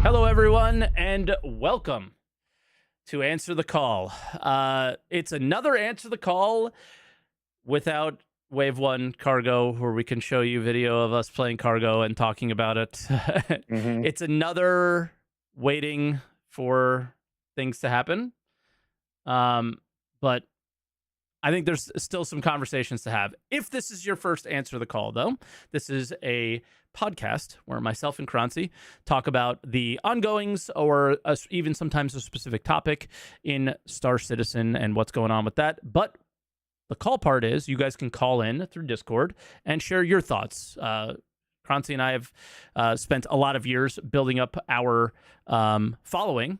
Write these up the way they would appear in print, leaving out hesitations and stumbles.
Hello, everyone, and welcome to Answer the Call. It's another Answer the Call without Wave 1 Cargo, where we can show you video of us playing Cargo and talking about it. It's another waiting for things to happen. But I think there's still some conversations to have. If this is your first Answer the Call, though, this is a podcast where myself and Croncy talk about the ongoings or even sometimes a specific topic in Star Citizen and what's going on with that. But the call part is you guys can call in through Discord and share your thoughts. Croncy and I have spent a lot of years building up our following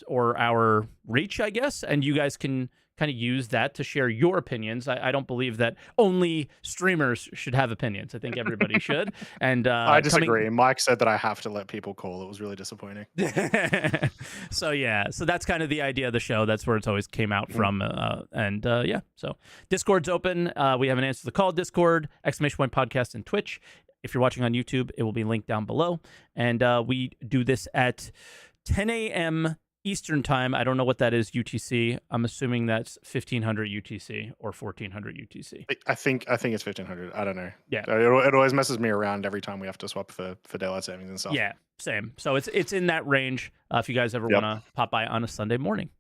or our reach, I guess, and you guys can kind of use that to share your opinions. I don't believe that only streamers should have opinions. I think everybody should. And I disagree. Mike said that I have to let people call. It was really disappointing. So that's kind of the idea of the show. That's where it's always came out from. So Discord's open. We have an Answer the Call Discord, ! Podcast, and Twitch. If you're watching on YouTube, it will be linked down below. And we do this at 10 a.m. Eastern time. I don't know what that is UTC. I'm assuming that's 1500 UTC or 1400 UTC. I think it's 1500. I don't know. Yeah, it always messes me around every time we have to swap for daylight savings and stuff. Yeah, same. So it's in that range. If you guys ever want to pop by on a Sunday morning.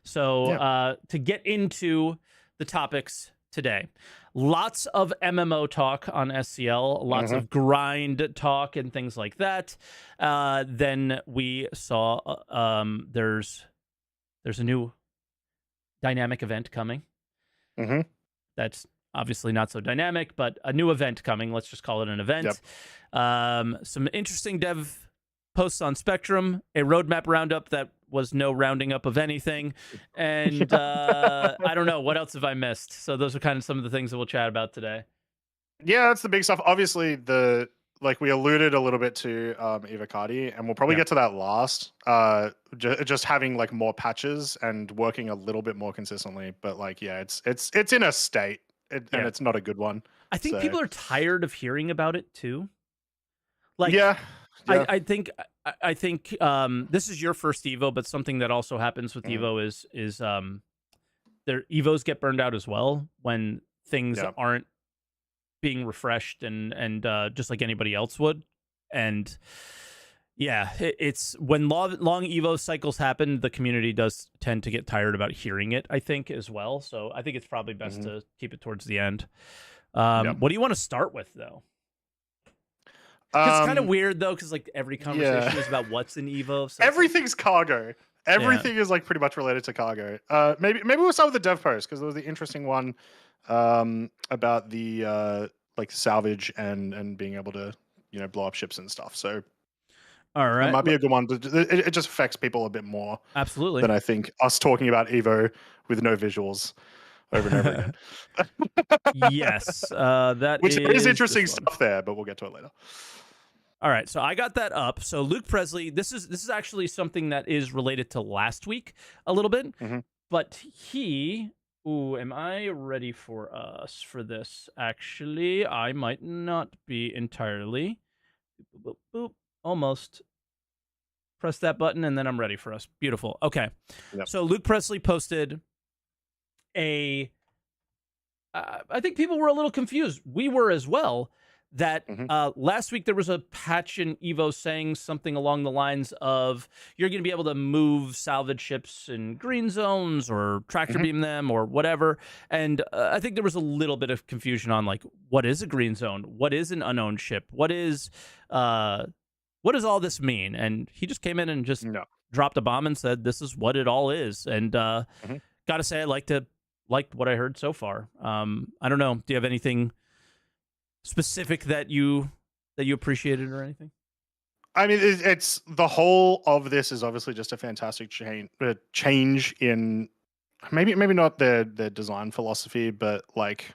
So to get into the topics today, lots of MMO talk on SCL, lots of grind talk and things like that. Then we saw there's a new dynamic event coming. That's obviously not so dynamic, but a new event coming. Let's just call it an event. Some interesting dev posts on Spectrum, a roadmap roundup that was no rounding up of anything, and I don't know what else have I missed. So those are kind of some of the things that we'll chat about today. Yeah, that's the big stuff. Obviously, we alluded a little bit to Evo Cargo, and we'll probably get to that last. Just having like more patches and working a little bit more consistently, but it's in a state, and it's not a good one. I think people are tired of hearing about it too. I think this is your first Evo, but something that also happens with Evo is their Evos get burned out as well when things aren't being refreshed and just like anybody else would. And it's when long Evo cycles happen, the community does tend to get tired about hearing it, I think, as well. So I think it's probably best to keep it towards the end. What do you want to start with, though? It's kind of weird though, because like every conversation is about what's in Evo. So everything's cargo. Everything is like pretty much related to cargo. Maybe we'll start with the dev post because there was the interesting one about the like salvage and being able to blow up ships and stuff. So all right, it might be a good one. It just affects people a bit more, absolutely, than I think us talking about Evo with no visuals over and over again. Yes, which is interesting stuff there, but we'll get to it later. All right, so I got that up. So Luke Presley, this is actually something that is related to last week a little bit, but am I ready for us for this? Actually, I might not be entirely. Boop, boop, boop. Almost. Press that button and then I'm ready for us. Beautiful. Okay. Yep. So Luke Presley posted I think people were a little confused. We were as well. That last week there was a patch in Evo saying something along the lines of you're going to be able to move salvage ships in green zones or tractor beam them or whatever. And I think there was a little bit of confusion on like, what is a green zone? What is an unowned ship? What does all this mean? And he just came in and just dropped a bomb and said, this is what it all is. And got to say, I liked what I heard so far. I don't know. Do you have anything specific that you appreciated or anything? I mean, it's the whole of this is obviously just a fantastic change in maybe not the design philosophy, but like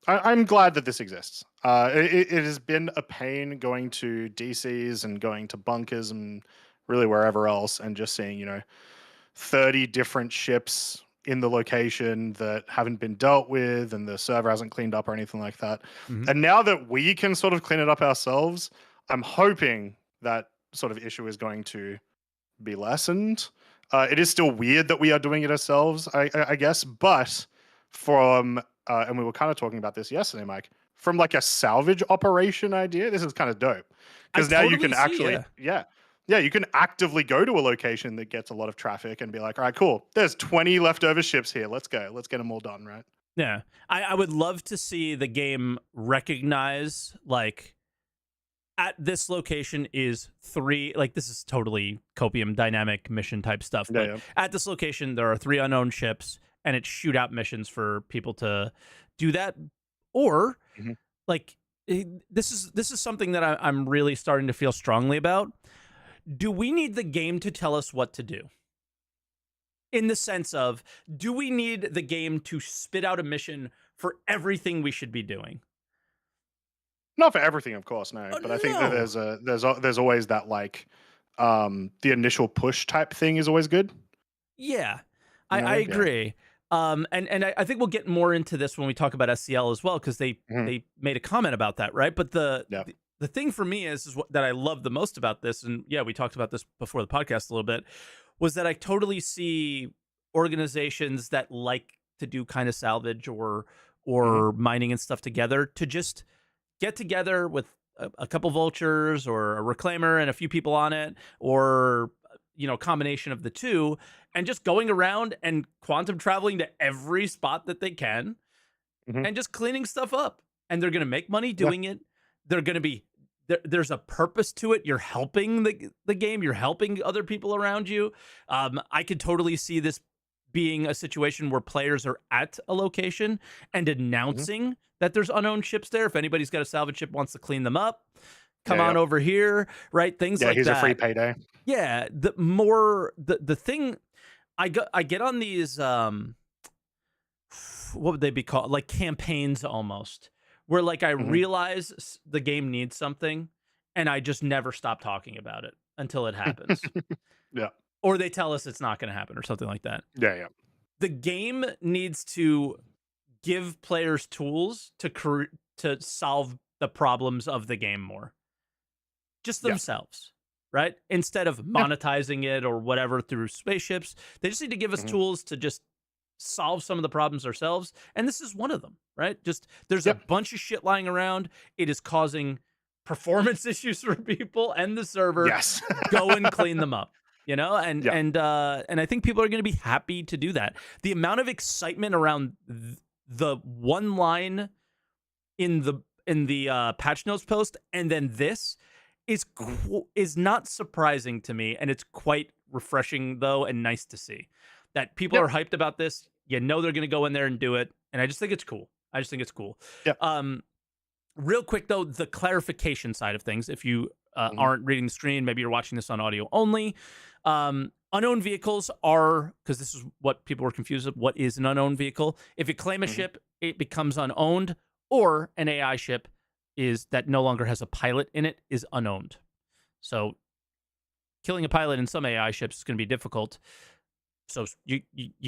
I'm glad that this exists. It has been a pain going to DCs and going to bunkers and really wherever else and just seeing 30 different ships in the location that haven't been dealt with and the server hasn't cleaned up or anything like that. And now that we can sort of clean it up ourselves, I'm hoping that sort of issue is going to be lessened. It is still weird that we are doing it ourselves, I guess, but from and we were kind of talking about this yesterday, Mike, from like a salvage operation idea, this is kind of dope because now you can actually, you can actively go to a location that gets a lot of traffic and be like, all right, cool, there's 20 leftover ships here, let's go, let's get them all done, right? Yeah, I would love to see the game recognize, like, at this location is 3, like, this is totally copium dynamic mission type stuff, but at this location there are 3 unknown ships, and it's shootout missions for people to do that. Or like, this is something that I'm really starting to feel strongly about. Do we need the game to tell us what to do? In the sense of, do we need the game to spit out a mission for everything we should be doing? Not for everything, of course, no. But I think that there's always that, like, the initial push type thing is always good. Yeah, I agree. And I think we'll get more into this when we talk about SCL as well, because they made a comment about that, right? But the thing for me is what that I love the most about this, and we talked about this before the podcast a little bit, was that I totally see organizations that like to do kind of salvage or mining and stuff together to just get together with a couple vultures or a reclaimer and a few people on it, or combination of the two, and just going around and quantum traveling to every spot that they can and just cleaning stuff up. And they're going to make money doing it. They're going to be there's a purpose to it. You're helping the game. You're helping other people around you. I could totally see this being a situation where players are at a location and announcing that there's unknown ships there. If anybody's got a salvage ship, wants to clean them up, come on over here, right? Things like that. Here's a free payday. Yeah, the thing I get on these what would they be called? Like campaigns almost, where like I realize the game needs something and I just never stop talking about it until it happens. Or they tell us it's not going to happen or something like that. The game needs to give players tools to solve the problems of the game more. Just themselves, right? Instead of monetizing it or whatever through spaceships, they just need to give us tools to just solve some of the problems ourselves. And this is one of them, right? Just there's a bunch of shit lying around. It is causing performance issues for people and the server. Go and clean them up. And I think people are going to be happy to do that. The amount of excitement around the one line in the patch notes post and then this is not surprising to me, and it's quite refreshing though, and nice to see that people are hyped about this. They're going to go in there and do it, and I just think it's cool. Real quick though, the clarification side of things. If you aren't reading the screen, maybe you're watching this on audio only. Unknown vehicles are, because this is what people were confused with, what is an unknown vehicle? If you claim a ship, it becomes unowned, or an AI ship is that no longer has a pilot in it is unowned. So killing a pilot in some AI ships is going to be difficult. So you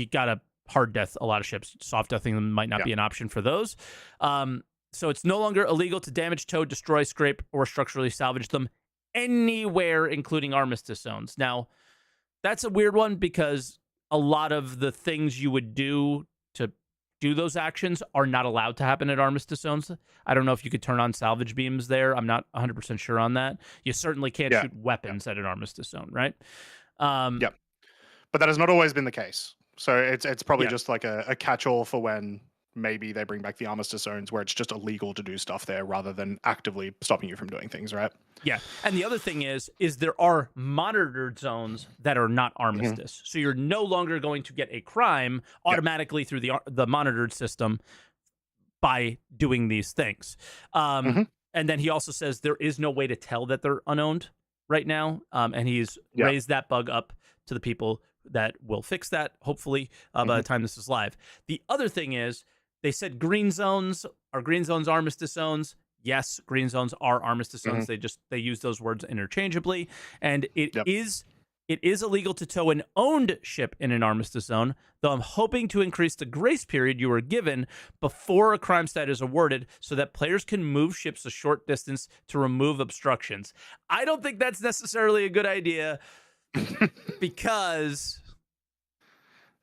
got a hard death a lot of ships. Soft deathing them might not be an option for those. So it's no longer illegal to damage, tow, destroy, scrape, or structurally salvage them anywhere, including Armistice zones. Now, that's a weird one because a lot of the things you would do to do those actions are not allowed to happen at Armistice zones. I don't know if you could turn on salvage beams there. I'm not 100% sure on that. You certainly can't shoot weapons at an Armistice zone, right? But that has not always been the case. So it's probably just like a catch-all for when maybe they bring back the Armistice zones where it's just illegal to do stuff there rather than actively stopping you from doing things, right? Yeah. And the other thing is there are monitored zones that are not Armistice. So you're no longer going to get a crime automatically through the monitored system by doing these things. And then he also says there is no way to tell that they're unowned right now. And he's raised that bug up to the people that will fix that, hopefully, by the time this is live. The other thing is, they said green zones. Are green zones Armistice zones? Yes, green zones are Armistice zones. They use those words interchangeably. And it is It is illegal to tow an owned ship in an Armistice zone, though I'm hoping to increase the grace period you are given before a crime stat is awarded so that players can move ships a short distance to remove obstructions. I don't think that's necessarily a good idea because...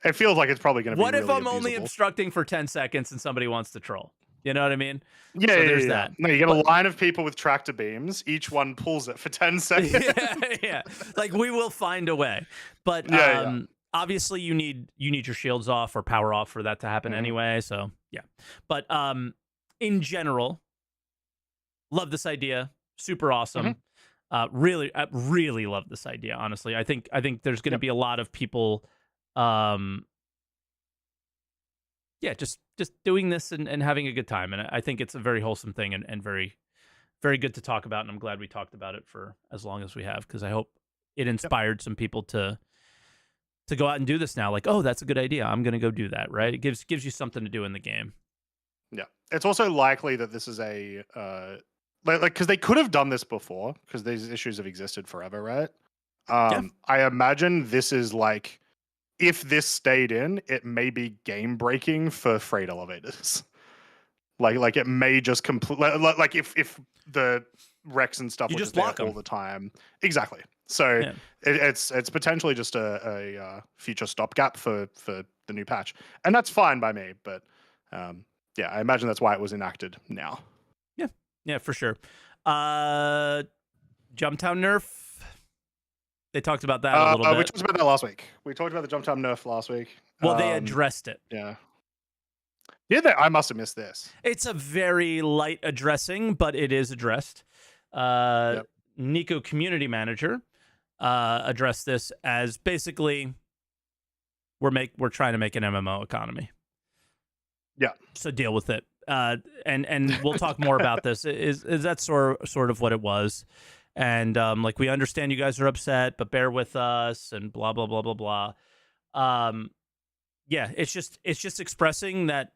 It feels like it's probably going to be what if really I'm only abusable. obstructing for 10 seconds and somebody wants to troll? You know what I mean? Yeah, so yeah, there's yeah. that. No, you get a line of people with tractor beams. Each one pulls it for 10 seconds. yeah. Like, we will find a way. But obviously you need your shields off or power off for that to happen anyway. So yeah. But in general, love this idea. Super awesome. Really love this idea, honestly. I think there's going to be a lot of people just doing this and having a good time. And I think it's a very wholesome thing and very, very good to talk about. And I'm glad we talked about it for as long as we have, because I hope it inspired some people to go out and do this now. Like, oh, that's a good idea. I'm going to go do that, right? It gives you something to do in the game. Yeah. It's also likely that this is a... because they could have done this before, because these issues have existed forever, right? I imagine this is like... if this stayed in, it may be game breaking for freight elevators. Like it may just complete like if the wrecks and stuff you were just there block all them the time. Exactly. So it's potentially just a future stopgap for the new patch, and that's fine by me. But yeah, I imagine that's why it was enacted now. Yeah, for sure. Jumptown Nerf. They talked about that a little bit. We talked about that last week. We talked about the Jumptown Nerf last week. Well, they addressed it. Yeah. I must have missed this. It's a very light addressing, but it is addressed. Nico, community manager, addressed this as basically we're trying to make an MMO economy. Yeah. So deal with it. And we'll talk more about this. Is that sort of what it was? And like, we understand you guys are upset, but bear with us and blah blah blah blah blah. Yeah, it's just expressing that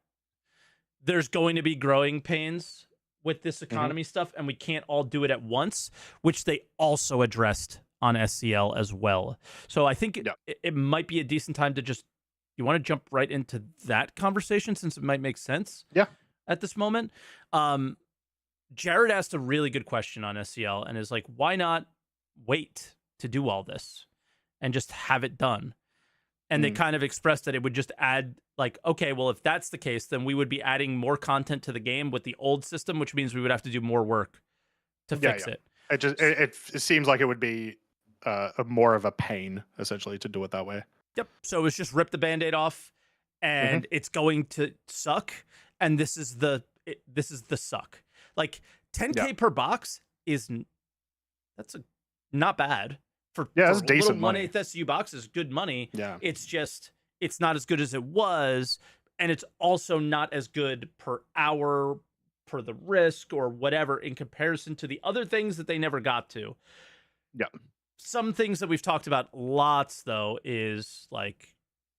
there's going to be growing pains with this economy stuff, and we can't all do it at once, which they also addressed on SCL as well. So I think it might be a decent time to just, you want to jump right into that conversation, since it might make sense at this moment. Jared asked a really good question on SCL and is like, why not wait to do all this and just have it done? And they kind of expressed that it would just add, like, okay, well, if that's the case, then we would be adding more content to the game with the old system, which means we would have to do more work to fix it. It seems like it would be more of a pain, essentially, to do it that way. Yep. So it was just rip the Band-Aid off, and it's going to suck. And this is the suck. Like, 10K per box that's not bad. That's decent money. 1/8 SU box is good money. Yeah. It's just, it's not as good as it was, and it's also not as good per hour, per the risk or whatever, in comparison to the other things that they never got to. Yeah. Some things that we've talked about lots, though, is like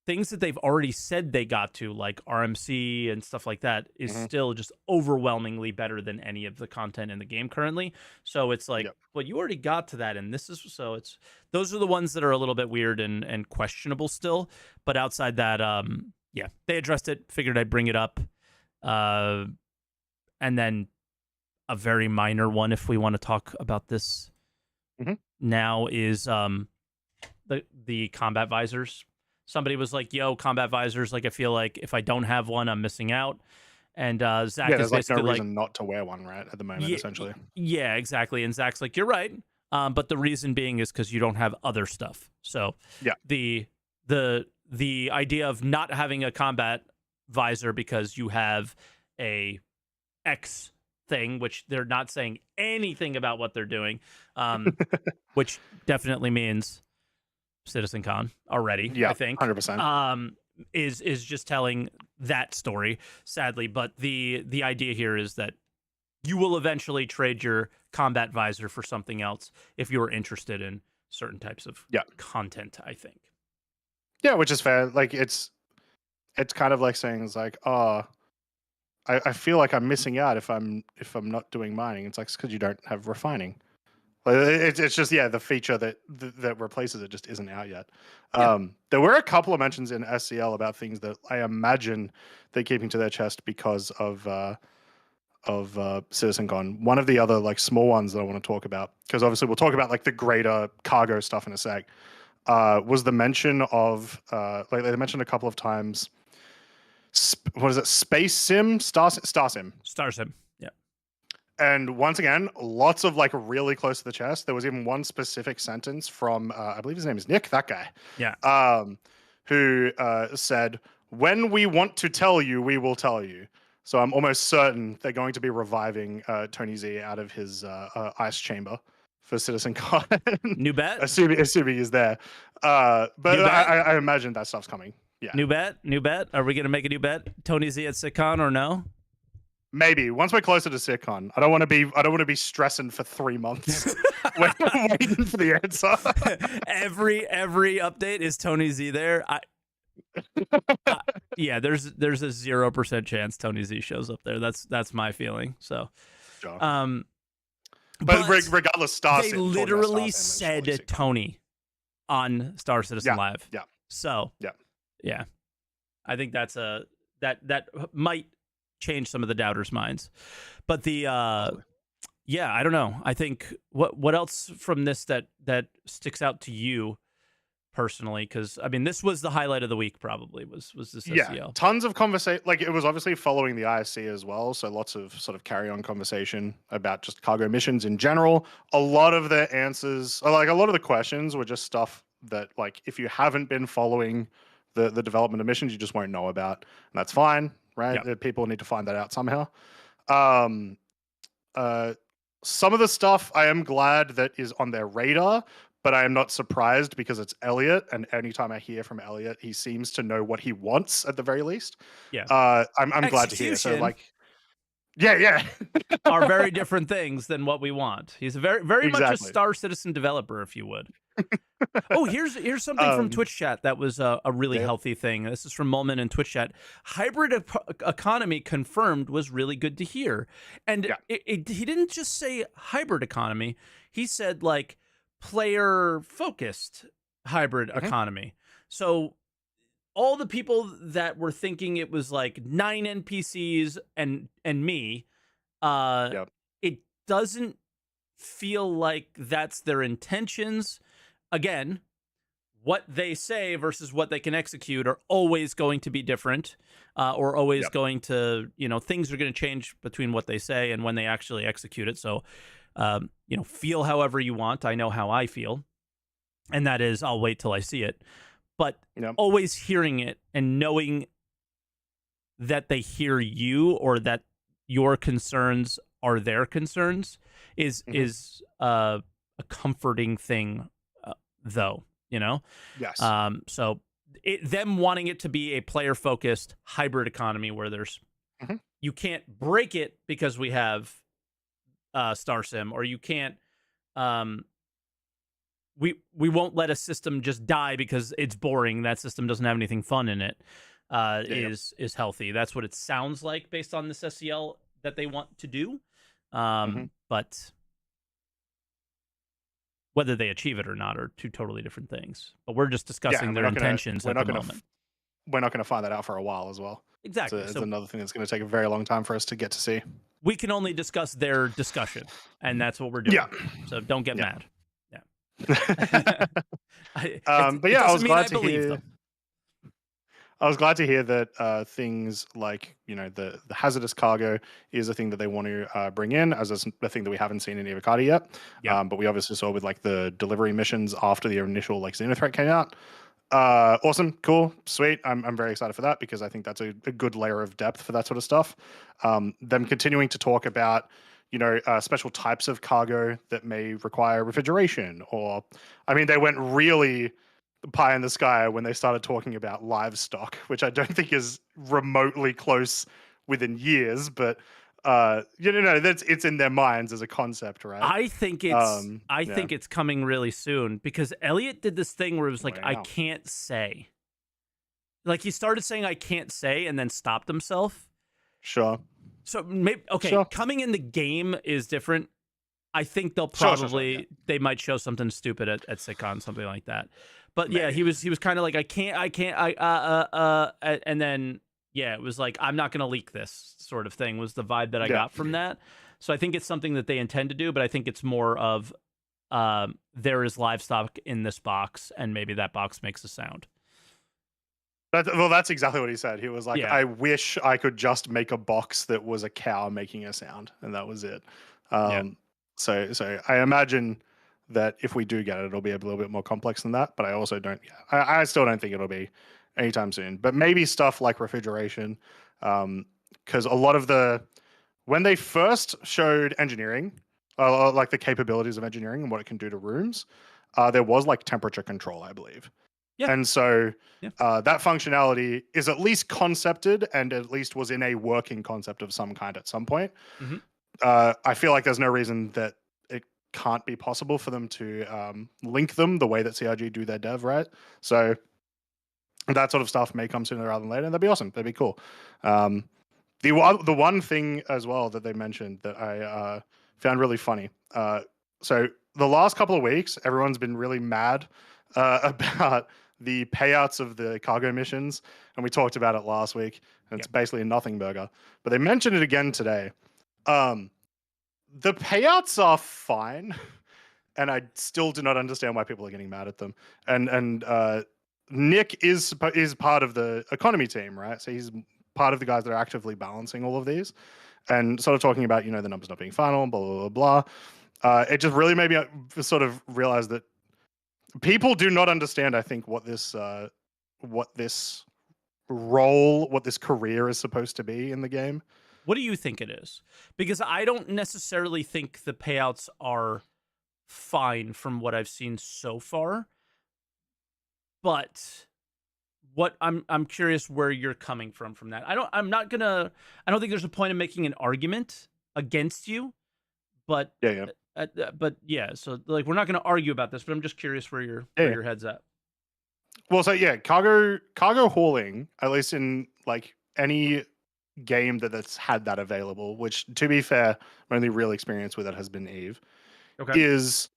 things that they've already said they got to, like RMC and stuff like that, is still just overwhelmingly better than any of the content in the game currently. So it's like, well, you already got to that, and this is, so it's, those are the ones that are a little bit weird and questionable still. But outside that, yeah, they addressed it, figured I'd bring it up. And then a very minor one, if we want to talk about this now, is the combat visors. Somebody was like, yo, combat visors, like, I feel like if I don't have one, I'm missing out. And Zach is there's basically no reason not to wear one, right, at the moment, essentially. Yeah, exactly. And Zach's like, you're right. But the reason being is because you don't have other stuff. So the idea of not having a combat visor because you have a X thing, which they're not saying anything about what they're doing, which definitely means CitizenCon already, I think. 100%. Is just telling that story, sadly. But the idea here is that you will eventually trade your combat visor for something else if you're interested in certain types of content, I think. Yeah, which is fair. Like, it's kind of like saying, it's like, oh, I feel like I'm missing out if I'm not doing mining. It's like, it's because you don't have refining. Like, it's just the feature that replaces it just isn't out yet. Yeah. There were a couple of mentions in SCL about things that I imagine they're keeping to their chest because of CitizenCon. One of the other like small ones that I want to talk about, because obviously we'll talk about like the greater cargo stuff in a sec, was the mention of like they mentioned a couple of times. What is it? Space Sim, Star Sim. Yeah. And once again, lots of like really close to the chest. There was even one specific sentence from I believe his name is Nick, that guy. Yeah. Who said, "When we want to tell you, we will tell you." So I'm almost certain they're going to be reviving Tony Z out of his ice chamber for CitizenCon. New bet. assuming he's there. But I imagine that stuff's coming. Yeah. New bet. Are we gonna make a new bet? Tony Z at SitCon or no? Maybe once we're closer to SitCon. I don't want to be stressing for 3 months waiting for the answer. every update is Tony Z there. Yeah, there's a 0% chance Tony Z shows up there. That's my feeling. So, sure. but regardless, Star they literally said Tony on Star Citizen Live. Yeah. So yeah, I think that might change some of the doubters' minds. But I don't know. I think what else from this that sticks out to you personally? Because I mean, this was the highlight of the week. Probably was this SEO. Yeah, tons of conversation. Like it was obviously following the ISC as well, so lots of sort of carry on conversation about just cargo missions in general. A lot of the answers, like a lot of the questions, were just stuff that like if you haven't been following the development of missions, you just won't know about, and that's fine, right? Yep. People need to find that out somehow. Some of the stuff I am glad that is on their radar, but I am not surprised because it's Elliot, and anytime I hear from Elliot, he seems to know what he wants at the very least. Yeah. I'm glad to hear. So like, yeah, are very different things than what we want. He's very exactly. much a Star Citizen developer, if you would. Oh, here's something from Twitch chat that was a really healthy thing. This is from Mulman in Twitch chat. Hybrid economy confirmed was really good to hear. And he didn't just say hybrid economy. He said like player focused hybrid economy. So all the people that were thinking it was like 9 NPCs and me, it doesn't feel like that's their intentions. Again, what they say versus what they can execute are always going to be different, or always going to, things are going to change between what they say and when they actually execute it. So, feel however you want. I know how I feel, and that is I'll wait till I see it. But always hearing it and knowing that they hear you or that your concerns are their concerns is a comforting thing. Though, yes. So them wanting it to be a player-focused hybrid economy where there's you can't break it because we have Star Sim, or you can't we won't let a system just die because it's boring. That system doesn't have anything fun in it. Is healthy. That's what it sounds like based on this SEL that they want to do. But whether they achieve it or not are two totally different things. But we're just discussing their intentions at the moment. We're not going to find that out for a while as well. Exactly. It's another thing that's going to take a very long time for us to get to see. We can only discuss their discussion, and that's what we're doing. So don't get mad. But yeah, I was glad to hear them. I was glad to hear that things like, the hazardous cargo is a thing that they want to bring in as a thing that we haven't seen in Evo Cargo yet. But we obviously saw with like the delivery missions after the initial like Xenothreat came out. Awesome, cool, sweet. I'm very excited for that because I think that's a good layer of depth for that sort of stuff. Them continuing to talk about, special types of cargo that may require refrigeration, or, I mean, they went really pie in the sky when they started talking about livestock, which I don't think is remotely close within years, but it's in their minds as a concept, right? I think think it's coming really soon because Elliot did this thing where it was like, I can't say. Like he started saying I can't say and then stopped himself. Sure. So maybe coming in the game is different. I think they'll Sure, probably they might show something stupid at SitCon, something like that. But yeah, Maybe. he was kind of like I can't and then yeah, it was like I'm not going to leak this sort of thing was the vibe that I got from that. So I think it's something that they intend to do, but I think it's more of there is livestock in this box and maybe that box makes a sound. Well, that's exactly what he said. He was like, Yeah. I wish I could just make a box that was a cow making a sound, and that was it. So I imagine that if we do get it, it'll be a little bit more complex than that. But I also don't. I still don't think it'll be anytime soon. But maybe stuff like refrigeration, because a lot of when they first showed engineering, like the capabilities of engineering and what it can do to rooms, there was like temperature control, I believe. Yeah. And so Yeah. that functionality is at least concepted and at least was in a working concept of some kind at some point. Mhm. I feel like there's no reason that it can't be possible for them to link them the way that CRG do their dev, right? So that sort of stuff may come sooner rather than later. And that'd be awesome. That'd be cool. The one thing as well that they mentioned that I found really funny. So the last couple of weeks, everyone's been really mad about the payouts of the cargo missions, and we talked about it last week. And it's basically a nothing burger, but they mentioned it again today. The payouts are fine, and I still do not understand why people are getting mad at them. And Nick is part of the economy team, right? So he's part of the guys that are actively balancing all of these, and sort of talking about the numbers not being final, blah blah blah blah. It just really made me sort of realize that people do not understand, I think, what this role, what this career is supposed to be in the game. What do you think it is? Because I don't necessarily think the payouts are fine from what I've seen so far. But what I'm curious where you're coming from that. I don't think there's a point in making an argument against you, but but yeah, so like we're not going to argue about this, but I'm just curious where your head's at. Well, so yeah, cargo hauling, at least in like any game that's had that available, which to be fair, my only real experience with it has been Eve. Okay. It's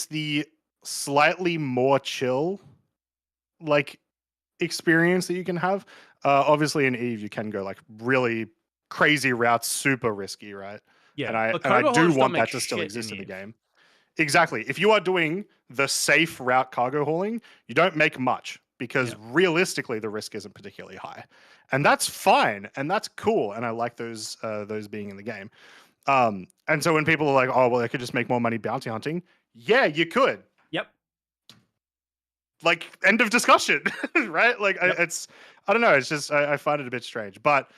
the slightly more chill like experience that you can have. Obviously in Eve you can go like really crazy routes, super risky, right? Yeah. And I cargo do haulers don't want make that to still shit exist in the Eve. game. Exactly. If you are doing the safe route cargo hauling, you don't make much because realistically the risk isn't particularly high. And that's fine and that's cool, and I like those being in the game. And so when people are like, "Oh, well, I could just make more money bounty hunting." Yeah, you could. Yep. Like, end of discussion, right? Like, I don't know. It's just I find it a bit strange. But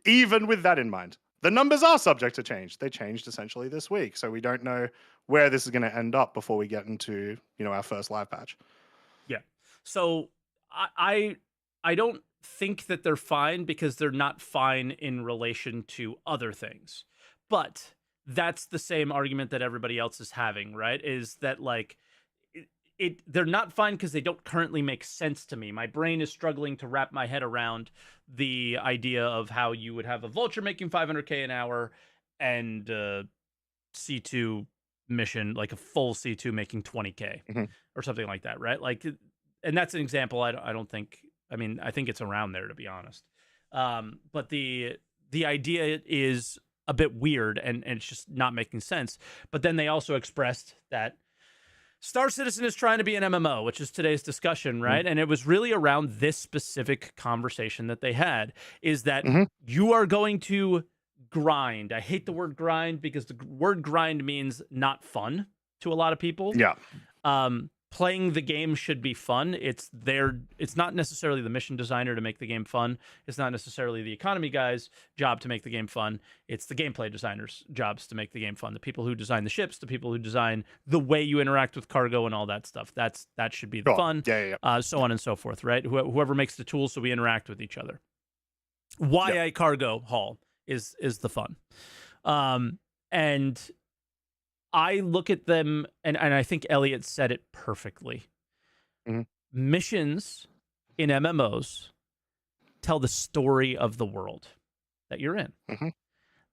even with that in mind, the numbers are subject to change. They changed essentially this week, so we don't know where this is going to end up before we get into our first live patch. Yeah. So I don't think that they're fine because they're not fine in relation to other things. But that's the same argument that everybody else is having, right? Is that like they're not fine because they don't currently make sense to me. My brain is struggling to wrap my head around the idea of how you would have a vulture making 500k an hour and C2 mission, like a full C2 making 20k or something like that, right? Like, and that's an example. I don't think. I mean, I think it's around there, to be honest. But the idea is a bit weird and it's just not making sense. But then they also expressed that Star Citizen is trying to be an MMO, which is today's discussion, right? And it was really around this specific conversation that they had, is that you are going to grind. I hate the word grind because the word grind means not fun to a lot of people. Yeah. Playing the game should be fun. It's not necessarily the mission designer to make the game fun. It's not necessarily the economy guy's job to make the game fun. It's the gameplay designers' jobs to make the game fun. The people who design the ships, the people who design the way you interact with cargo and all that stuff. That should be the fun. Yeah. So on and so forth, right? Whoever makes the tools so we interact with each other. Why a cargo haul is the fun. And I look at them, and I think Elliot said it perfectly. Missions in MMOs tell the story of the world that you're in.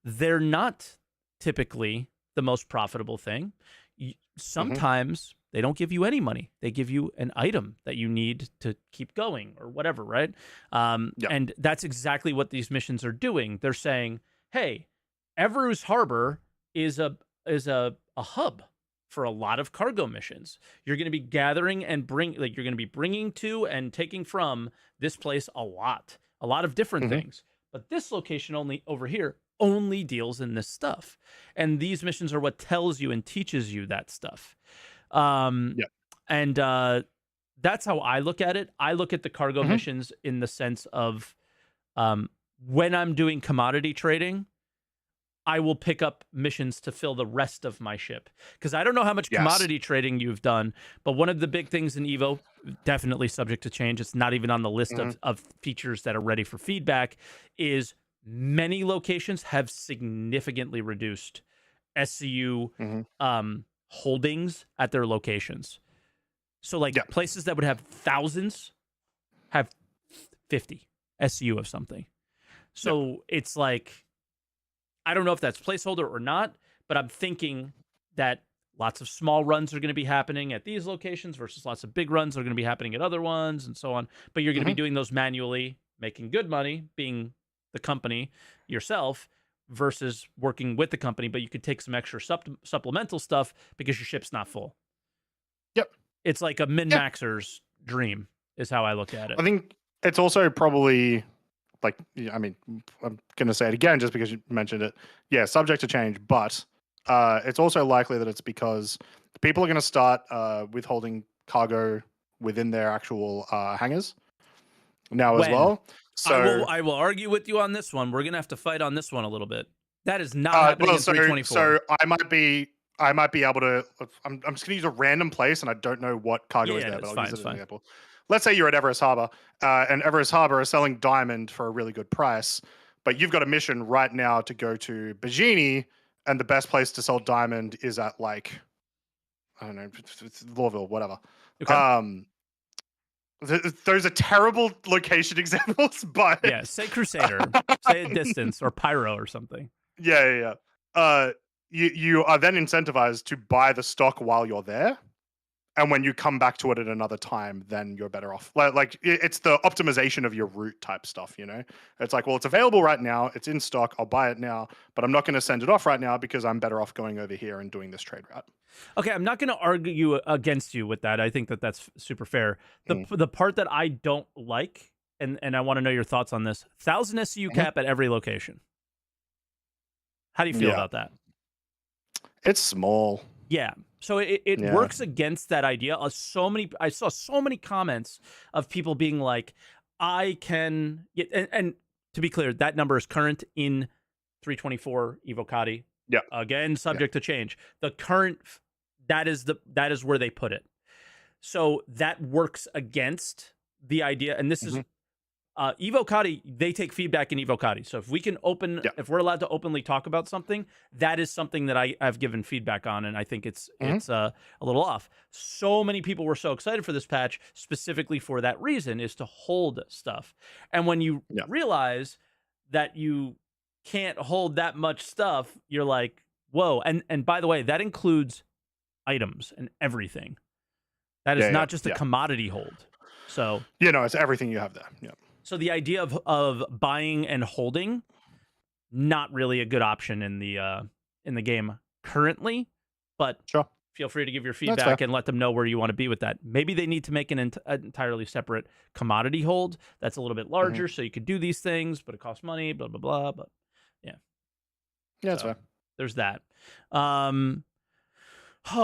They're not typically the most profitable thing. Mm-hmm. Sometimes they don't give you any money. They give you an item that you need to keep going or whatever, right? And that's exactly what these missions are doing. They're saying, hey, Everus Harbor is a hub for a lot of cargo missions. You're going to be gathering and you're going to be bringing to and taking from this place a lot of different things. But this location over here only deals in this stuff. And these missions are what tells you and teaches you that stuff. And that's how I look at it. I look at the cargo missions in the sense of when I'm doing commodity trading, I will pick up missions to fill the rest of my ship. Because I don't know how much commodity trading you've done, but one of the big things in Evo, definitely subject to change, it's not even on the list of features that are ready for feedback, is many locations have significantly reduced SCU holdings at their locations. So like places that would have thousands have 50 SCU of something. So it's like, I don't know if that's placeholder or not, but I'm thinking that lots of small runs are going to be happening at these locations versus lots of big runs are going to be happening at other ones and so on. But you're going to be doing those manually, making good money, being the company yourself versus working with the company, but you could take some extra supplemental stuff because your ship's not full. It's like a min-maxer's dream is how I look at it. I think it's also probably... like, I mean, I'm going to say it again just because you mentioned it. Yeah, subject to change, but it's also likely that it's because people are going to start withholding cargo within their actual hangars now as well. So I will argue with you on this one. We're going to have to fight on this one a little bit. That is not happening in 324. So I might be able to... I'm just going to use a random place, and I don't know what cargo is there, but I'll use it as an example. Let's say you're at Everus Harbor, and Everus Harbor are selling diamond for a really good price, but you've got a mission right now to go to Bajini, and the best place to sell diamond is at, like, I don't know, Lawville, whatever. Okay. Those are terrible location examples, but... yeah, say Crusader, say a distance, or Pyro or something. You are then incentivized to buy the stock while you're there. And when you come back to it at another time, then you're better off. Like it's the optimization of your route type stuff, you know? It's like, well, it's available right now. It's in stock. I'll buy it now, but I'm not going to send it off right now because I'm better off going over here and doing this trade route. Okay, I'm not going to argue against you with that. I think that that's super fair. The part that I don't like, and I want to know your thoughts on this, 1,000 SCU cap at every location. How do you feel about that? It's small. Yeah. So it works against that idea. I saw so many comments of people being like, I can get, and to be clear, that number is current in 324 Evo Cargo. Yeah. Again, subject to change. The current, that is where they put it. So that works against the idea. And this is Evo Cargo, they take feedback in Evo Cargo. So if we can if we're allowed to openly talk about something, that is something that I've given feedback on, and I think it's a little off. So many people were so excited for this patch, specifically for that reason, is to hold stuff. And when you realize that you can't hold that much stuff, you're like, whoa. And by the way, that includes items and everything. That is not just a commodity hold. So it's everything you have there. Yeah. So the idea of buying and holding, not really a good option in the game currently, but feel free to give your feedback and let them know where you want to be with that. Maybe they need to make an entirely separate commodity hold that's a little bit larger, so you could do these things, but it costs money, blah, blah, blah. But yeah, that's fair. There's that. Oh,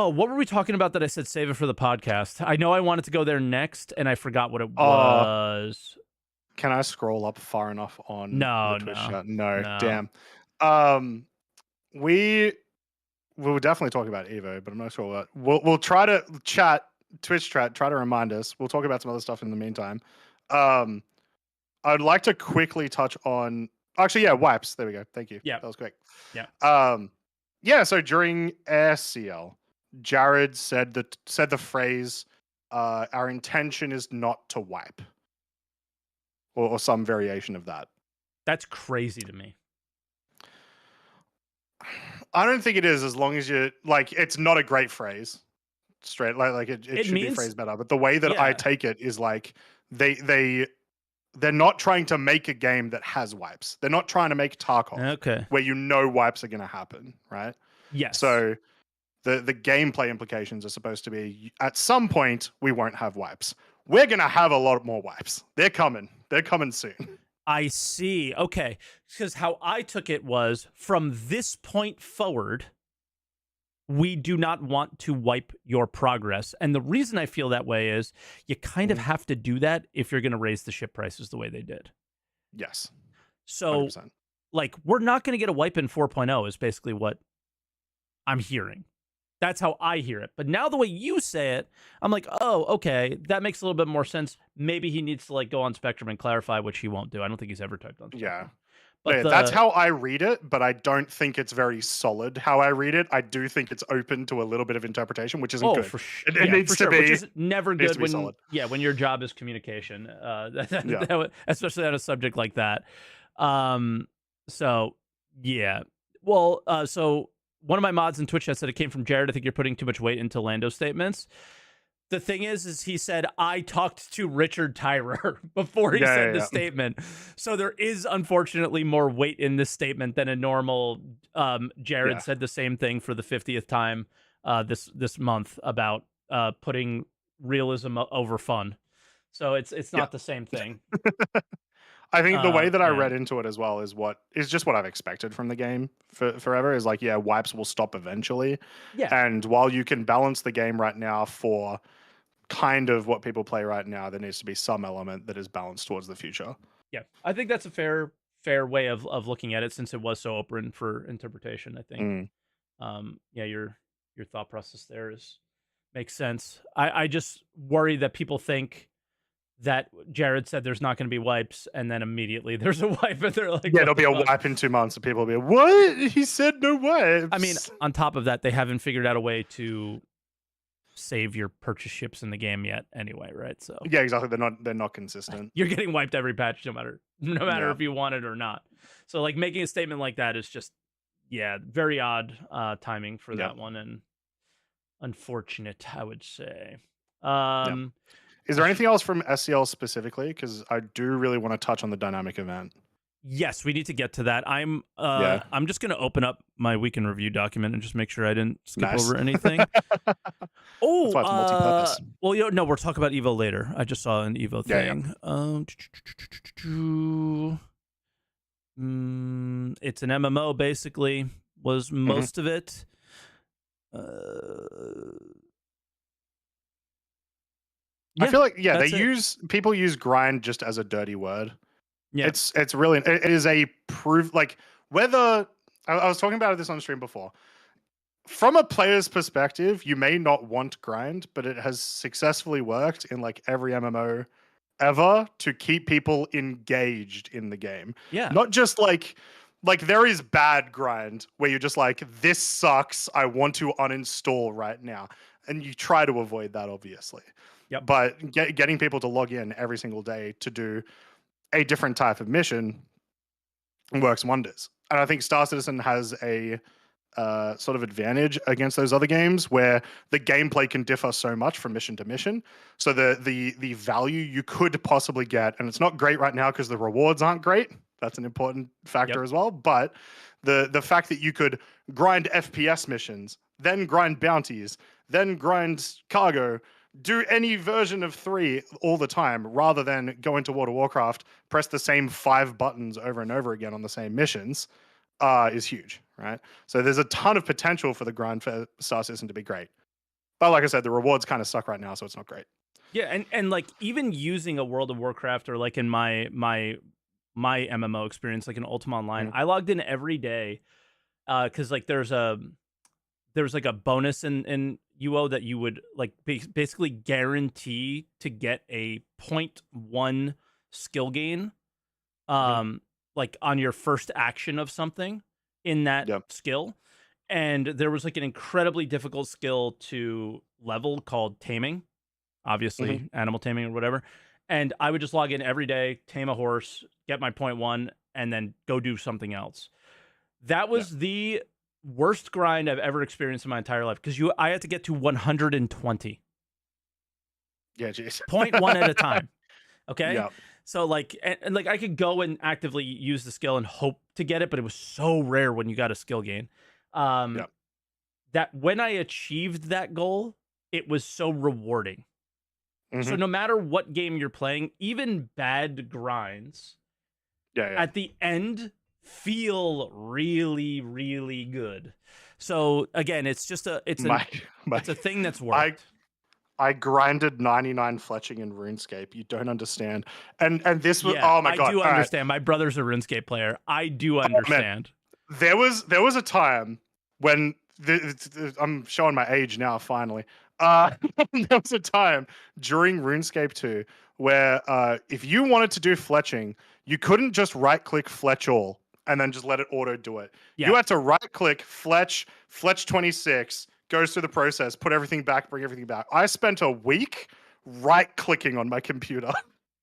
what were we talking about that I said save it for the podcast? I know I wanted to go there next, and I forgot what it was. Can I scroll up far enough on the Twitch chat? No, damn. We will definitely talk about Evo, but I'm not sure what. We'll try to Twitch chat, try to remind us. We'll talk about some other stuff in the meantime. I'd like to quickly touch on... Actually, wipes. There we go. Thank you. Yeah. That was quick. Yeah. So during AirCL, Jared said the phrase, our intention is not to wipe. Or some variation of that. That's crazy to me. I don't think it is, as long as you like. It's not a great phrase. Straight like it should be phrased better. But the way that I take it is like they're not trying to make a game that has wipes. They're not trying to make Tarkov, where wipes are going to happen, right? Yes. So the gameplay implications are supposed to be at some point we won't have wipes. We're going to have a lot more wipes. They're coming. They're coming soon. I see. Okay. Because how I took it was, from this point forward, we do not want to wipe your progress. And the reason I feel that way is you kind of have to do that if you're going to raise the ship prices the way they did. Yes. So 100%. like, we're not going to get a wipe in 4.0 is basically what I'm hearing. That's how I hear it. But now the way you say it, I'm like, oh, okay, that makes a little bit more sense. Maybe he needs to like go on Spectrum and clarify, which he won't do. I don't think he's ever typed on Spectrum. Yeah. But that's how I read it, but I don't think it's very solid how I read it. I do think it's open to a little bit of interpretation, which isn't good. For sure. It needs to be, which is never good when solid. when your job is communication, especially on a subject like that. So yeah. Well, so one of my mods in Twitch chat said it came from Jared. I think you're putting too much weight into Lando's statements. The thing is he said, I talked to Richard Tyrer before he said the statement. So there is, unfortunately, more weight in this statement than a normal Jared said the same thing for the 50th time this month about putting realism over fun. So it's not the same thing. I think the way that I read into it as well is just what I've expected from the game forever, is like, wipes will stop eventually. Yeah. And while you can balance the game right now for kind of what people play right now, there needs to be some element that is balanced towards the future. Yeah. I think that's a fair way of looking at it, since it was so open for interpretation, I think. Your thought process there makes sense. I just worry that people think that Jared said there's not going to be wipes, and then immediately there's a wipe, and they're like, there'll be a wipe in 2 months, and people will be like, what? He said no wipes. I mean, on top of that, they haven't figured out a way to save your purchase ships in the game yet anyway, right? So yeah, exactly. They're not consistent. You're getting wiped every patch, no matter if you want it or not. So like, making a statement like that is just very odd timing for that one, and unfortunate, I would say. Is there anything else from SCL specifically? Because I do really want to touch on the dynamic event. Yes, we need to get to that. I'm just going to open up my weekend review document and just make sure I didn't skip over anything. That's why it's multi-purpose. Well, no, we'll talk about Evo later. I just saw an Evo thing. It's an MMO, basically, was most of it. I feel like people use grind just as a dirty word. Yeah, it's really, it is a proof, like, whether I was talking about this on stream before. From a player's perspective, you may not want grind, but it has successfully worked in like every MMO ever to keep people engaged in the game. Yeah, not just like there is bad grind where you're just like, this sucks, I want to uninstall right now, and you try to avoid that, obviously. Yep. But getting people to log in every single day to do a different type of mission works wonders. And I think Star Citizen has a sort of advantage against those other games where the gameplay can differ so much from mission to mission. So the value you could possibly get, and it's not great right now because the rewards aren't great. That's an important factor as well. But the fact that you could grind FPS missions, then grind bounties, then grind cargo, do any version of 3 all the time, rather than go into World of Warcraft, press the same 5 buttons over and over again on the same missions, is huge, right? So there's a ton of potential for the grind for Star Citizen to be great. But like I said, the rewards kind of suck right now, so it's not great. Yeah, and like, even using a World of Warcraft, or like in my MMO experience, like in Ultima Online, I logged in every day because like there's like a bonus in UO that you would like basically guarantee to get a 0.1 skill gain like on your first action of something in that skill. And there was like an incredibly difficult skill to level called taming, obviously animal taming or whatever. And I would just log in every day, tame a horse, get my 0.1, and then go do something else. That was worst grind I've ever experienced in my entire life because I had to get to 120. Yeah, jeez. 0.1 at a time. Okay. Yeah. So like, and like I could go and actively use the skill and hope to get it, but it was so rare when you got a skill gain. Yeah. That when I achieved that goal, it was so rewarding. So no matter what game you're playing, even bad grinds, at the end feel really, really good. So again, it's just it's a thing that's worked. I grinded 99 fletching in RuneScape. You don't understand. And this was oh my god. I do understand. My brother's a RuneScape player. I do understand. There was a time when I'm showing my age now finally. There was a time during RuneScape 2 where if you wanted to do fletching, you couldn't just right click fletch all and then just let it auto do it. You had to right click fletch 26, goes through the process, put everything back, bring everything back. I spent a week right clicking on my computer.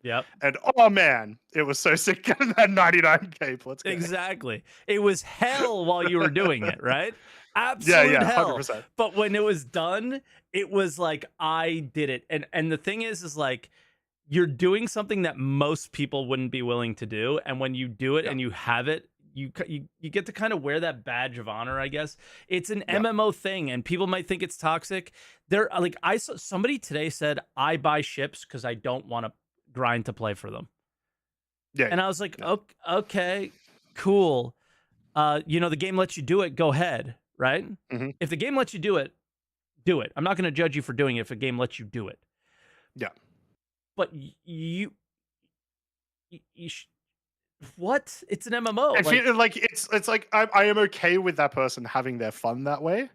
Yep. And oh man, it was so sick getting that 99 cape. Let's go. Exactly. It was hell while you were doing it, right? Absolute hell. 100%. But when it was done, it was like I did it. And the thing is like you're doing something that most people wouldn't be willing to do, and when you do it and you have it, you get to kind of wear that badge of honor, I guess. It's an MMO thing, and people might think it's toxic. They're like I saw somebody today said I buy ships because I don't want to grind to play for them. Yeah. And I was like, okay, cool. The game lets you do it. Go ahead, right? If the game lets you do it, do it. I'm not going to judge you for doing it if a game lets you do it. Yeah. But what? It's an MMO. I feel like it's like I am okay with that person having their fun that way.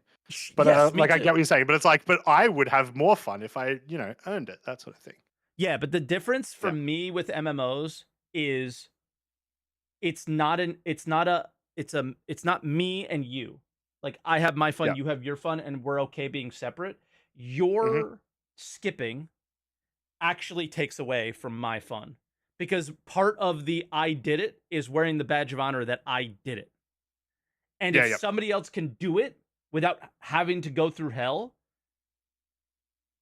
But yes, I get what you're saying. But it's like, but I would have more fun if I, earned it. That sort of thing. Yeah, but the difference for me with MMOs is it's not me and you. Like I have my fun, you have your fun, and we're okay being separate. Your skipping actually takes away from my fun. Because part of the I did it is wearing the badge of honor that I did it. And if somebody else can do it without having to go through hell,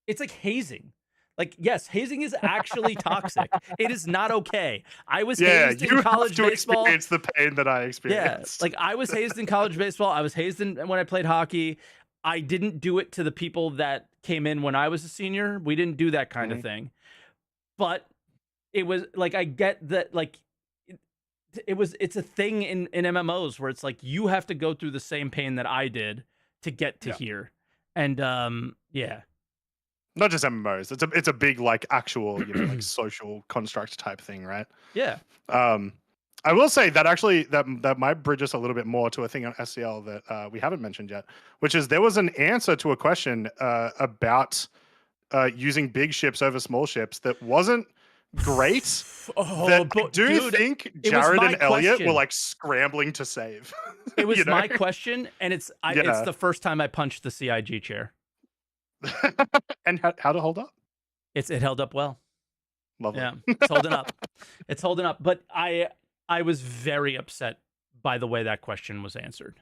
it's like hazing. Like, yes, hazing is actually toxic. It is not okay. I was hazed in college baseball. Experience the pain that I experienced. Yeah, like I was hazed in college baseball. I was hazed when I played hockey. I didn't do it to the people that came in when I was a senior. We didn't do that kind of thing. But it was like I get that like it's a thing in MMOs where it's like you have to go through the same pain that I did to get to here. And not just MMOs. It's a big like actual like social construct type thing, right? Yeah. I will say that actually that might bridge us a little bit more to a thing on SCL that we haven't mentioned yet, which is there was an answer to a question about using big ships over small ships that wasn't great. Think Jared and Elliot were like scrambling to save. It was my question, and it's the first time I punched the CIG chair. And how'd it hold up? It held up well. Lovely. Yeah, it's holding up. It's holding up. But I was very upset by the way that question was answered.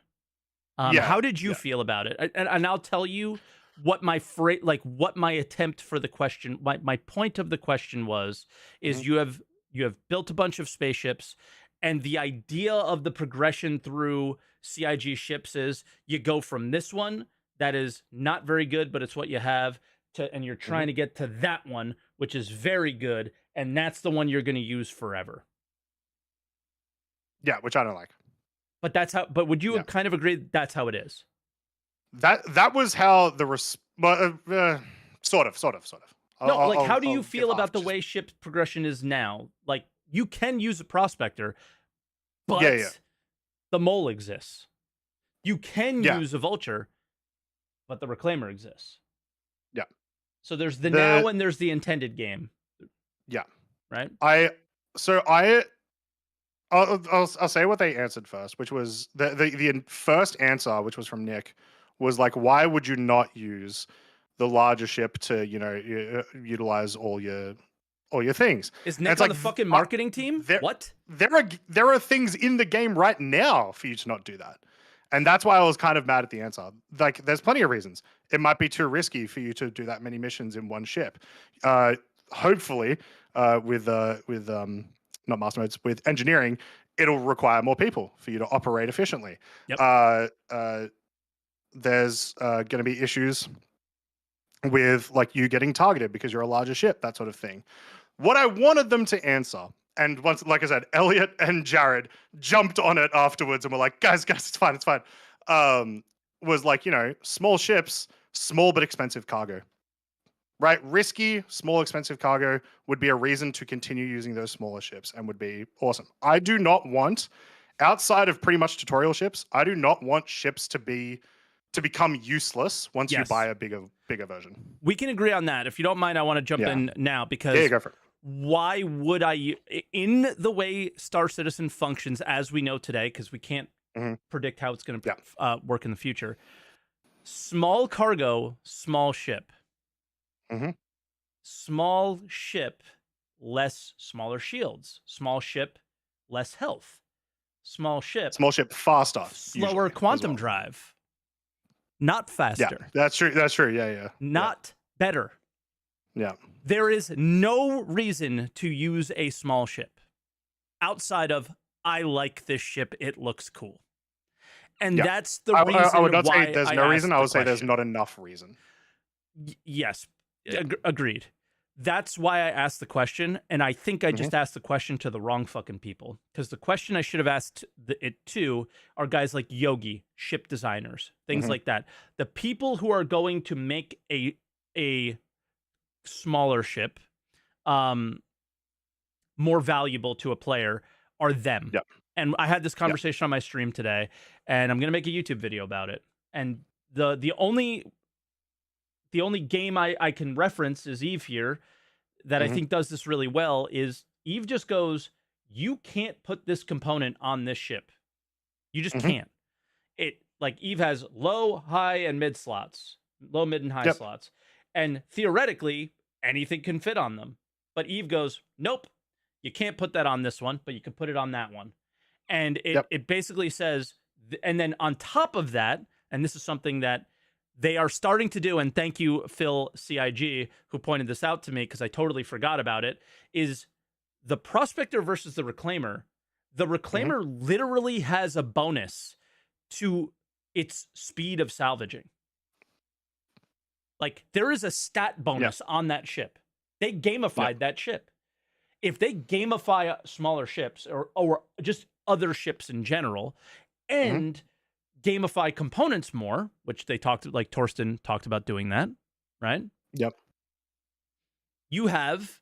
How did you feel about it? And I'll tell you what what my attempt for the question, my point of the question is you have built a bunch of spaceships, and the idea of the progression through CIG ships is you go from this one that is not very good, but it's what you have, and you're trying to get to that one, which is very good, and that's the one you're going to use forever. Yeah, which I don't like. But that's how. But would you kind of agree that's how it is? That was how sort of. No, how do you feel about the way ship progression is now? Like, you can use a prospector, but the mole exists. You can use a vulture, but the reclaimer exists. Yeah. So there's the now and there's the intended game. Yeah. Right. I'll say what they answered first, which was the first answer, which was from Nick, was like, why would you not use the larger ship to utilize all your things? Is Nick on the fucking marketing team? What? There are things in the game right now for you to not do that. And that's why I was kind of mad at the answer. Like, there's plenty of reasons. It might be too risky for you to do that many missions in one ship. Hopefully, with not master modes, with engineering, it'll require more people for you to operate efficiently. Yep. There's going to be issues with like you getting targeted because you're a larger ship, that sort of thing. What I wanted them to answer, and once, like I said, Elliot and Jared jumped on it afterwards and were like, guys, it's fine. Was like, small ships, small but expensive cargo. Right? Risky, small, expensive cargo would be a reason to continue using those smaller ships and would be awesome. I do not want, outside of pretty much tutorial ships, I do not want ships to become useless once you buy a bigger version. We can agree on that. If you don't mind, I want to jump in now because go for it. Why would I, in the way Star Citizen functions as we know today, because we can't predict how it's going to work in the future, small cargo, small ship. Small ship, smaller shields. Small ship, less health. Small ship, faster. Slower quantum drive. Not faster. Yeah, that's true. Yeah. Not better. Yeah. There is no reason to use a small ship outside of, I like this ship, it looks cool. And that's the reason I would not why say there's no reason. I would say there's not enough reason. Yes. Agreed. That's why I asked the question, and I think I just asked the question to the wrong fucking people. Because the question I should have asked it to are guys like Yogi, ship designers, things like that. The people who are going to make a smaller ship more valuable to a player are them. Yep. And I had this conversation on my stream today, and I'm going to make a YouTube video about it. And the only game I can reference is Eve here that I think does this really well is Eve just goes, you can't put this component on this ship. You just can't. Like Eve has low, high, and mid slots, low, mid, and high slots. And theoretically, anything can fit on them. But Eve goes, nope, you can't put that on this one, but you can put it on that one. And it basically says, and then on top of that, and this is something that they are starting to do, and thank you, Phil CIG, who pointed this out to me because I totally forgot about it, is the Prospector versus the Reclaimer. The Reclaimer literally has a bonus to its speed of salvaging. Like, there is a stat bonus on that ship. They gamified that ship. If they gamify smaller ships or just other ships in general, and gamify components more, which they talked, like Torsten talked about doing that, right? Yep. You have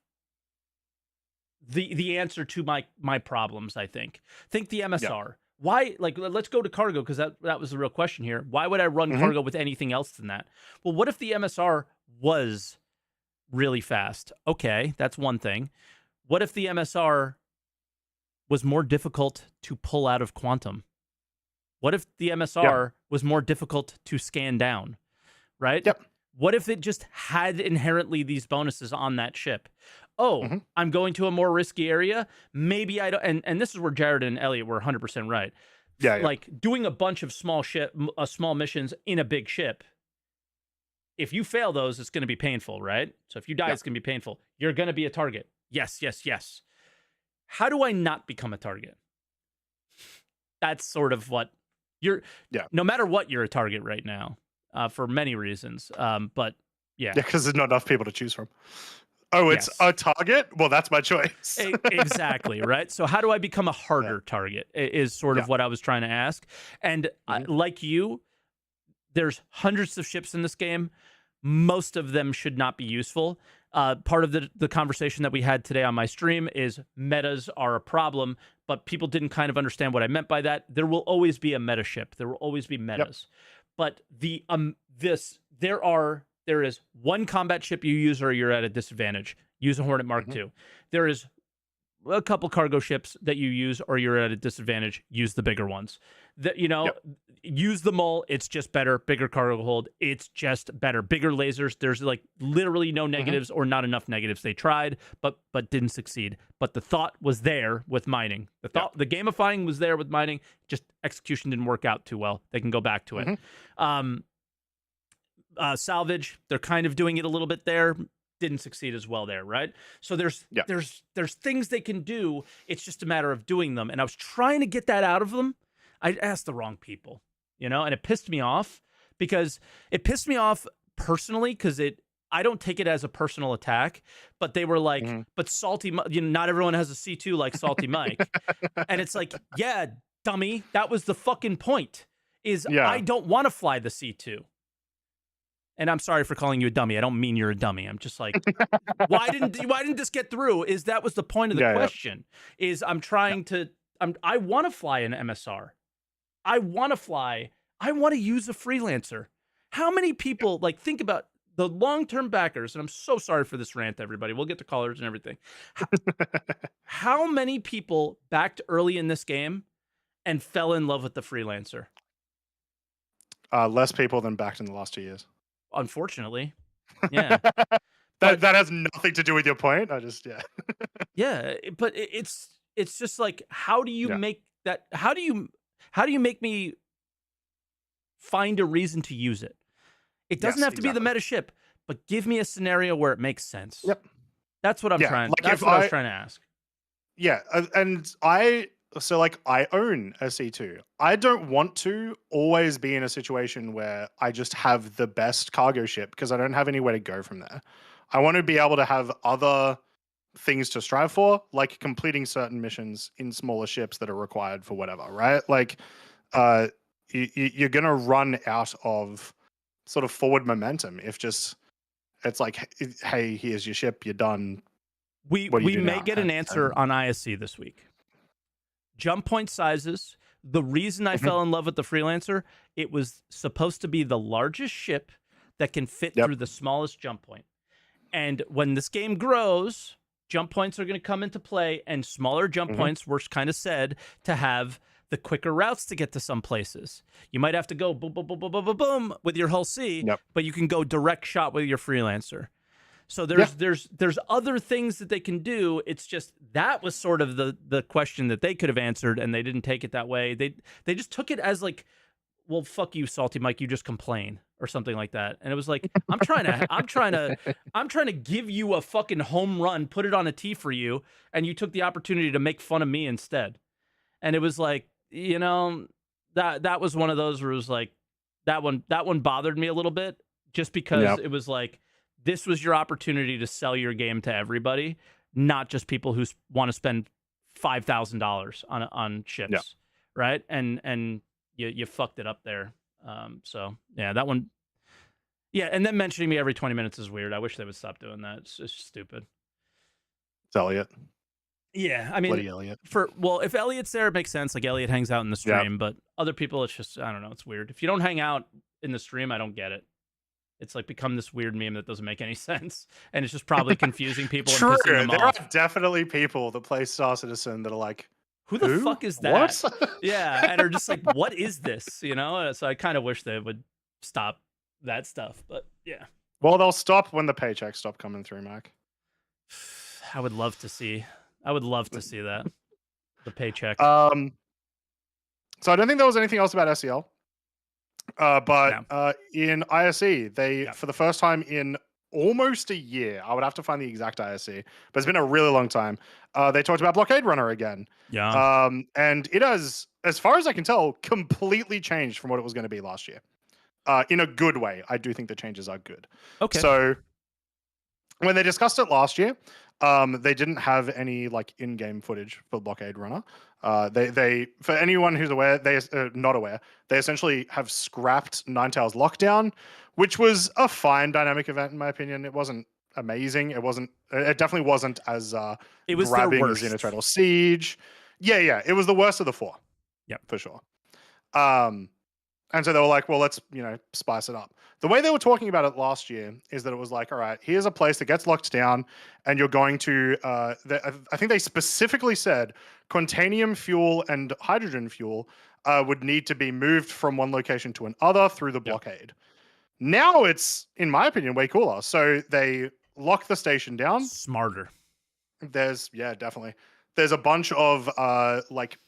the answer to my problems, I think. Think the MSR. Yep. Why, like, let's go to cargo, because that was the real question here. Why would I run cargo with anything else than that? Well, what if the MSR was really fast? Okay, that's one thing. What if the MSR was more difficult to pull out of quantum? What if the MSR was more difficult to scan down, right? Yep. What if it just had inherently these bonuses on that ship? Oh, I'm going to a more risky area. Maybe I don't. And this is where Jared and Elliot were 100% right. Yeah. Like doing a bunch of small missions in a big ship. If you fail those, it's going to be painful, right? So if you die, it's going to be painful. You're going to be a target. Yes. How do I not become a target? That's sort of what you're. Yeah. No matter what, you're a target right now, for many reasons. But yeah, because there's not enough people to choose from. Oh, it's a target? Well, that's my choice. Exactly, right? So how do I become a harder target is sort of what I was trying to ask. And like you, there's hundreds of ships in this game. Most of them should not be useful. Part of the conversation that we had today on my stream is metas are a problem, but people didn't kind of understand what I meant by that. There will always be a meta ship. There will always be metas. But there is one combat ship you use or you're at a disadvantage. Use a Hornet Mark II. There is a couple cargo ships that you use or you're at a disadvantage. Use the bigger ones. that, you know, use the mole. It's just better. Bigger cargo hold. It's just better. Bigger lasers. There's like literally no negatives or not enough negatives. They tried, but didn't succeed. But the thought was there with mining. The gamifying was there with mining. Just execution didn't work out too well. They can go back to it. Salvage. They're kind of doing it a little bit there. Didn't succeed as well there, right? So there's things they can do. It's just a matter of doing them. And I was trying to get that out of them. I asked the wrong people, you know, and it pissed me off because it pissed me off personally because I don't take it as a personal attack, but they were like, but Salty, you know, not everyone has a C2 like SaltEMike. And it's like, yeah, dummy, that was the fucking point is I don't want to fly the C2. And I'm sorry for calling you a dummy. I don't mean you're a dummy. I'm just like, why didn't this get through? Is that was the point of the question? Is I'm trying to I want to fly an MSR. I want to use a freelancer. How many people like think about the long-term backers? And I'm so sorry for this rant, everybody. We'll get to callers and everything. How many people backed early in this game and fell in love with the freelancer? Less people than backed in the last 2 years. Unfortunately, yeah. that has nothing to do with your point. I just yeah, but it's just like, how do you make that? How do you make me find a reason to use it? It doesn't have to be the meta ship, but give me a scenario where it makes sense. Yep, that's what I'm trying. Like that's what I was trying to ask. Yeah, and I own a C2. I don't want to always be in a situation where I just have the best cargo ship because I don't have anywhere to go from there. I want to be able to have other things to strive for, like completing certain missions in smaller ships that are required for whatever, right? Like, you're going to run out of sort of forward momentum if it's like, hey, here's your ship, you're done. We may get an answer on ISC this week. Jump point sizes. The reason I fell in love with the freelancer, it was supposed to be the largest ship that can fit through the smallest jump point. And when this game grows, jump points are going to come into play, and smaller jump points were kind of said to have the quicker routes to get to some places. You might have to go boom, boom, boom, boom, boom, boom, boom with your hull C, but you can go direct shot with your freelancer. So there's other things that they can do. It's just that was sort of the question that they could have answered, and they didn't take it that way. They just took it as like, well, fuck you, SaltEMike, you just complain or something like that. And it was like, I'm trying to give you a fucking home run, put it on a tee for you, and you took the opportunity to make fun of me instead. And it was like, you know, that was one of those where it was like that one bothered me a little bit just because it was like, this was your opportunity to sell your game to everybody, not just people who want to spend $5,000 on ships, right? And you fucked it up there. So yeah, that one. Yeah, and then mentioning me every 20 minutes is weird. I wish they would stop doing that. It's just stupid. It's Elliot. Yeah, I mean, Bloody Elliot. If Elliot's there, it makes sense. Like Elliot hangs out in the stream, but other people, it's just, I don't know, it's weird. If you don't hang out in the stream, I don't get it. It's like become this weird meme that doesn't make any sense, and it's just probably confusing people. True, and pissing them there off. are definitely people that play Star Citizen that are like, "Who the fuck is that?" What? Yeah, and are just like, "What is this?" You know. So I kind of wish they would stop that stuff, but yeah. Well, they'll stop when the paychecks stop coming through, Mac. I would love to see. I would love to see that. The paycheck. So I don't think there was anything else about SEL. But in ISC, they for the first time in almost a year, I would have to find the exact ISC, but it's been a really long time. They talked about Blockade Runner again. Yeah. And it has, as far as I can tell, completely changed from what it was going to be last year. In a good way. I do think the changes are good. Okay. So when they discussed it last year, they didn't have any like in-game footage for Blockade Runner. They for anyone who's aware, they not aware, they essentially have scrapped Ninetales Lockdown, which was a fine dynamic event in my opinion. It wasn't amazing. It definitely wasn't as it was grabbing as Xenotradal Siege. Yeah, it was the worst of the four. Yeah, for sure. And so they were like, well, let's, spice it up. The way they were talking about it last year is that it was like, all right, here's a place that gets locked down and you're going to, I think they specifically said Quantanium fuel and hydrogen fuel would need to be moved from one location to another through the Yep. blockade. Now it's, in my opinion, way cooler. So they lock the station down. Smarter. Definitely. There's a bunch of like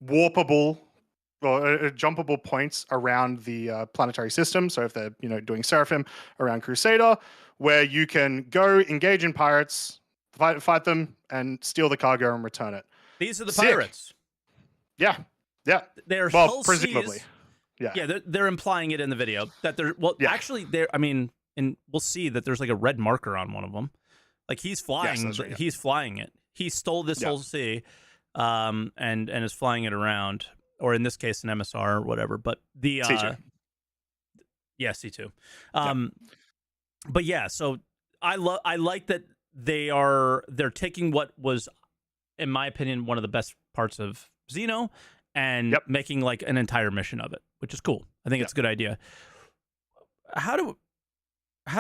warpable or jumpable points around the planetary system. So if they're doing Seraphim around Crusader, where you can go engage in pirates, fight them, and steal the cargo and return it. These are the Sick. pirates. Yeah. They're well, presumably. Yeah, they're implying it in the video that they're actually they're. I mean, and we'll see that there's like a red marker on one of them. Like he's flying. Yes, right, yeah. He's flying it. He stole this whole sea, and is flying it around, or in this case, an MSR or whatever. But the C2. Yeah, C2. But yeah, so I like that they're taking what was, in my opinion, one of the best parts of Xeno and making like an entire mission of it, which is cool. I think it's a good idea. How do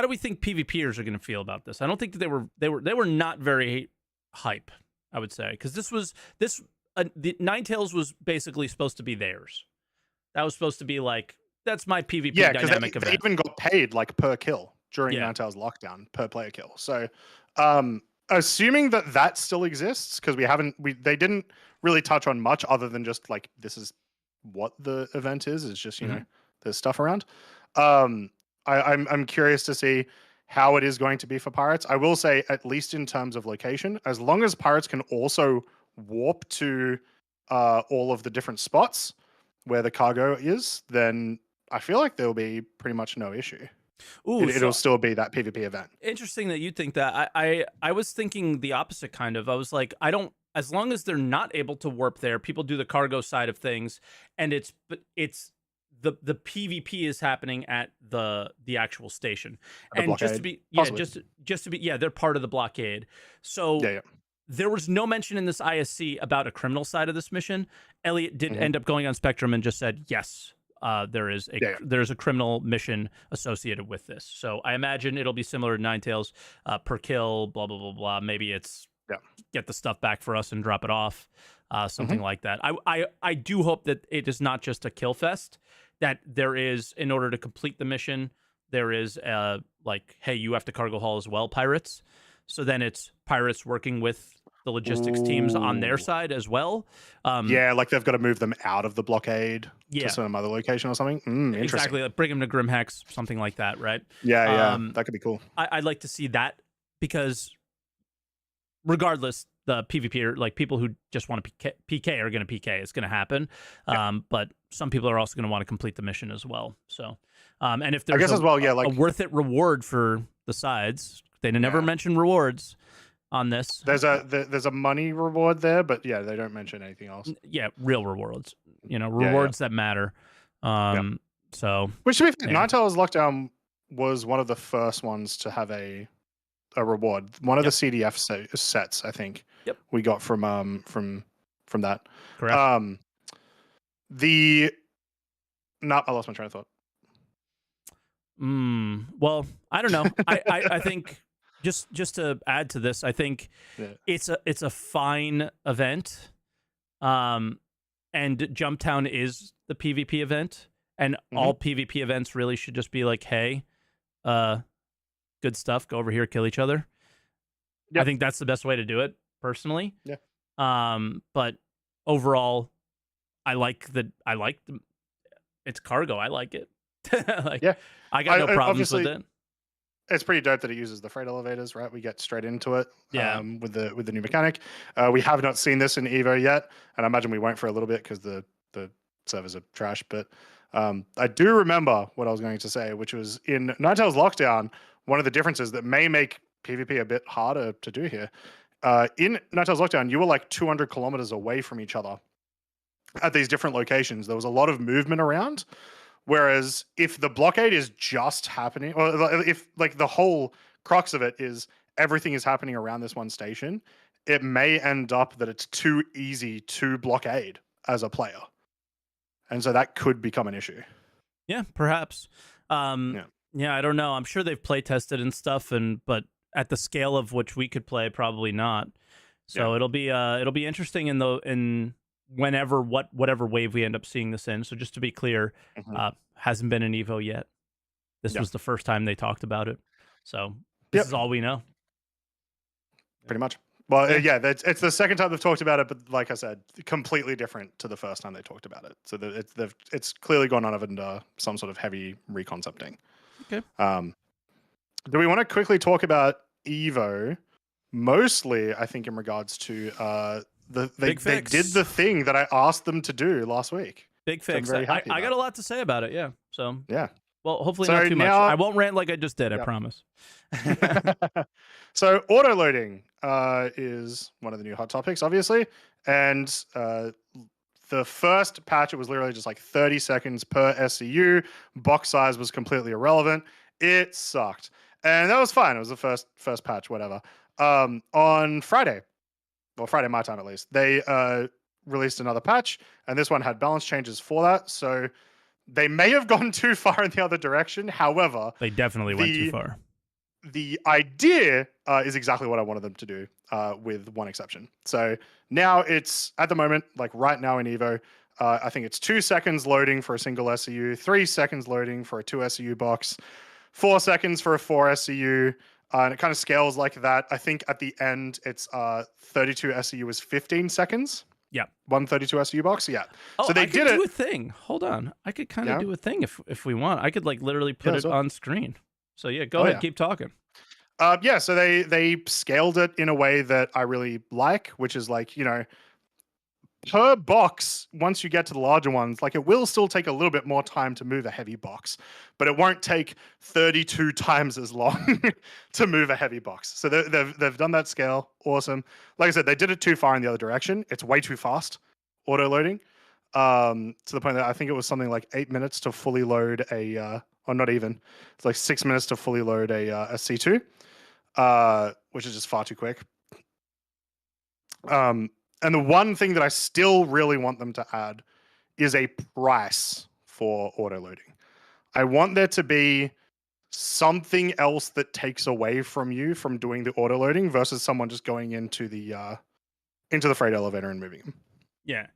we think PvPers are going to feel about this? I don't think that they were not very hype, I would say, because the Ninetales was basically supposed to be theirs. That was supposed to be like, that's my PvP dynamic event. They even got paid like per kill during Ninetales lockdown, per player kill. So assuming that still exists, because they didn't really touch on much other than just like, this is what the event is just there's stuff around. I'm curious to see how it is going to be for pirates. I will say, at least in terms of location, as long as pirates can also warp to all of the different spots where the cargo is, then I feel like there will be pretty much no issue. It'll still be that PvP event. Interesting that you think that. I was thinking the opposite kind of. I was like, as long as they're not able to warp there, people do the cargo side of things, and it's the PvP is happening at the actual station. And blockade, just to be they're part of the blockade. So there was no mention in this ISC about a criminal side of this mission. Elliot did end up going on Spectrum and just said, yes, there's a criminal mission associated with this. So I imagine it'll be similar to Ninetales, per kill, blah, blah, blah, blah. Maybe it's get the stuff back for us and drop it off, something like that. I do hope that it is not just a kill fest, that there is, in order to complete the mission, there is like, hey, you have to cargo haul as well, pirates. So then it's pirates working with the logistics teams on their side as well. Like they've got to move them out of the blockade to some other location or something. Interesting. Exactly, like bring them to Grimhex, something like that, right? That could be cool. I'd like to see that, because regardless, the PvP, like people who just want to PK are going to PK. It's going to happen. But some people are also going to want to complete the mission as well. So, and if there's a worth it reward for the sides, they never mention rewards on this. There's a money reward there, but they don't mention anything else. Real rewards. Rewards that matter. So, which to be fair, Ninetales Lockdown was one of the first ones to have a reward. One of the CDF sets, I think. We got from that. Correct. I lost my train of thought. Well, I don't know. I think just to add to this, I think it's a fine event. And Jumptown is the PvP event, and all PvP events really should just be like, hey, good stuff, go over here, kill each other. I think that's the best way to do it, personally. But overall, I like it's cargo. I like it. I got no problems with it. It's pretty dope that it uses the freight elevators, right? We get straight into it with the new mechanic. We have not seen this in Evo yet, and I imagine we won't for a little bit because the servers are trash. But I do remember what I was going to say, which was in Ninetales Lockdown, one of the differences that may make PvP a bit harder to do here. In Ninetales Lockdown, you were like 200 kilometers away from each other at these different locations. There was a lot of movement around. Whereas if the blockade is just happening, or if like the whole crux of it is everything is happening around this one station, it may end up that it's too easy to blockade as a player. And so that could become an issue. Yeah, perhaps. I don't know. I'm sure they've play tested and stuff, but at the scale of which we could play, probably not. So it'll be interesting in whatever wave we end up seeing this in. So just to be clear, hasn't been an Evo yet. This was the first time they talked about it. So this is all we know. Pretty much. Well, it's the second time they've talked about it, but like I said, completely different to the first time they talked about it. So it's clearly gone under some sort of heavy reconcepting. Okay. Do we want to quickly talk about Evo? Mostly, I think, in regards to they did the thing that I asked them to do last week. Big fix. So I got a lot to say about it. Yeah. So yeah. Well, hopefully not too much. I won't rant like I just did. I promise. So auto loading is one of the new hot topics, obviously, and the first patch, it was literally just like 30 seconds per SCU. Box size was completely irrelevant. It sucked, and that was fine. It was the first patch, whatever. On Friday, well, Friday my time at least, they released another patch, and this one had balance changes for that. So they may have gone too far in the other direction. However, they definitely went too far. The idea is exactly what I wanted them to do, with one exception. So now it's, at the moment, like right now in Evo, I think it's 2 seconds loading for a single SCU, 3 seconds loading for a 2 SCU box, 4 seconds for a 4 SCU, and it kind of scales like that. I think at the end, it's 32 SCU is 15 seconds. Yeah. 132 SCU box. Yeah. Oh, so they did do a thing. Hold on. I could kind of do a thing if we want. I could like literally put it on screen. So yeah, go ahead. Keep talking. So they scaled it in a way that I really like, which is like, per box, once you get to the larger ones, like it will still take a little bit more time to move a heavy box, but it won't take 32 times as long to move a heavy box. So they've done that scale. Awesome. Like I said, they did it too far in the other direction. It's way too fast, auto loading, to the point that I think it was something like 8 minutes to fully load or not even. It's like 6 minutes to fully load a C2, which is just far too quick. And the one thing that I still really want them to add is a price for auto loading. I want there to be something else that takes away from you from doing the auto loading versus someone just going into the freight elevator and moving them. Yeah.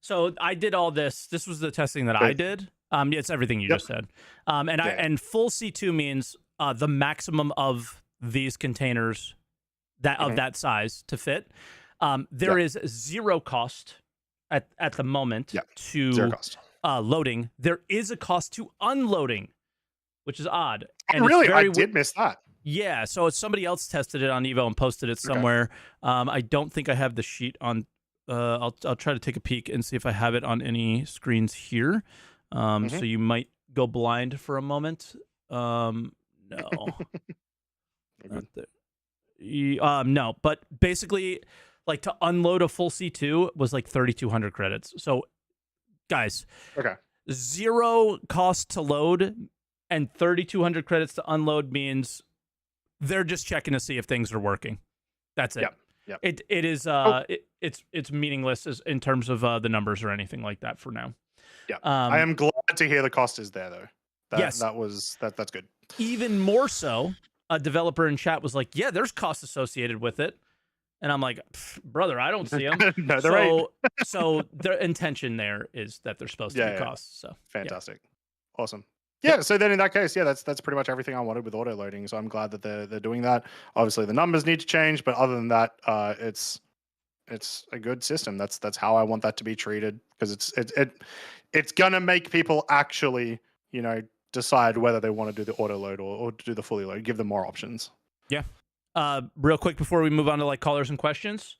So I did all this. This was the testing that I did. It's everything you just said. And full C2 means the maximum of these containers of that size to fit. There is zero cost at the moment to loading. There is a cost to unloading, which is odd. And I did miss that. Yeah, so somebody else tested it on Evo and posted it somewhere. I don't think I have the sheet on. I'll try to take a peek and see if I have it on any screens here. So you might go blind for a moment. No. Not there. No, but basically, like to unload a full C2 was like 3,200 credits. So, guys, zero cost to load and 3,200 credits to unload means they're just checking to see if things are working. That's it. Yep. It is it's meaningless in terms of the numbers or anything like that for now. Yeah, I am glad to hear the cost is there though. That's good. Even more so, a developer in chat was like, "Yeah, there's costs associated with it," and I'm like, "Brother, I don't see them." No, they're right. So their intention there is that they're supposed to be costs. So fantastic, awesome. Yeah, so then in that case, that's pretty much everything I wanted with auto loading. So I'm glad that they're doing that. Obviously, the numbers need to change, but other than that, it's a good system. That's how I want that to be treated, because it's gonna make people actually, decide whether they want to do the auto load or do the fully load. Give them more options. Yeah. Real quick before we move on to like callers and questions,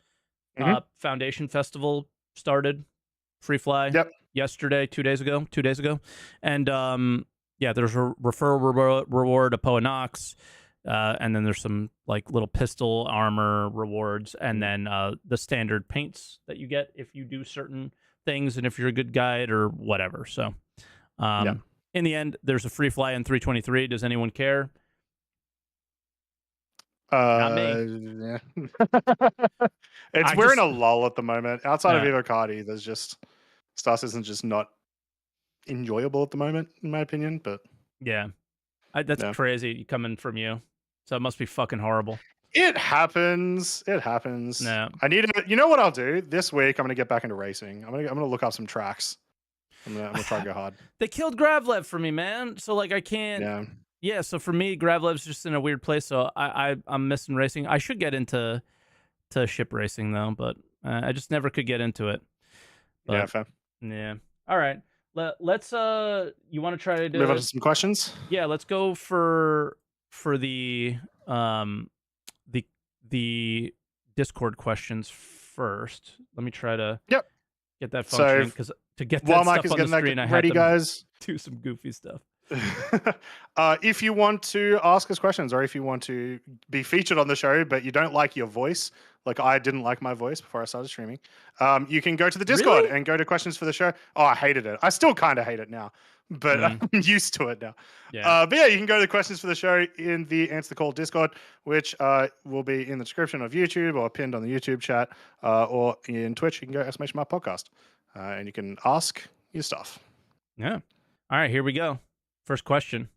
Foundation Festival started, free fly. Yep. Yesterday, 2 days ago, and there's a referral reward, a Poa Nox, and then there's some like little pistol armor rewards, and then the standard paints that you get if you do certain things and if you're a good guide or whatever. So, in the end, there's a free fly in 323. Does anyone care? Not me. Yeah. We're in a lull at the moment. Outside of Evo Cargo, there's just Star Citizen's just not enjoyable at the moment, in my opinion. But that's crazy coming from you. So it must be fucking horrible. It happens. It happens. No. I need to. You know what I'll do this week? I'm gonna get back into racing. I'm gonna look up some tracks. I'm gonna try to go hard. They killed Gravlev for me, man. So like I can't. Yeah. Yeah. So for me, Gravlev's just in a weird place. So I'm missing racing. I should get into ship racing though, but I just never could get into it. But, Yeah. Fair. Yeah. All right. Let's you want to try to move on to some questions? Yeah, let's go for the the Discord questions first. Let me try to get that functioning, because to get that Mike stuff is on the getting screen, that I had ready, to guys. do some goofy stuff. If you want to ask us questions, or if you want to be featured on the show, but you don't like your voice, like I didn't like my voice before I started streaming, you can go to the Discord and go to questions for the show. Oh, I hated it. I still kind of hate it now, but I'm used to it now. Yeah. But yeah, you can go to the questions for the show in the Answer the Call Discord, which will be in the description of YouTube or pinned on the YouTube chat, or in Twitch. You can go !my podcast, and you can ask your stuff. Yeah. All right, here we go. First question.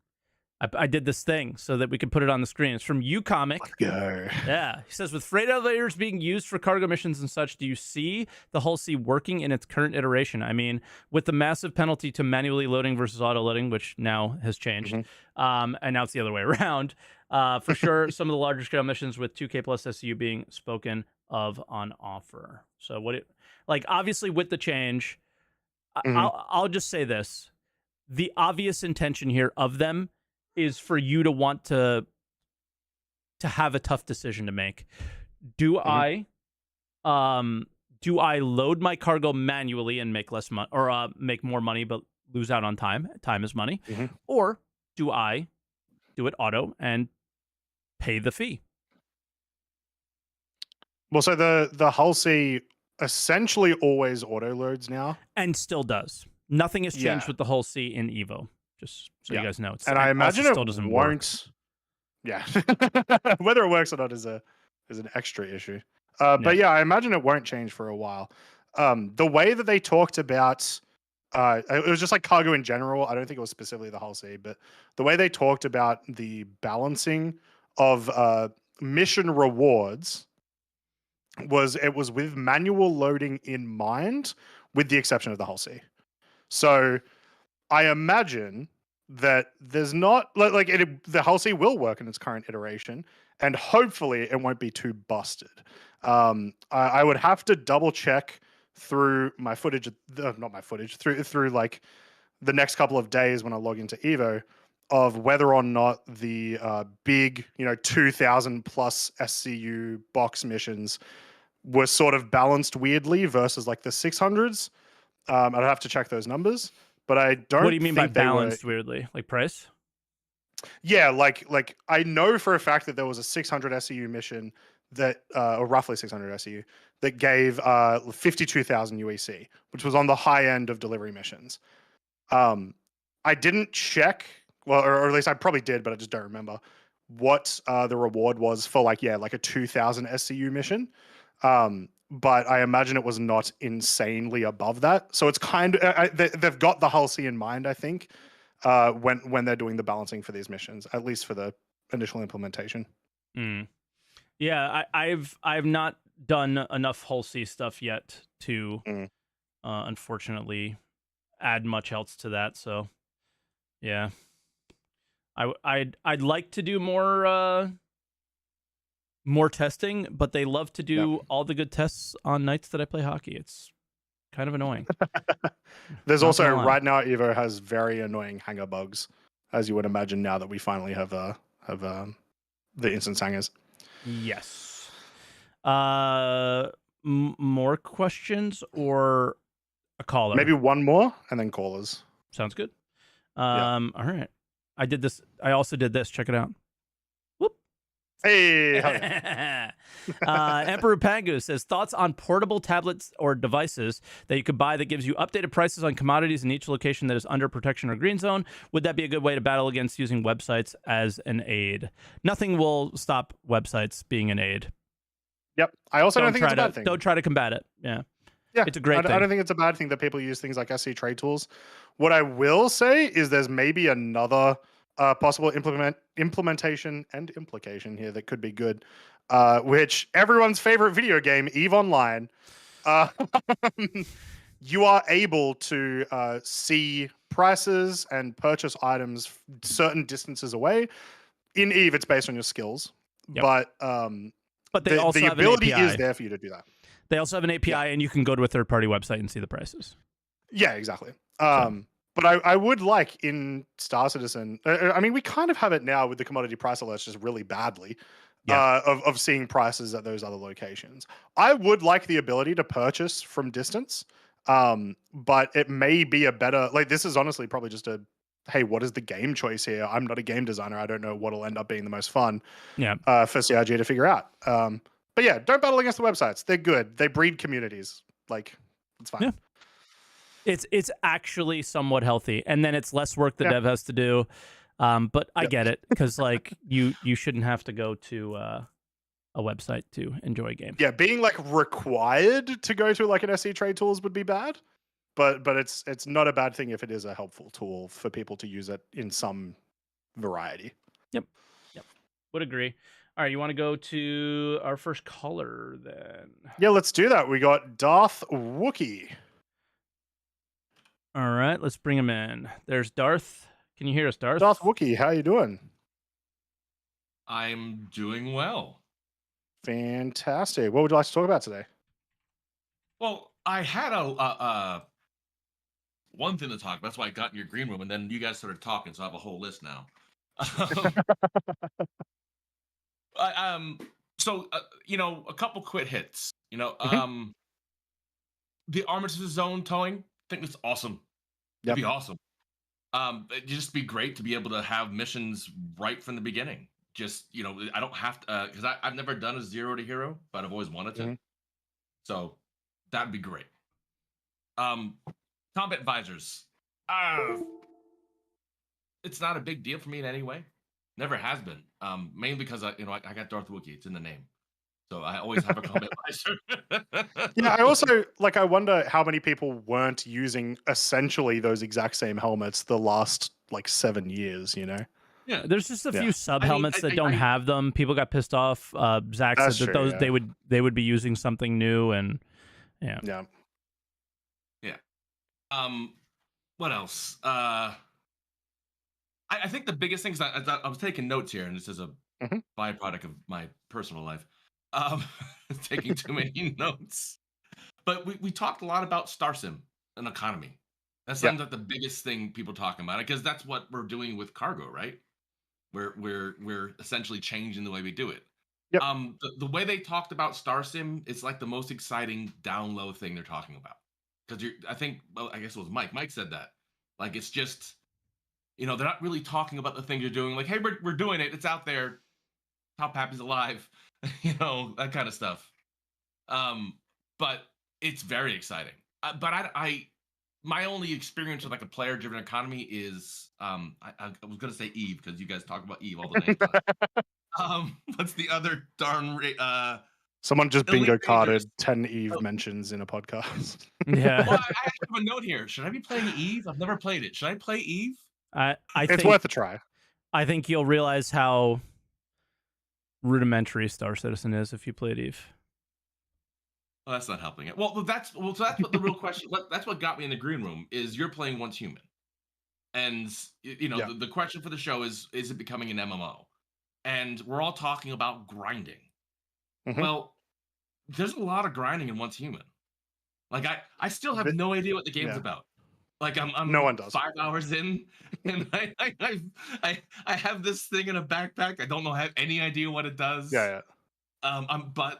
I did this thing so that we could put it on the screen. It's from uComic. Let's go. Yeah. He says, with freight elevators being used for cargo missions and such, do you see the Hull C working in its current iteration? I mean, with the massive penalty to manually loading versus auto loading, which now has changed, and now it's the other way around. For sure, some of the larger scale missions with 2K plus SCU being spoken of on offer. So obviously with the change, I'll just say this. The obvious intention here of them is for you to want to have a tough decision to make. Do I load my cargo manually and make less money, or make more money but lose out on time? Time is money. Or do I do it auto and pay the fee? Well, so the Hull C essentially always auto loads now, and still does. Nothing has changed with the Hull C in Evo. Just so you guys know, and I imagine it still doesn't work. Yeah, whether it works or not is an extra issue. But yeah, I imagine it won't change for a while. The way that they talked about, it was just like cargo in general. I don't think it was specifically the Hull C, but the way they talked about the balancing of mission rewards was with manual loading in mind, with the exception of the Hull C. So I imagine that there's not the Hull C will work in its current iteration, and hopefully it won't be too busted. I would have to double check through my footage, not my footage, through like the next couple of days when I log into Evo, of whether or not the big 2,000 plus SCU box missions were sort of balanced weirdly versus like the 600s. I'd have to check those numbers. But I don't. What do you mean by balanced weirdly? Like price? Yeah, like I know for a fact that there was a 600 SEU mission that, or roughly 600 SEU, that gave 52,000 UEC, which was on the high end of delivery missions. I didn't check, well, or at least I probably did, but I just don't remember what the reward was for like a 2,000 SCU mission. But I imagine it was not insanely above that. So it's kind of, they've got the Hull C in mind, I think, when they're doing the balancing for these missions, at least for the initial implementation. Yeah, I've not done enough Hull C stuff yet to, unfortunately, add much else to that. So, yeah, I'd like to do more testing, but they love to do all the good tests on nights that I play hockey. It's kind of annoying. There's also right now Evo has very annoying hanger bugs, as you would imagine now that we finally have the instance hangers. Yes. More questions or a caller? Maybe one more and then callers. Sounds good. All right. I also did this. Check it out. Hey, Emperor Pangu says, thoughts on portable tablets or devices that you could buy that gives you updated prices on commodities in each location that is under protection or green zone. Would that be a good way to battle against using websites as an aid? Nothing will stop websites being an aid. Yep. I also don't think it's a bad thing. Don't try to combat it. Yeah. Yeah, it's a great thing. I don't think it's a bad thing that people use things like SC trade tools. What I will say is there's maybe another possible implementation and implication here that could be good, which everyone's favorite video game, EVE Online, uh, you are able to see prices and purchase items certain distances away. In EVE, it's based on your skills, Yep. but they also the have ability an API. is there for you to do that. They also have an API, and you can go to a third-party website and see the prices. Yeah, exactly. But I would like in Star Citizen, I mean, we kind of have it now with the commodity price alerts just really badly, of seeing prices at those other locations. I would like the ability to purchase from distance, but it may be a better, like, this is honestly probably just a, hey, what is the game choice here? I'm not a game designer. I don't know what'll end up being the most fun for CIG to figure out. But yeah, don't battle against the websites. They're good. They breed communities. Like, it's fine. Yeah. It's actually somewhat healthy, and then it's less work the dev has to do. But I get it, because like you shouldn't have to go to a website to enjoy a game. Yeah, being like required to go to like an SC Trade Tools would be bad, but it's not a bad thing if it is a helpful tool for people to use it in some variety. Yep. Would agree. All right, you want to go to our first caller then? Yeah, let's do that. We got Darth Wookie. All right, let's bring him in. There's Darth. Can you hear us, Darth? Darth Wookie, how you doing? I'm doing well. Fantastic. What would you like to talk about today? Well, I had a one thing to talk about. That's why I got in your green room, and then you guys started talking, so I have a whole list now. So you know, a couple quick hits. You know, the Armistice Zone towing, I think that's awesome. It'd be awesome. It'd just be great to be able to have missions right from the beginning. Just, you know, I don't have to, because I've never done a 0 to hero, but I've always wanted to. So that'd be great. Combat visors. It's not a big deal for me in any way. Never has been. Mainly because I got Darth Wookie. It's in the name. So I always have a combat visor. Yeah, I also, like, I wonder how many people weren't using essentially those exact same helmets the last, like, 7 years, you know? Yeah, there's just a few sub helmets that don't have them. People got pissed off. Zach said that those they would be using something new, and yeah. What else? I think the biggest thing is I was taking notes here, and this is a byproduct of my personal life. Taking too many notes. But we talked a lot about StarSim and economy. That sounds like the biggest thing people talking about it, because that's what we're doing with cargo, right? We're essentially changing the way we do it. Yep. The way they talked about StarSim is like the most exciting down low thing they're talking about. Because I guess it was Mike. Mike said that. Like, it's just, you know, they're not really talking about the thing you're doing. Like, hey, we're doing it. It's out there. Top Happy's alive. You know, that kind of stuff. But it's very exciting. But my only experience with like a player-driven economy is I was gonna say Eve, because you guys talk about Eve all the time. What's the other darn Someone just bingo carded 10 Eve mentions in a podcast. Yeah. Well, I have a note here. Should I be playing Eve? I've never played it. Should I play Eve? It's worth a try. I think you'll realize how rudimentary Star Citizen is if you played Eve. Well, that's not helping it. So that's what the real question. That's what got me in the green room is you're playing Once Human, and you know the question for the show is it becoming an MMO? And we're all talking about grinding. Well, there's a lot of grinding in Once Human. Like I still have no idea what the game's about. Like I'm no one does. 5 hours in, and I have this thing in a backpack. I don't have any idea what it does. But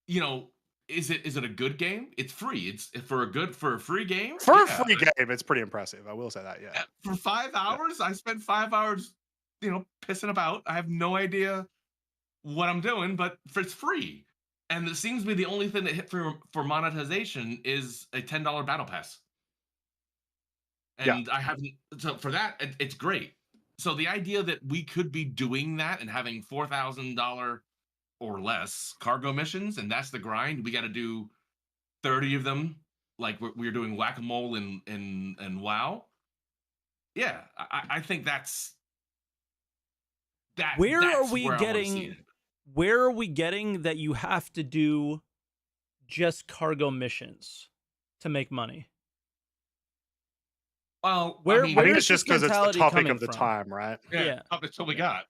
you know, is it a good game? It's free. It's for a free game. For a free game, it's pretty impressive. I will say that. Yeah. For 5 hours, I spent 5 hours, you know, pissing about. I have no idea what I'm doing, but it's free. And it seems to be the only thing that hit for monetization is a $10 battle pass. And I haven't, so for that, it's great. So the idea that we could be doing that and having $4,000 or less cargo missions, and that's the grind, we got to do 30 of them, like we're doing whack-a-mole in WoW. Yeah, I think that's Where are that's we where I wanna see getting? it. Where are we getting that you have to do just cargo missions to make money? Well, Where I think where it's is just this because it's the mentality topic coming of the from? time, right? Yeah. that's what we got.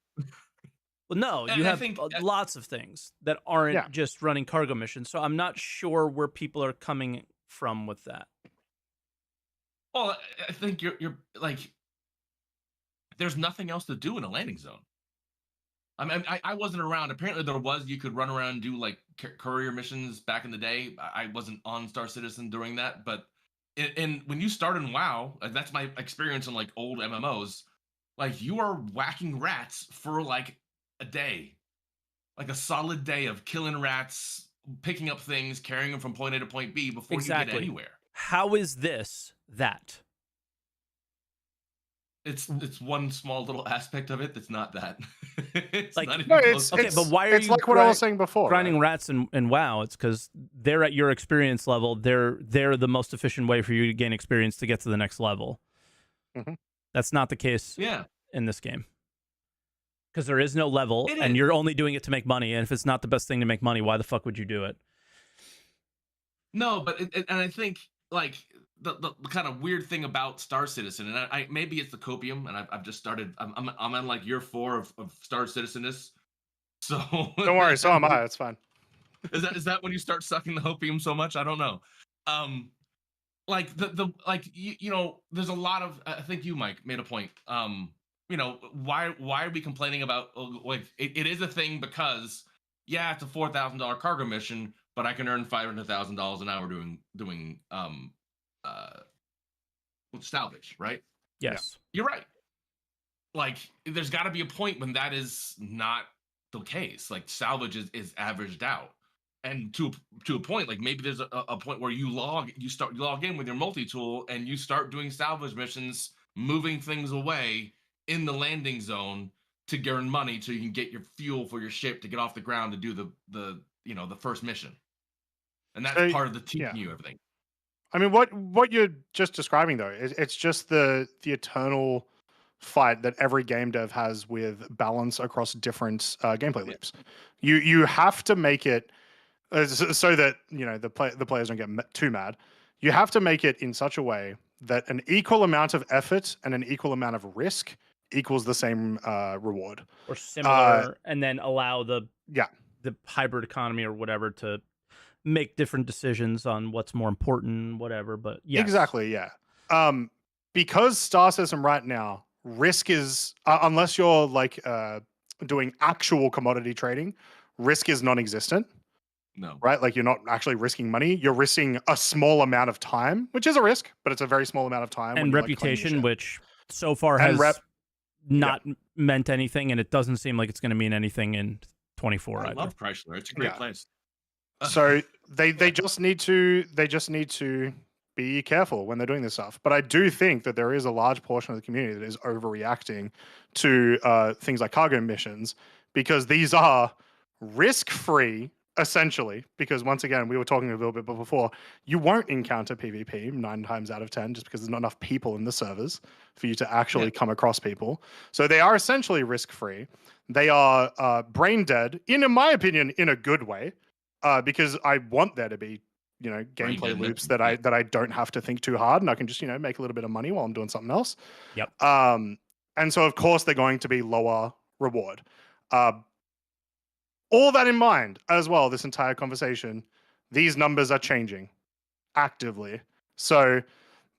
Well, no, And you I have think lots of things that aren't Yeah. just running cargo missions. So I'm not sure where people are coming from with that. well, I think you're like there's nothing else to do in a landing zone. I mean, I wasn't around. Apparently, there was. You could run around and do like courier missions back in the day. I wasn't on Star Citizen during that, but in when you start in WoW, that's my experience in like old MMOs. Like you are whacking rats for like a day, like a solid day of killing rats, picking up things, carrying them from point A to point B before you get Exactly. anywhere. How is this that? It's one small little aspect of it that's not that. It's Like- not even No, close. Okay, but why are it's you like what I was saying before, grinding right? rats in WoW? It's because they're at your experience level. They're the most efficient way for you to gain experience to get to the next level. Mhm. That's not the case Yeah, in this game. Because there is no level, It and is. you're only doing it to make money. And if it's not the best thing to make money, why the fuck would you do it? no, but and I think like the kind of weird thing about Star Citizen, and I maybe it's the copium, and I've just started. I'm on like year 4 of Star Citizenness. So Don't worry, so am I. It's fine. is that when you start sucking the hopium so much? I don't know. Like the like you know, there's a lot of. I think you, Mike, made a point. You know, why are we complaining about like it is a thing because yeah, it's a $4,000 cargo mission, but I can earn $500,000 an hour doing uh salvage, right? Yes. You're right. Like there's got to be a point when that is not the case. Like salvage is averaged out. And to a point, like maybe there's a point where you log in with your multi-tool and you start doing salvage missions, moving things away in the landing zone to earn money so you can get your fuel for your ship to get off the ground to do the you know the first mission. And that's So, part of the teaching yeah. you everything. I mean, what you're just describing though, it's just the eternal fight that every game dev has with balance across different gameplay Yeah. loops. You have to make it so that the players don't get too mad. You have to make it in such a way that an equal amount of effort and an equal amount of risk equals the same reward. Or similar, and then allow the Yeah. hybrid economy or whatever to make different decisions on what's more important, whatever. But yes. Exactly, yeah. Because Star System right now, risk is unless you're like doing actual commodity trading, risk is non-existent, No. right? Like you're not actually risking money. You're risking a small amount of time, which is a risk, but it's a very small amount of time. And when you're, reputation, like, which so far And has not meant anything, and it doesn't seem like it's going to mean anything in 24 I either. love Chrysler. It's a great Yeah. place. So they just need to be careful when they're doing this stuff. But I do think that there is a large portion of the community that is overreacting to things like cargo missions because these are risk-free, essentially. Because once again, we were talking a little bit before, you won't encounter PvP 9 times out of 10 just because there's not enough people in the servers for you to actually come across people. So they are essentially risk-free. They are brain dead, in my opinion, in a good way. Because I want there to be, gameplay dead, loops yeah. that I don't have to think too hard, and I can just, make a little bit of money while I'm doing something else. Yep. And so of course they're going to be lower reward. All that in mind as well, this entire conversation, these numbers are changing actively. So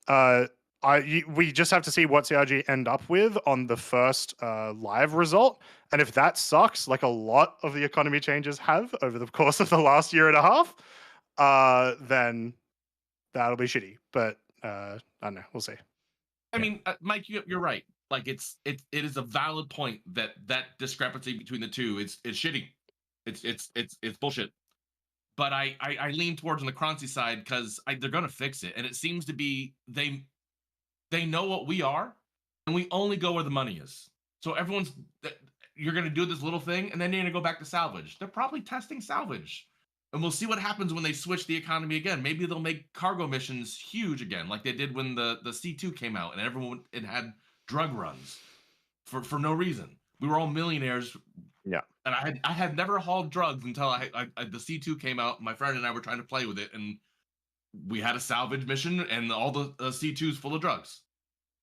we just have to see what CRG end up with on the first live result. And if that sucks, like a lot of the economy changes have over the course of the last year and a half, then that'll be shitty. But I don't know. We'll see. I mean, Mike, you're right. Like it is a valid point that discrepancy between the two is shitty. It's bullshit. But I lean towards on the Croncy side because they're gonna fix it, and it seems to be they know what we are, and we only go where the money is. So you're gonna do this little thing, and then you're gonna go back to salvage. They're probably testing salvage, and we'll see what happens when they switch the economy again. Maybe they'll make cargo missions huge again, like they did when the C2 came out, and it had drug runs for no reason. We were all millionaires. Yeah. And I had never hauled drugs until the C2 came out. My friend and I were trying to play with it, and we had a salvage mission, and all the C2s full of drugs.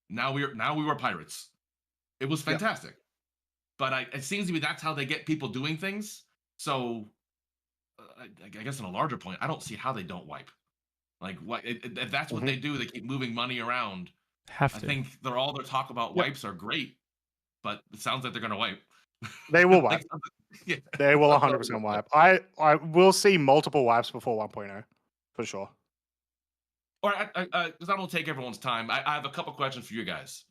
Now we were pirates. It was fantastic. But it seems to me that's how they get people doing things. So I guess on a larger point, I don't see how they don't wipe. Like, what if that's what they do? They keep moving money around. I think all their talk about wipes are great, but it sounds like they're going to wipe. They will wipe. Yeah. They will 100% wipe. I will see multiple wipes before 1.0 for sure. All right, because I don't take everyone's time. I have a couple questions for you guys.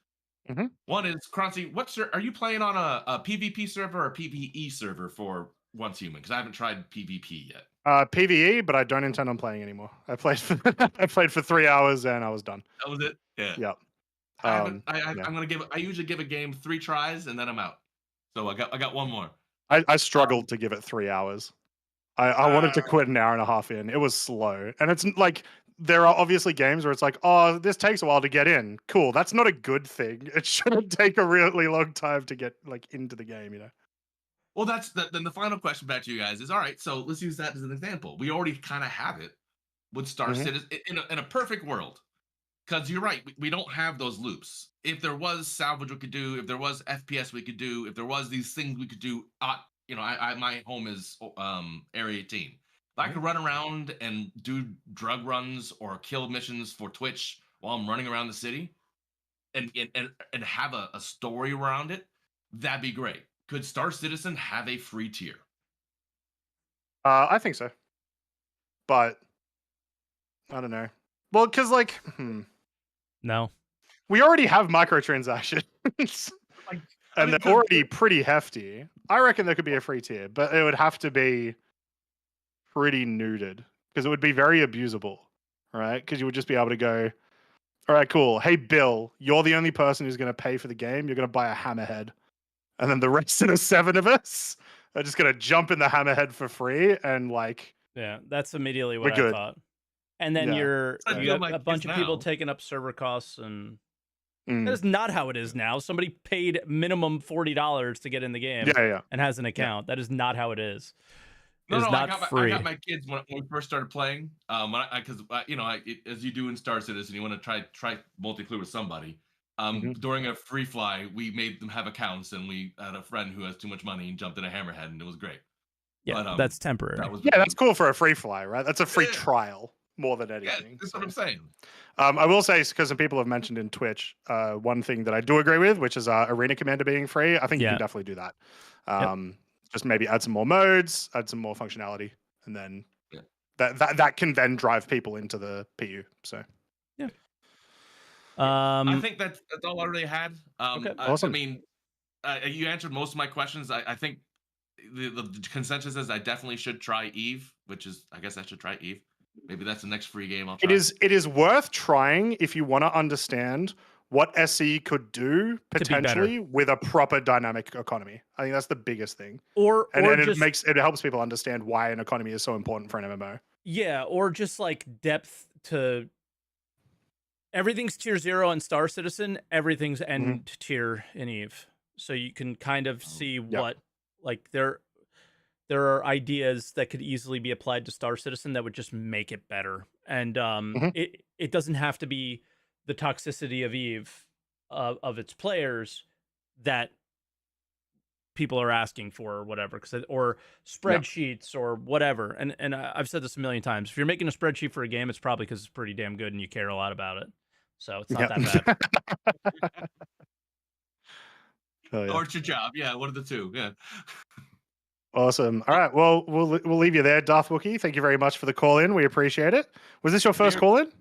One is, Croncy, are you playing on a PvP server or a PvE server for Once Human? Because I haven't tried PvP yet. PvE, but I don't intend on playing anymore. I played for 3 hours and I was done. That was it. Yeah. Yep. I'm gonna I usually give a game 3 tries and then I'm out. So I got one more. I struggled to give it 3 hours. I wanted to quit an hour and a half in. It was slow, and it's like there are obviously games where it's like, oh, this takes a while to get in. Cool, that's not a good thing. It shouldn't take a really long time to get like into the game, you know. Well, then the final question back to you guys is, all right, so let's use that as an example. We already kind of have it with Star Citizen in a perfect world. Because you're right, we don't have those loops. If there was salvage we could do, if there was FPS we could do, if there was these things we could do, my home is Area 18. If I could run around and do drug runs or kill missions for Twitch while I'm running around the city, and have a story around it, that'd be great. Could Star Citizen have a free tier? I think so, but I don't know. Well, because like, no, we already have microtransactions, and they're already pretty hefty. I reckon there could be a free tier, but it would have to be pretty neutered because it would be very abusable, right? Because you would just be able to go, all right, cool. Hey, Bill, you're the only person who's going to pay for the game. You're going to buy a hammerhead. And then the rest of the 7 of us are just going to jump in the hammerhead for free. And like, yeah, that's immediately what I thought. And then you have a bunch of people taking up server costs, and that is not how it is now. Somebody paid minimum $40 to get in the game and has an account. That is not how it is. It's not free. I got my kids when we first started playing. Because as you do in Star Citizen, you want to try multiplayer with somebody. During a free fly, we made them have accounts, and we had a friend who has too much money and jumped in a hammerhead, and it was great. Yeah, but, that's temporary. That's cool for a free fly, right? That's a free trial more than anything. Yeah, that's what I'm saying. I will say, because some people have mentioned in Twitch, one thing that I do agree with, which is Arena Commander being free. I think you can definitely do that. Just maybe add some more modes, add some more functionality, and then that can then drive people into the PU. So yeah. I think that's all I already had. Okay, awesome. I mean, you answered most of my questions. I think the consensus is I definitely should try Eve, which is, I guess I should try Eve. Maybe that's the next free game I'll try. It is worth trying if you want to understand what SE could do potentially with a proper dynamic economy. I think that's the biggest thing. It helps people understand why an economy is so important for an MMO. Yeah, or just like depth to everything's tier 0 in Star Citizen, everything's end tier in Eve. So you can kind of see what like there are ideas that could easily be applied to Star Citizen that would just make it better. And it doesn't have to be the toxicity of Eve of its players that people are asking for or whatever, or spreadsheets or whatever. And I've said this a million times. If you're making a spreadsheet for a game, it's probably because it's pretty damn good and you care a lot about it. So it's not that bad. Or it's your job. Yeah, one of the two. Yeah. Awesome. All right. Well, we'll leave you there, Darth Wookie. Thank you very much for the call in. We appreciate it. Was this your first call in?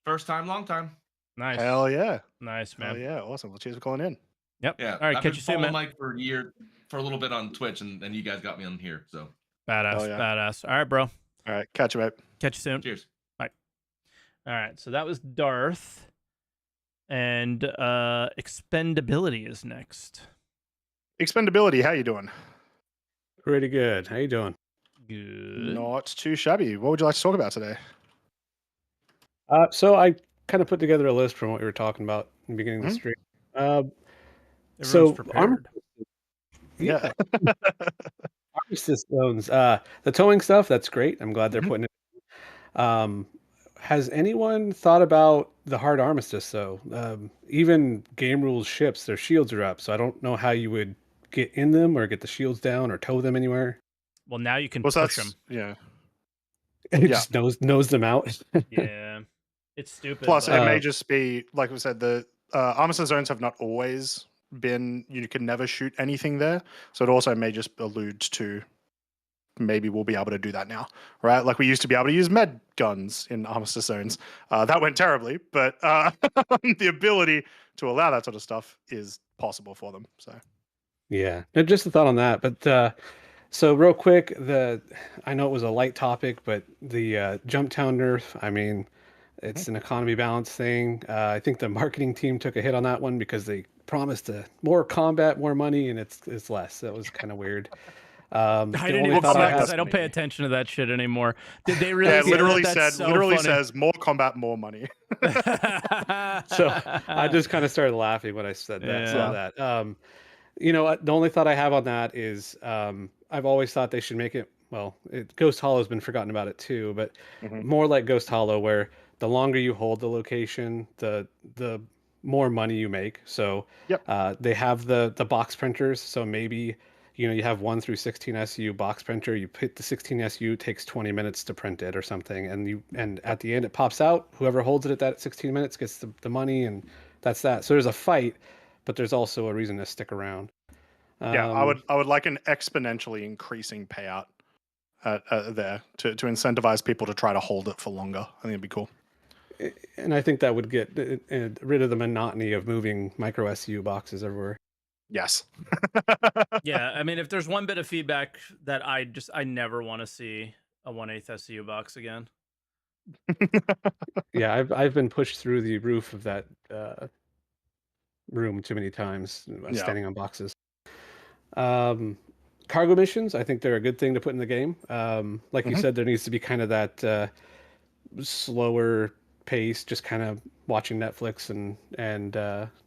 First time, long time. Nice. Hell yeah. Nice, man. Hell yeah. Awesome. Well, cheers for calling in. Yep. Yeah. All right. I've catch you soon, man. Mike for a little bit on Twitch, and you guys got me on here. So badass. Badass. All right, bro. All right. Catch you, mate. Catch you soon. Cheers. Bye. All right. So that was Darth, and Expandability is next. Expandability. How you doing? Pretty good. How you doing? Good. Not too shabby. What would you like to talk about today? So I kind of put together a list from what we were talking about in the beginning of the stream. Everyone's prepared. Yeah. Armistice owns the towing stuff. That's great. I'm glad they're Mhm. putting it. Has anyone thought about the hard armistice though? Even game rules ships, their shields are up, so I don't know how you would get in them or get the shields down or tow them anywhere. Well, now you can Well, so push them. yeah. It Yeah. just knows them out. Yeah, it's stupid. Plus, but- it may just be like we said. The Armistice zones have not always been. You can never shoot anything there, so it also may just allude to maybe we'll be able to do that now, right? Like we used to be able to use med guns in Armistice zones. That went terribly, but the ability to allow that sort of stuff is possible for them. So Yeah, and just a thought on that. But so real quick, I know it was a light topic, but the Jumptown Nerf. I mean, it's an economy balance thing. I think the marketing team took a hit on that one because they promised more combat, more money, and it's less. That was kind of weird. I didn't even thought see I that had- because I don't pay attention to that shit anymore. Did they really? yeah, it say literally that? That's said, so literally funny. says more combat, more money. So I just kind of started laughing when I said that. Saw that. You know what? The only thought I have on that is I've always thought they should make it. Well, Ghost Hollow's been forgotten about it too, but Mhm. more like Ghost Hollow, where the longer you hold the location, the more money you make. So Yep. they have the box printers. So maybe you have 1 through 16 SU box printer. You put the 16 SU, takes 20 minutes to print it or something, and at the end it pops out. Whoever holds it at that 16 minutes gets the money, and that's that. So there's a fight, but there's also a reason to stick around. Yeah, I would like an exponentially increasing payout there to incentivize people to try to hold it for longer. I think it'd be cool. And I think that would get rid of the monotony of moving micro SU boxes everywhere. Yes. Yeah, I mean, if there's one bit of feedback that I never want to see a 1/8 SCU box again. Yeah, I've been pushed through the roof of that room too many times, Yeah. standing on boxes. Cargo missions, I think they're a good thing to put in the game. Like you Mhm. said, there needs to be kind of that slower pace, just kind of watching Netflix and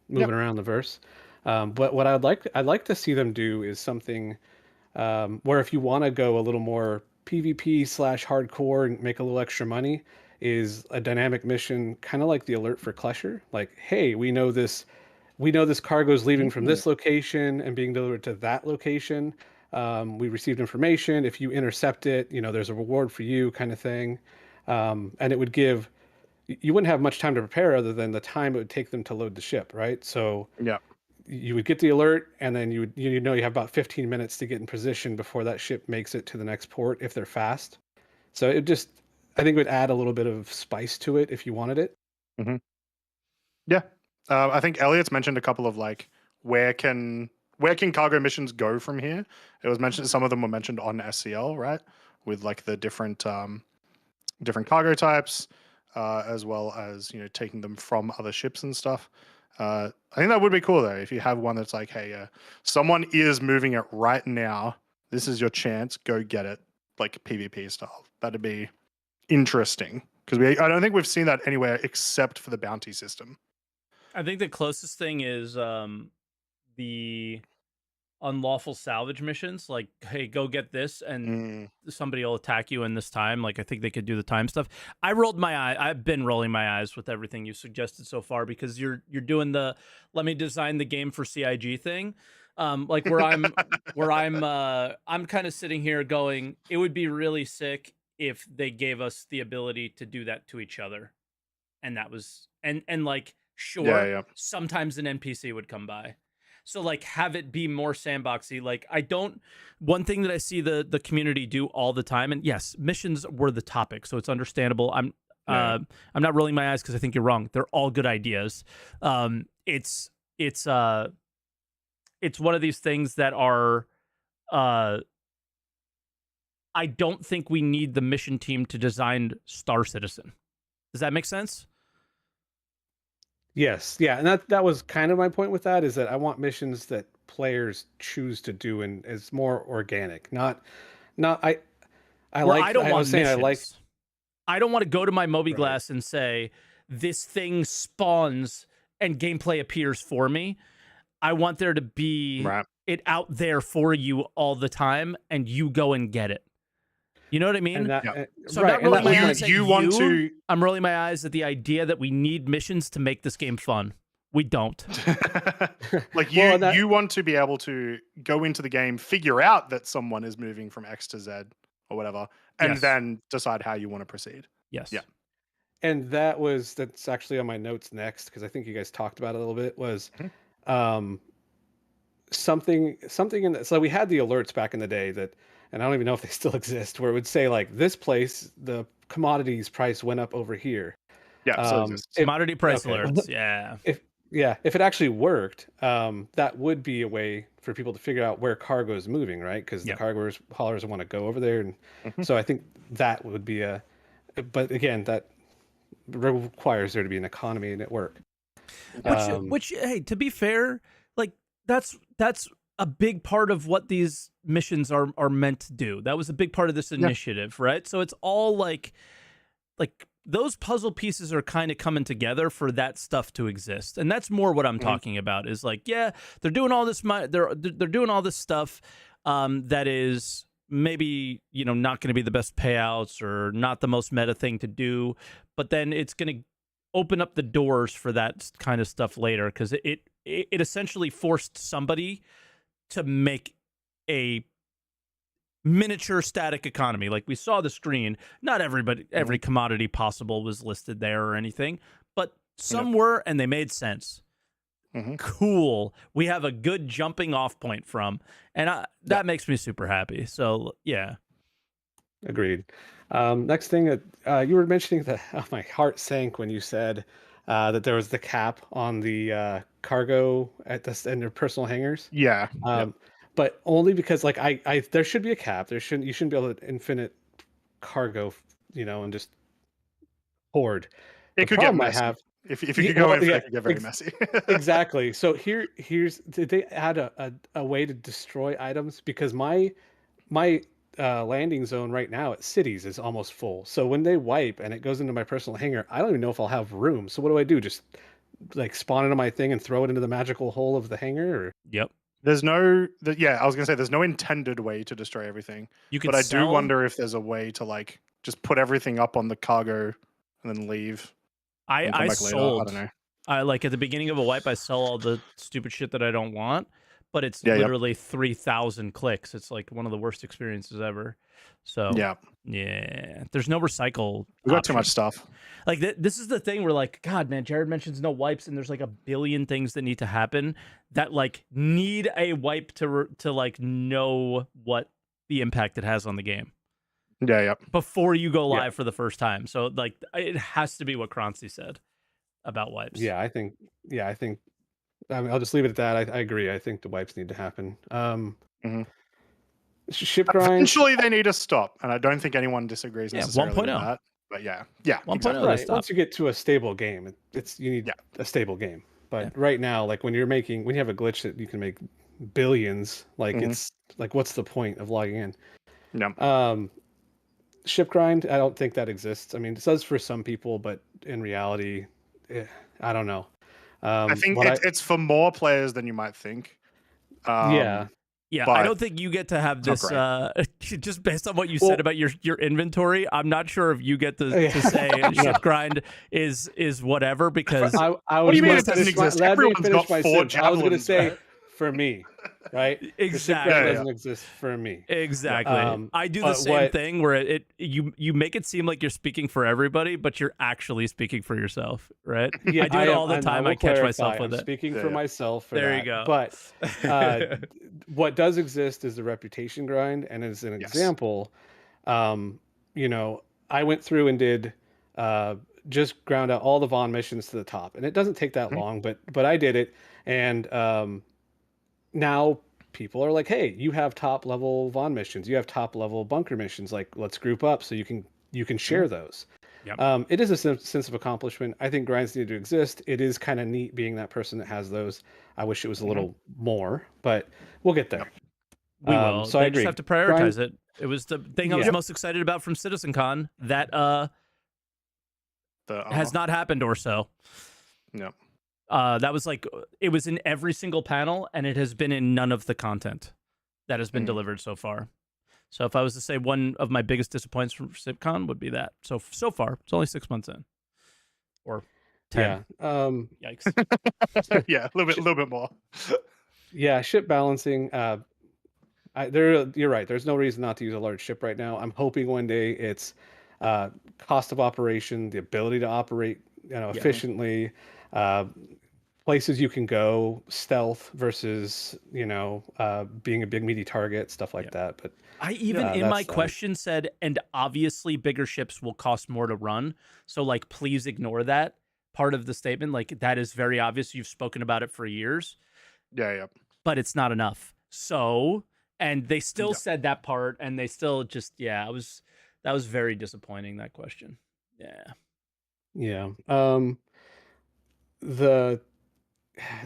moving around the verse. But what I'd like to see them do is something where if you want to go a little more PvP/hardcore and make a little extra money, is a dynamic mission, kind of like the alert for Klesher. Like, hey, we know this cargo is leaving from this location and being delivered to that location. We received information. If you intercept it, there's a reward for you, kind of thing. And it would give you wouldn't have much time to prepare other than the time it would take them to load the ship, right? So Yeah. you would get the alert, and then you have about 15 minutes to get in position before that ship makes it to the next port if they're fast. So I think it would add a little bit of spice to it if you wanted it. Yeah. I think Elliot's mentioned a couple of like where can cargo missions go from here? It was mentioned some of them were mentioned on SCL, right? With like the different cargo types, as well as taking them from other ships and stuff. I think that would be cool though if you have one that's like, hey, someone is moving it right now. This is your chance. Go get it, like PvP style. That'd be interesting because I don't think we've seen that anywhere except for the bounty system. I think the closest thing is the unlawful salvage missions. Like, hey, go get this, and somebody will attack you in this time. Like, I think they could do the time stuff. I've been rolling my eyes with everything you suggested so far because you're doing the let me design the game for CIG thing. Like where I'm kind of sitting here going, it would be really sick if they gave us the ability to do that to each other, and that was and like. Sure, sometimes an NPC would come by. So like have it be more sandboxy. Like one thing that I see the community do all the time, and yes, missions were the topic, so it's understandable. I'm not rolling my eyes because I think you're wrong. They're all good ideas. It's one of these things that are I don't think we need the mission team to design Star Citizen. Does that make sense? Yes, yeah, and that was kind of my point with that, is that I want missions that players choose to do and is more organic. I don't want missions. I don't want to go to my Moby-Glass and say this thing spawns and gameplay appears for me. I want there to be it out there for you all the time, and you go and get it. You know what I mean? So I'm not rolling my eyes at you. I'm rolling my eyes at the idea that we need missions to make this game fun. We don't. Like you want to be able to go into the game, figure out that someone is moving from X to Z or whatever, and then decide how you want to proceed. Yes. Yeah. And that's actually on my notes next, because I think you guys talked about it a little bit, was something in that. So we had the alerts back in the day that, and I don't even know if they still exist, where it would say like, this place, the commodities price went up over here. Yeah. Commodity price alerts. Yeah. If it actually worked, that would be a way for people to figure out where cargo is moving, right? Because the cargo haulers want to go over there. And so I think that would be but again, that requires there to be an economy and it work. Which, hey, to be fair, like that's a big part of what these missions are meant to do. That was a big part of this initiative, right? So it's all like those puzzle pieces are kind of coming together for that stuff to exist, and that's more what I'm talking about. Is like, they're doing all this, they're doing all this stuff that is maybe not going to be the best payouts or not the most meta thing to do, but then it's going to open up the doors for that kind of stuff later, because it essentially forced somebody to make a miniature static economy. Like we saw the screen, not every commodity possible was listed there or anything, but some were, and they made sense. Cool. We have a good jumping off point from, and that makes me super happy. So yeah. Agreed. Next thing that you were mentioning that my heart sank when you said that there was the cap on the cargo in their personal hangars. Yeah. But only because like there should be a cap. You shouldn't be able to infinite cargo, and just hoard. It could get messy. If you could go in, it could get very messy. Exactly. So did they add a way to destroy items? Because my landing zone right now at cities is almost full. So when they wipe and it goes into my personal hangar, I don't even know if I'll have room. So what do? Just like spawn into my thing and throw it into the magical hole of the hangar? Or? Yep. There's no, I was gonna say there's no intended way to destroy everything. But I do wonder if there's a way to like just put everything up on the cargo and then leave. I sold. I don't know. I like at the beginning of a wipe, I sell all the stupid shit that I don't want, but it's literally 3,000 clicks. It's like one of the worst experiences ever. So yeah, there's no recycle. We got too much stuff. Like this is the thing where like, God, man, Jared mentions no wipes, and there's like a billion things that need to happen that like need a wipe to like know what the impact it has on the game. Yeah. Before you go live for the first time. So like it has to be what Croncy said about wipes. I think I mean, I'll just leave it at that. I agree. I think the wipes need to happen. Ship grind. Eventually they need to stop, and I don't think anyone disagrees necessarily with 1.0. that. But yeah, 1.0 exactly. Right. Once you get to a stable game, you need a stable game. But right now, like when you have a glitch that you can make billions, like it's like, what's the point of logging in? No. Ship grind, I don't think that exists. I mean, it does for some people, but in reality, I don't know. I think it's for more players than you might think. Yeah, I don't think you get to have this. Just based on what you said about your inventory, I'm not sure if you get to say ship grind is whatever, because what do you mean it doesn't exist? Everyone's got 4 javelins. I was going to say for me, right? Exactly. It doesn't exist for me. Exactly. I do the same thing where you make it seem like you're speaking for everybody, but you're actually speaking for yourself, right? Yeah, I do it all the time. I catch myself with it. Speaking for myself. There you go. But what does exist is the reputation grind, and as an example, I went through and did just ground out all the Vaughn missions to the top, and it doesn't take that long, but I did it, and now people are like, hey, you have top level Vaughn missions, you have top level bunker missions, like let's group up so you can share those. Yep. It is a sense of accomplishment. I think grinds need to exist. It is kind of neat being that person that has those. I wish it was a little more, but we'll get there. We will. So I just have to prioritize it. It was the thing I was most excited about from CitizenCon that has not happened or so. No. That was like, it was in every single panel, and it has been in none of the content that has been delivered so far. So if I was to say one of my biggest disappointments from SipCon would be that. So far, it's only 6 months in, or 10. Yeah. Yikes. Yeah, a little bit more. Yeah, ship balancing. You're right. There's no reason not to use a large ship right now. I'm hoping one day it's cost of operation, the ability to operate, efficiently, places you can go, stealth versus being a big meaty target, stuff like that. But I even in my question said, and obviously bigger ships will cost more to run. So like, please ignore that part of the statement. Like, that is very obvious. You've spoken about it for years. Yeah. But it's not enough. So, and they still said that part, and they still just, that was very disappointing, that question. Yeah. The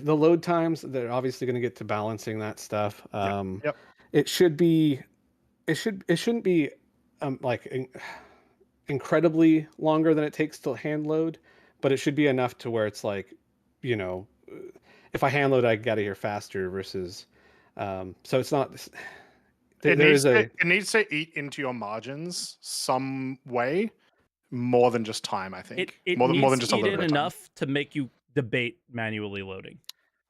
load times, they're obviously going to get to balancing that stuff. It shouldn't be incredibly longer than it takes to hand load, but it should be enough to where it's like, if I hand load, I get out of here faster versus, so it's not. It needs to eat into your margins some way, more than just time. I think more than just a little bit of time. Enough to make you debate manually loading.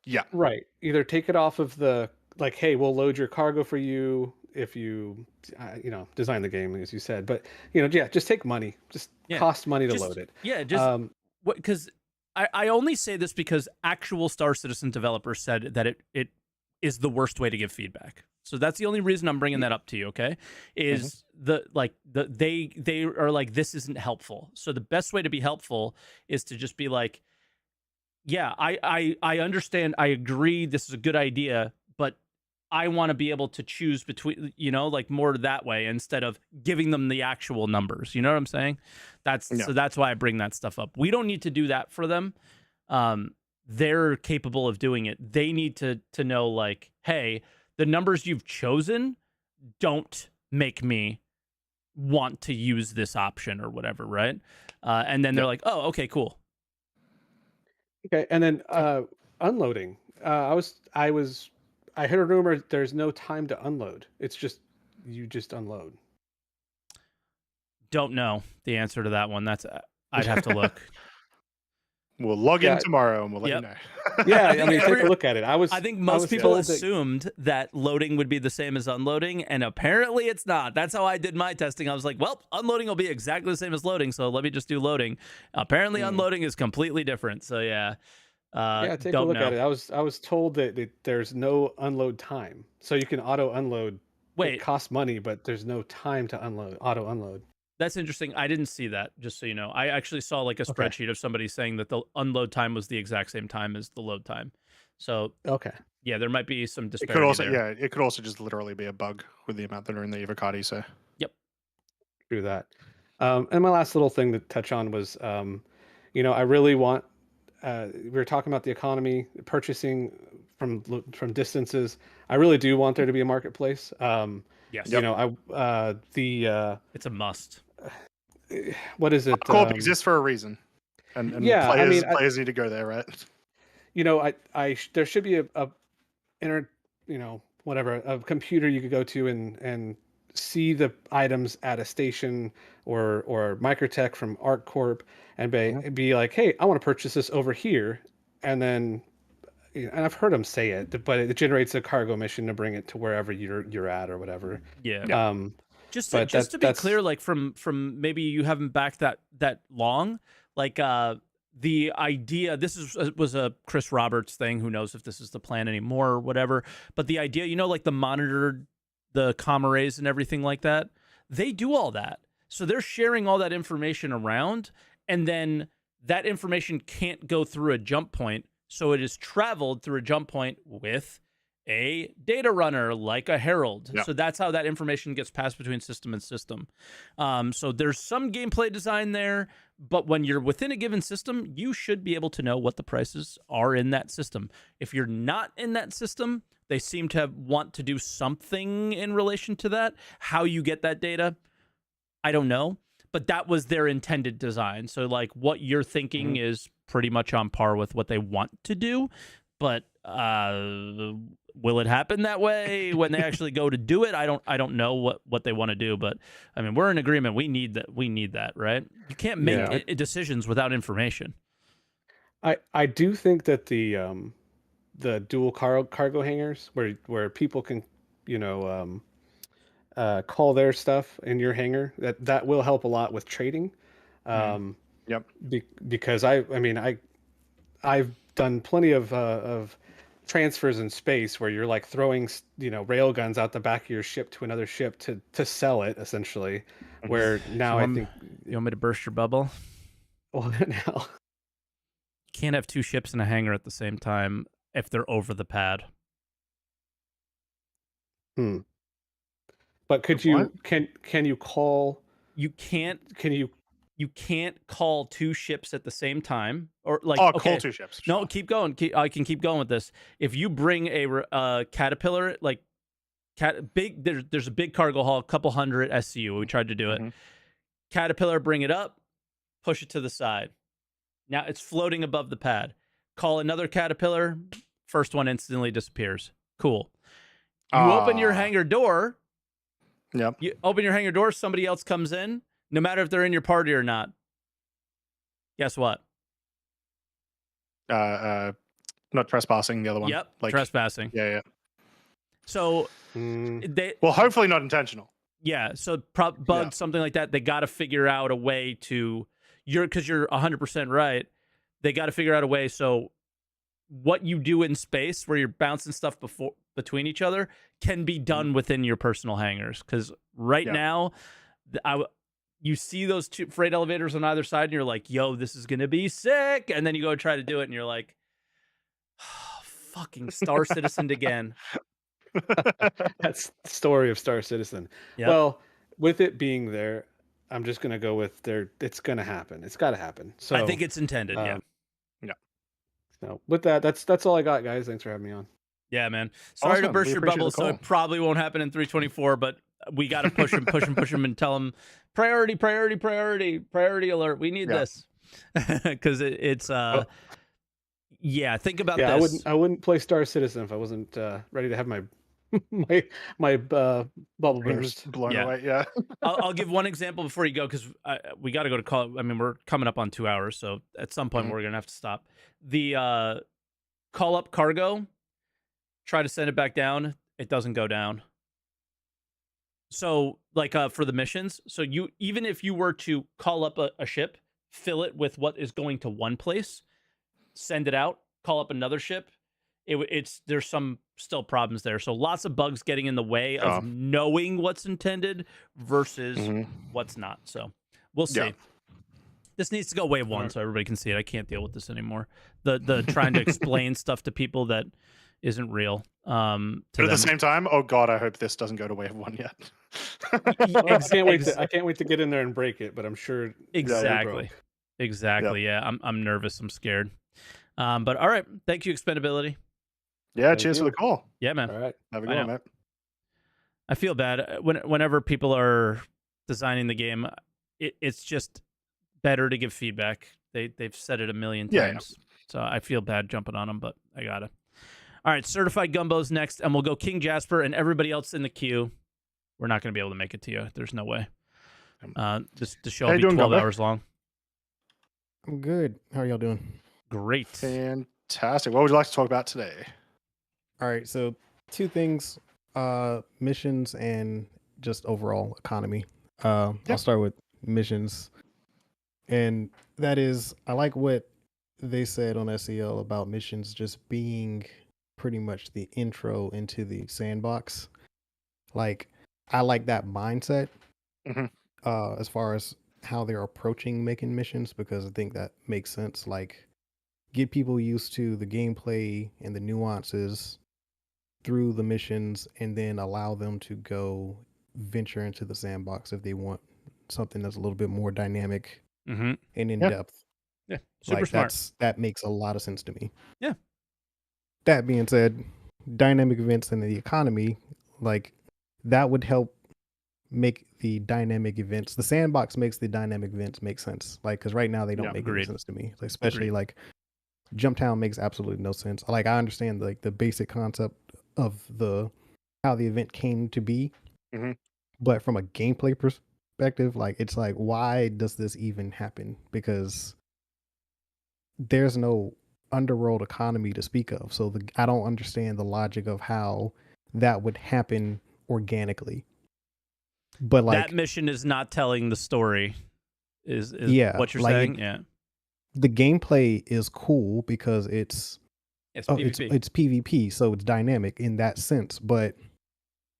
Yeah, right. Either take it off of the, like, hey, we'll load your cargo for you if you design the game, as you said, but just take money, cost money to load it. Because I only say this because actual Star Citizen developers said that it is the worst way to give feedback. So that's the only reason I'm bringing that up to you. Okay, is they are like, this isn't helpful. So the best way to be helpful is to just be like, yeah, I understand, I agree, this is a good idea, but I want to be able to choose between, like, more that way instead of giving them the actual numbers. You know what I'm saying? So that's why I bring that stuff up. We don't need to do that for them. They're capable of doing it. They need to know, like, hey, the numbers you've chosen don't make me want to use this option or whatever, right? And then they're like, oh, okay, cool. Okay, and then unloading. I heard a rumor there's no time to unload. It's just you just unload. Don't know the answer to that one. I'd have to look. We'll log in tomorrow and we'll let you know. Yeah, I mean, take a look at it. I think most people assumed that loading would be the same as unloading, and apparently it's not. That's how I did my testing. I was like, well, unloading will be exactly the same as loading, so let me just do loading. Apparently unloading is completely different. So take a look at it. I was told that there's no unload time, so you can auto unload. Wait, it costs money, but there's no time to auto unload. That's interesting. I didn't see that, just so you know. I actually saw like a spreadsheet of somebody saying that the unload time was the exact same time as the load time. So yeah, there might be some disparity there. It could also just literally be a bug with the amount that are in the Evo Cargo. So do that. And my last little thing to touch on was, I really want. We were talking about the economy, purchasing from distances. I really do want there to be a marketplace. Yes. It's a must. What is it? Co-op exists for a reason, and players need to go there, right? There should be a computer you could go to and see the items at a station or Microtech from ArcCorp and be like, hey, I want to purchase this over here, and then. And I've heard them say it, but it generates a cargo mission to bring it to wherever you're at or whatever. Yeah. Just to be clear, like from maybe you haven't backed that long, like the idea. This was a Chris Roberts thing. Who knows if this is the plan anymore or whatever? But the idea, like the monitored, the comm arrays and everything like that. They do all that, so they're sharing all that information around, and then that information can't go through a jump point. So it is traveled through a jump point with a data runner like a Herald. So that's how that information gets passed between system and system. So there's some gameplay design there, but when you're within a given system, you should be able to know what the prices are in that system. If you're not in that system, they seem to want to do something in relation to that. How you get that data, I don't know. But that was their intended design. So like what you're thinking is pretty much on par with what they want to do, but will it happen that way when they actually go to do it? I don't know what they want to do, but I mean, we're in agreement. We need that, right? You can't make decisions without information. I do think that the dual cargo hangars where people can, call their stuff in your hangar, that will help a lot with trading. Yep. Because I've done plenty of transfers in space where you're like throwing rail guns out the back of your ship to another ship to sell it, essentially. Where now I think you want me to burst your bubble. Well, now you can't have two ships in a hangar at the same time if they're over the pad. But can you call? You can't. You can't call two ships at the same time, or like call two ships. No, keep going. I can keep going with this. If you bring a caterpillar, like there's a big cargo hull, a couple hundred SCU. We tried to do it. Caterpillar, bring it up, push it to the side. Now it's floating above the pad. Call another caterpillar. First one instantly disappears. Cool. You open your hangar door. Yep. You open your hangar door. Somebody else comes in. No matter if they're in your party or not. Guess what? Not trespassing. The other one. Yep. Trespassing. Yeah. So well, hopefully not intentional. Yeah. So bugs, something like that. They got to figure out a way to because you're 100% right. They got to figure out a way. So what you do in space where you're bouncing stuff between each other can be done within your personal hangars. Because now, you see those two freight elevators on either side, and you're like, yo, this is going to be sick. And then you go try to do it, and you're like, oh, fucking Star Citizen again. That's the story of Star Citizen. Yep. Well, with it being there, I'm just going to go with it's going to happen. It's got to happen. So I think it's intended, yeah. So with that, that's all I got, guys. Thanks for having me on. Yeah, man. Sorry to burst your bubble, so it probably won't happen in 324, but we got to push him, and tell him priority alert. We need this because it's think about this. I wouldn't play Star Citizen if I wasn't ready to have my my bubble burst blown away. Yeah. I'll give one example before you go because we got to go to call. I mean, we're coming up on 2 hours, so at some point we're gonna have to stop. The call up cargo, try to send it back down. It doesn't go down. So, like for the missions, so even if you were to call up a ship, fill it with what is going to one place, send it out, call up another ship, there's some still problems there. So lots of bugs getting in the way of knowing what's intended versus what's not. So we'll see. Yeah. This needs to go wave 1 so everybody can see it. I can't deal with this anymore. The trying to explain stuff to people that isn't real. But at the same time, oh god, I hope this doesn't go to wave 1 yet. I can't wait to get in there and break it, but I'm sure exactly. Yeah, I'm nervous. I'm scared. But all right, thank you, Expandability. Yeah, cheers for the call. Yeah, man. All right, have a good one, mate. I feel bad whenever people are designing the game. It's just better to give feedback. They've said it a million times, so I feel bad jumping on them, but I gotta. All right, certified Gumbo's next, and we'll go King Jasper and everybody else in the queue. We're not going to be able to make it to you. There's no way. The show will be 12 hours long. I'm good. How are y'all doing? Great. Fantastic. What would you like to talk about today? All right, so 2 things, missions and just overall economy. I'll start with missions. And that is, I like what they said on SEL about missions just being pretty much the intro into the sandbox. Like, I like that mindset as far as how they're approaching making missions, because I think that makes sense. Like, get people used to the gameplay and the nuances through the missions, and then allow them to go venture into the sandbox if they want something that's a little bit more dynamic and in depth. Yeah, super smart. That makes a lot of sense to me. Yeah. That being said, dynamic events in the economy, like, that would help make the dynamic events. The sandbox makes the dynamic events make sense. Like, because right now they don't make any agreed. sense to me. Like, especially like Jumptown makes absolutely no sense. Like, I understand like the basic concept of how the event came to be, but from a gameplay perspective, like it's like, why does this even happen? Because there's no underworld economy to speak of. So I don't understand the logic of how that would happen organically. But like that mission is not telling the story. Is yeah, what you're like saying? Yeah. The gameplay is cool because it's PvP. it's PvP, so it's dynamic in that sense. But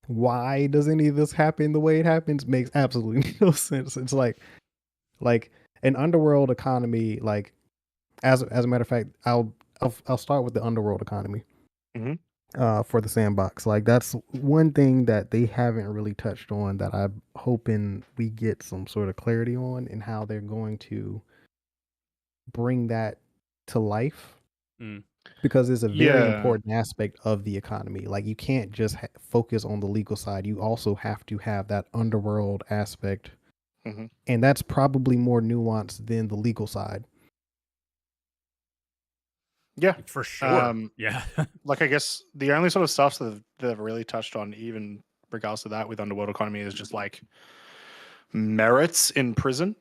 why does any of this happen the way it happens makes absolutely no sense. It's like an underworld economy. Like as a matter of fact, I'll start with the underworld economy. For the sandbox, like that's one thing that they haven't really touched on that I'm hoping we get some sort of clarity on, and how they're going to bring that to life, because it's a very important aspect of the economy. Like you can't just focus on the legal side, you also have to have that underworld aspect, and that's probably more nuanced than the legal side. Yeah, for sure. Yeah. Like I guess the only sort of stuff that they've really touched on, even regards to that with underworld economy, is just like merits in prison.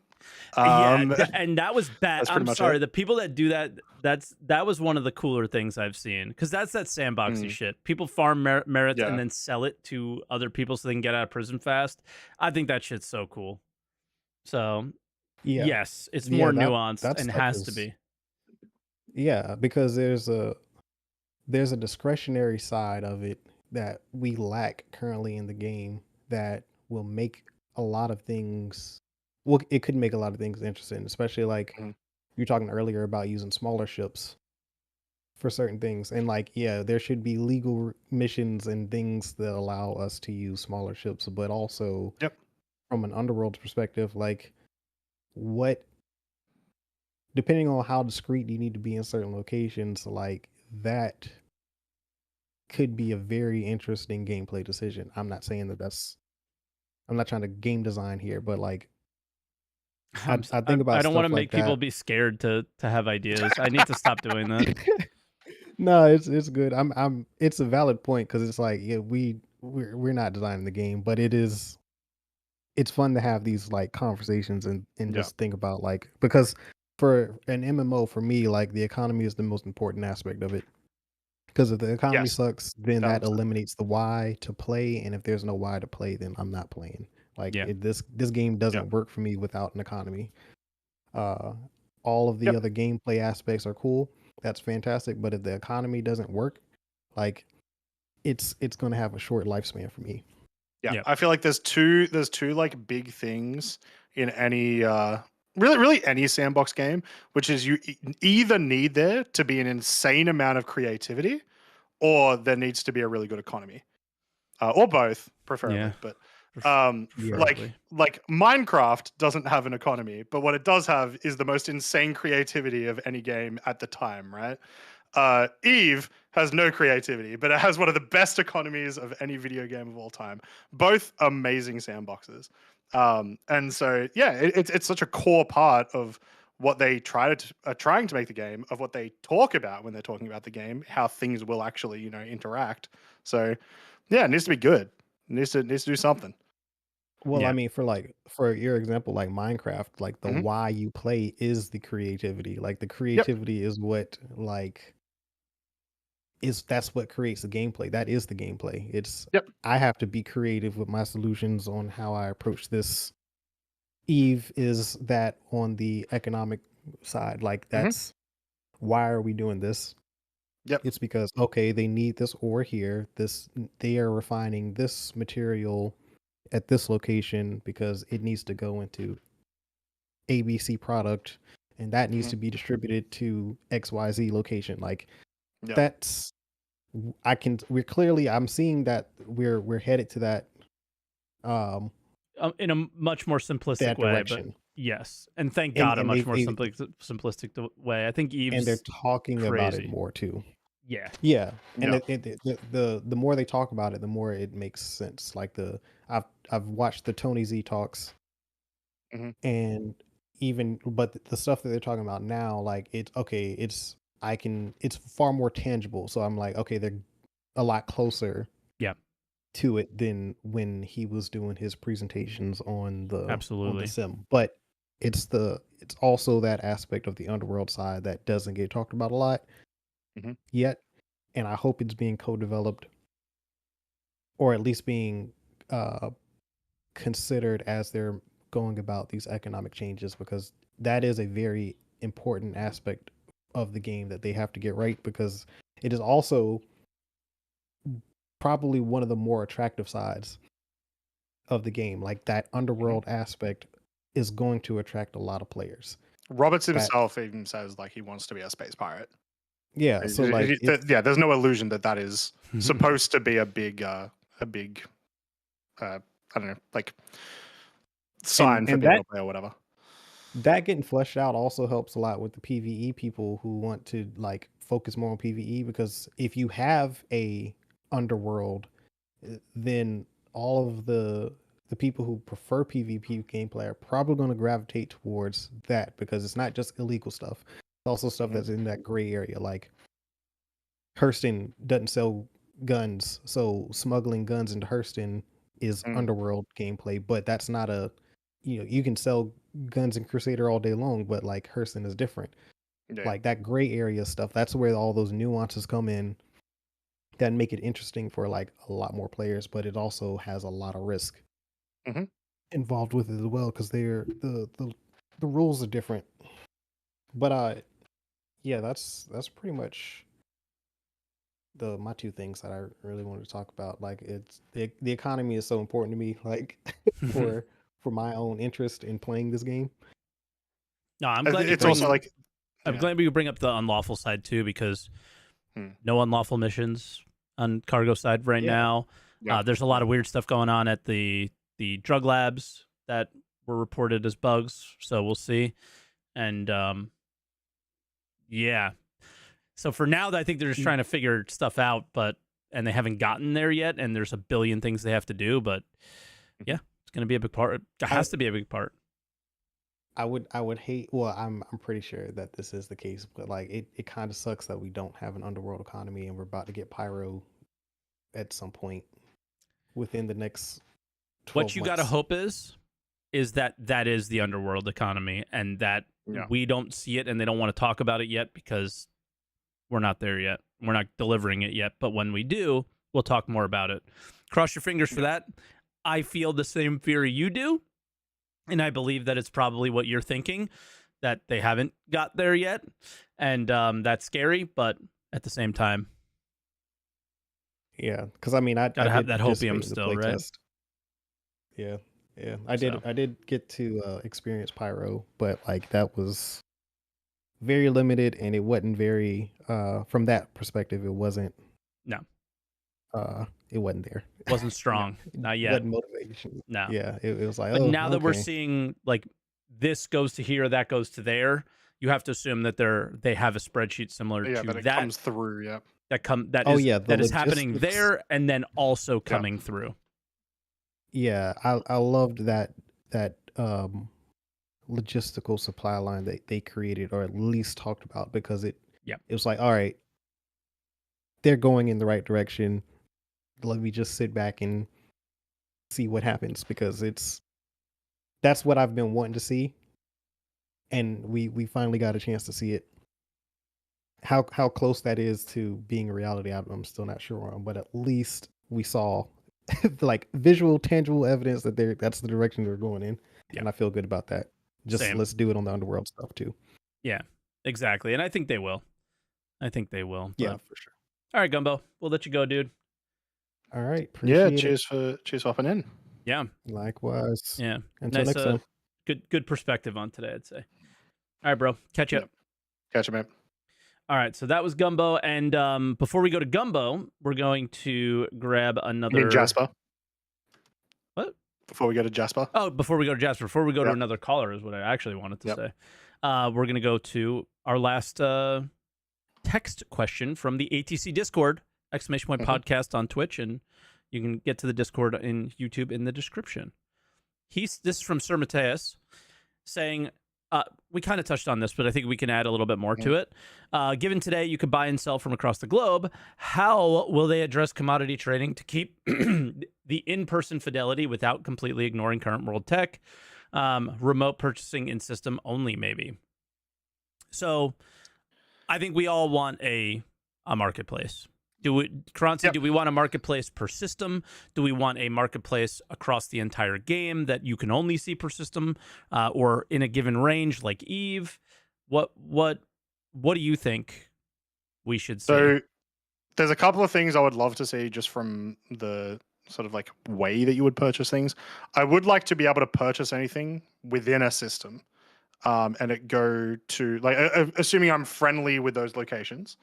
And that was bad. I'm sorry, the people that do that, that was one of the cooler things I've seen, because that's that sandboxy shit. People farm merits and then sell it to other people so they can get out of prison fast. I think that shit's so cool. So yes, it's more nuanced and has to be. Yeah, because there's a discretionary side of it that we lack currently in the game that will make a lot of things. Well, it could make a lot of things interesting, especially like you were talking earlier about using smaller ships for certain things. And like, yeah, there should be legal missions and things that allow us to use smaller ships, but also from an underworld perspective, like depending on how discreet you need to be in certain locations, like that could be a very interesting gameplay decision. I'm not saying I'm not trying to game design here, but like I think about I don't want to make like people that. be scared to have ideas. I need to stop doing that. No, it's good. It's a valid point, because it's like, yeah, we're not designing the game, but it's fun to have these like conversations and just think about, like, because for an MMO, for me, like the economy is the most important aspect of it. Because if the economy sucks, then that eliminates the why to play, and if there's no why to play, then I'm not playing. Like this game doesn't work for me without an economy. All of the other gameplay aspects are cool. That's fantastic. But if the economy doesn't work, like it's going to have a short lifespan for me. Yeah, I feel like there's two like big things in any really any sandbox game, which is you either need there to be an insane amount of creativity, or there needs to be a really good economy, or both, preferably. But like Minecraft doesn't have an economy, but what it does have is the most insane creativity of any game at the time, right? Eve has no creativity, but it has one of the best economies of any video game of all time. Both amazing sandboxes. And so, yeah, it's such a core part of what they are trying to make the game, of what they talk about when they're talking about the game, how things will actually, interact. So, yeah, it needs to be good. It needs to do something. Well, I mean, for your example, like Minecraft, like the why you play is the creativity. Like the creativity is what that's what creates the gameplay. That is the gameplay. It's I have to be creative with my solutions on how I approach this. Eve is that on the economic side. Like that's why are we doing this? It's because they need this ore here. They are refining this material at this location because it needs to go into ABC product, and that needs to be distributed to XYZ location. Like that's I'm seeing that we're headed to that in a much more simplistic way, but yes, and thank God, a much more simplistic way. I think Eve's and they're talking crazy about it more too. Yeah. Yeah, and Yeah. the more they talk about it, the more it makes sense. Like I've watched the Tony Z talks, Mhm. and but the stuff that they're talking about now, like it's okay. It's far more tangible. So I'm like, okay, they're a lot closer. Yeah. To it than when he was doing his presentations on the Absolutely. sim. But it's also that aspect of the Underworld side that doesn't get talked about a lot yet, and I hope it's being co-developed or at least being considered as they're going about these economic changes, because that is a very important aspect of the game that they have to get right, because it is also probably one of the more attractive sides of the game. Like that Underworld aspect is going to attract a lot of players. Roberts himself even says like he wants to be a space pirate. Yeah, so like there's no illusion that is supposed to be a big I don't know, like sign for people to play or whatever. That getting fleshed out also helps a lot with the PvE people who want to like focus more on PvE, because if you have a Underworld, then all of the people who prefer PvP gameplay are probably going to gravitate towards that, because it's not just illegal stuff. It's also stuff that's in that gray area. Like Hurston doesn't sell guns, so smuggling guns into Hurston is Underworld gameplay, but that's not you can sell guns in Crusader all day long, but like Hurston is different. Yeah. Like that gray area stuff, that's where all those nuances come in that make it interesting for like a lot more players, but it also has a lot of risk involved with it as well, because the rules are different. But yeah, that's pretty much my two things that I really wanted to talk about. Like it's the economy is so important to me, like for my own interest in playing this game. No, I'm glad it's also like I'm glad we bring up the unlawful side too, because no unlawful missions on cargo side right now. Yeah. There's a lot of weird stuff going on at the drug labs that were reported as bugs, so we'll see. And yeah. So for now, I think they're just trying to figure stuff out, and they haven't gotten there yet, and there's a billion things they have to do, but yeah, it's going to be a big part. It has to be a big part. I would hate, well, I'm pretty sure that this is the case, but like it kind of sucks that we don't have an Underworld economy, and we're about to get Pyro at some point within the next 12 What you months. got to hope is that is the Underworld economy, and that we don't see it, and they don't want to talk about it yet because we're not there yet. We're not delivering it yet, but when we do, we'll talk more about it. Cross your fingers for that. I feel the same fear you do, and I believe that it's probably what you're thinking, that they haven't got there yet, and that's scary, but at the same time, yeah, because I mean, I have that hopium still, right? Test. Yeah, I did get to experience Pyro, but like that was very limited, and it wasn't very from that perspective, it wasn't it wasn't there. It wasn't strong. Not yet. Wasn't motivation. No. Yeah, it was like, but now that we're seeing like this goes to here, that goes to there, you have to assume that they have a spreadsheet similar to that. It comes through, that is happening there, and then also coming through. Yeah, I loved that logistical supply line that they created, or at least talked about, because it was like, all right, they're going in the right direction. Let me just sit back and see what happens, because that's what I've been wanting to see, and we finally got a chance to see it. How close that is to being a reality, I'm still not sure on, but at least we saw like visual, tangible evidence that that's the direction they're going in, and I feel good about that. Let's do it on the Underworld stuff too. Yeah, exactly, and I think they will. Yeah, for sure. All right, Gumbo, we'll let you go, dude. All right. Cheers for hopping in. Yeah. Likewise. Yeah. Until next time. Good perspective on today, I'd say. All right, bro. Catch you up. Catch you, man. All right, so that was Gumbo, and before we go to Gumbo, we're going to grab another. You mean Jasper? What? Before we go to Jasper? Oh, before we go to Jasper, before we go to another caller is what I actually wanted to say. We're going to go to our last text question from the ATC Discord, exclamation point podcast on Twitch, and you can get to the Discord in YouTube in the description. This is from Sir Mateus saying, we kind of touched on this, but I think we can add a little bit more to it. Given today you could buy and sell from across the globe, how will they address commodity trading to keep the in-person fidelity without completely ignoring current world tech? Remote purchasing in system only, maybe. So I think we all want a marketplace. Croncy, do we want a marketplace per system? Do we want a marketplace across the entire game that you can only see per system, or in a given range like Eve? What do you think we should see? So there's a couple of things I would love to see just from the sort of like way that you would purchase things. I would like to be able to purchase anything within a system, and it go to like assuming I'm friendly with those locations.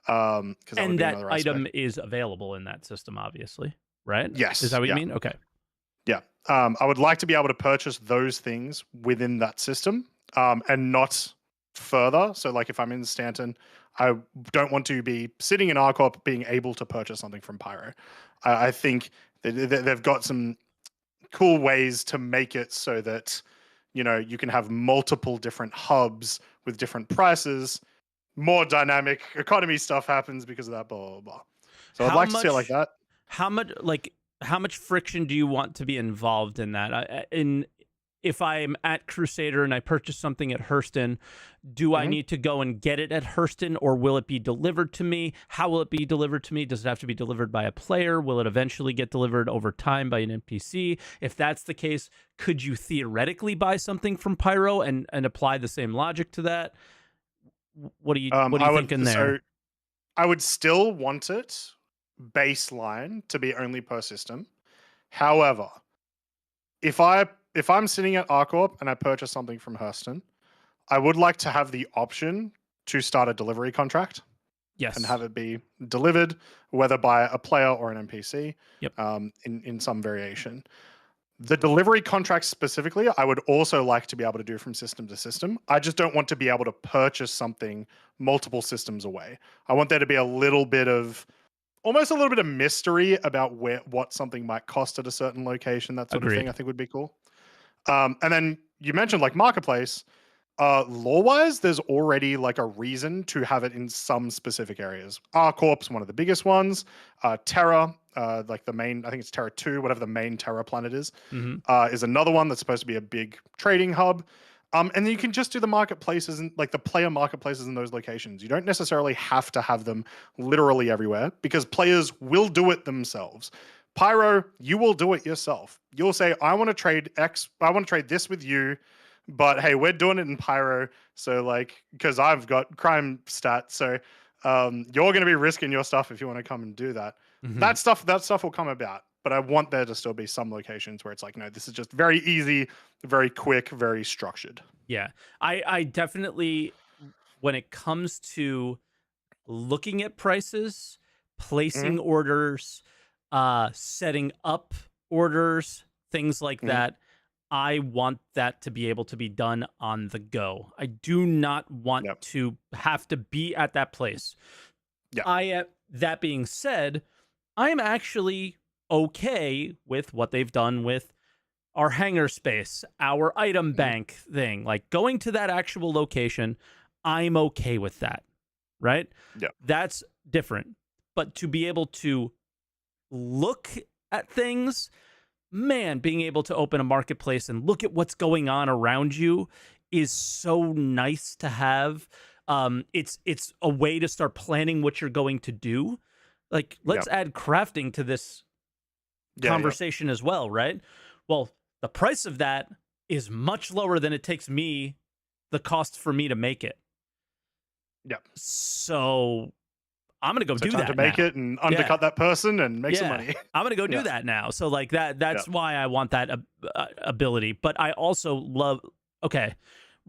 And that item is available in that system, obviously, right? Yes. Is that what you mean? Okay. Yeah. I would like to be able to purchase those things within that system, and not further. So, like, if I'm in Stanton, I don't want to be sitting in RCorp being able to purchase something from Pyro. I think they've got some cool ways to make it so that, you know, you can have multiple different hubs with different prices. More dynamic economy stuff happens because of that, blah, blah, blah. So I'd like to see it like that. How much friction do you want to be involved in that? If I'm at Crusader and I purchase something at Hurston, do I need to go and get it at Hurston, or will it be delivered to me? How will it be delivered to me? Does it have to be delivered by a player? Will it eventually get delivered over time by an NPC? If that's the case, could you theoretically buy something from Pyro and apply the same logic to that? What are you thinking there? So I would still want it baseline to be only per system. However, if I'm sitting at RCorp and I purchase something from Hurston, I would like to have the option to start a delivery contract. Yes. And have it be delivered, whether by a player or an NPC. Yep. In some variation. The delivery contract specifically, I would also like to be able to do from system to system. I just don't want to be able to purchase something multiple systems away. I want there to be almost a little bit of mystery about what something might cost at a certain location, that sort of thing, I think would be cool. And then you mentioned like marketplace. Lore-wise, there's already like a reason to have it in some specific areas. RCorp's one of the biggest ones. Terra, like the main, I think it's Terra 2, whatever the main Terra planet is another one that's supposed to be a big trading hub. And then you can just do the marketplaces and like the player marketplaces in those locations. You don't necessarily have to have them literally everywhere because players will do it themselves. Pyro, you will do it yourself. You'll say, I want to trade this with you. But hey, we're doing it in Pyro, so like, because I've got crime stats, so you're going to be risking your stuff if you want to come and do that. That stuff will come about. But I want there to still be some locations where it's like, no, this is just very easy, very quick, very structured. Yeah, I definitely, when it comes to looking at prices, placing orders, setting up orders, things like that. I want that to be able to be done on the go. I do not want to have to be at that place. That being said, I'm actually okay with what they've done with our hangar space, our item bank thing. Like going to that actual location, I'm okay with that, right? Yeah. That's different. But to be able to look at things, man, being able to open a marketplace and look at what's going on around you is so nice to have. It's a way to start planning what you're going to do. Like, let's add crafting to this conversation as well, right? Well, the price of that is much lower than it takes me, the cost for me to make it. Yeah. So I'm gonna go do that to make now. It and undercut that person and make some money. I'm gonna go do that now. So like that's why I want that ability. But I also love. Okay,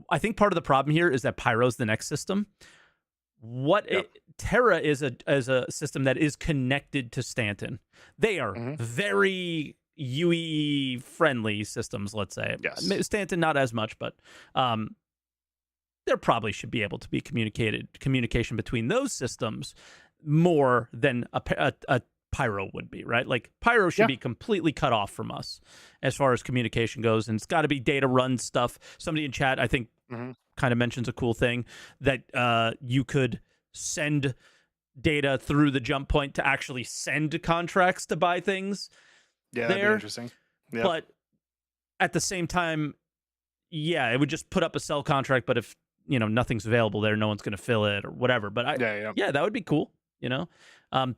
I think part of the problem here is that Pyro's the next system. Terra is a system that is connected to Stanton. They are very UE friendly systems. Let's say. Yes. Stanton not as much, but there probably should be able to be communication between those systems more than a Pyro would be, right? Like Pyro should be completely cut off from us as far as communication goes, and it's got to be data run stuff. Somebody in chat, I think, kind of mentions a cool thing that you could send data through the jump point to actually send contracts to buy things. Yeah, that'd be interesting. Yep. But at the same time, yeah, it would just put up a sell contract, but if nothing's available there, no one's going to fill it or whatever. But yeah, that would be cool.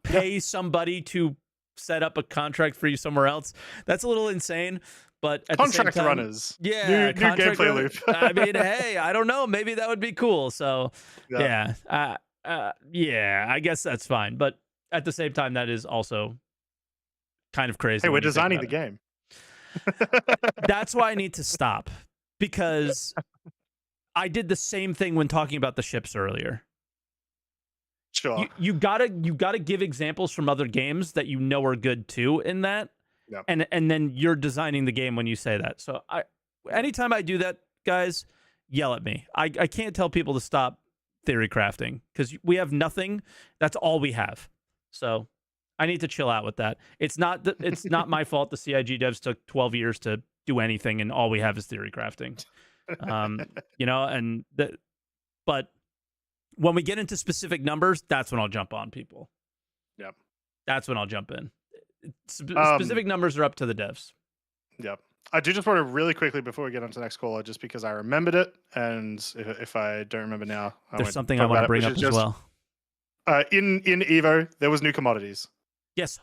Pay somebody to set up a contract for you somewhere else. That's a little insane. But at contract the same time, runners, yeah, new gameplay loop. I mean, hey, I don't know. Maybe that would be cool. So yeah, I guess that's fine. But at the same time, that is also kind of crazy. Hey, we're designing the game. That's why I need to stop, because I did the same thing when talking about the ships earlier. Sure. You gotta give examples from other games that are good too in that. Yep. And then you're designing the game when you say that. So anytime I do that, guys, yell at me. I can't tell people to stop theory crafting because we have nothing. That's all we have. So I need to chill out with that. It's not my fault the CIG devs took 12 years to do anything and all we have is theory crafting. But when we get into specific numbers, that's when I'll jump on people. Yep. That's when I'll jump in. Specific numbers are up to the devs. Yep. I do just want to really quickly before we get on to the next caller, just because I remembered it, and if I don't remember now, there's something I want to bring up as well. In Evo, there was new commodities. Yes,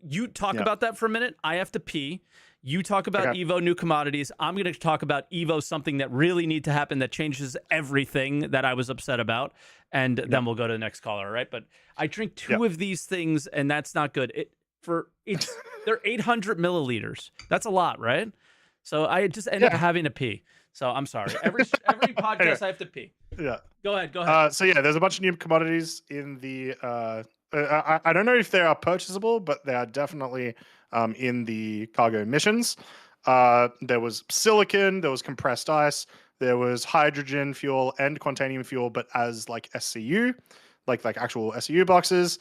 you talk about that for a minute. I have to pee. You talk about Evo new commodities. I'm going to talk about Evo, something that really need to happen that changes everything that I was upset about, and then we'll go to the next caller, all right? But I drink two of these things, and that's not good. They're 800 milliliters. That's a lot, right? So I just end up having to pee. So I'm sorry. Every podcast anyway, I have to pee. Yeah. Go ahead. So there's a bunch of new commodities in the. I don't know if they are purchasable, but they are definitely in the cargo missions. There was silicon, there was compressed ice, there was hydrogen fuel and quantanium fuel, but as like SCU, like actual SCU boxes.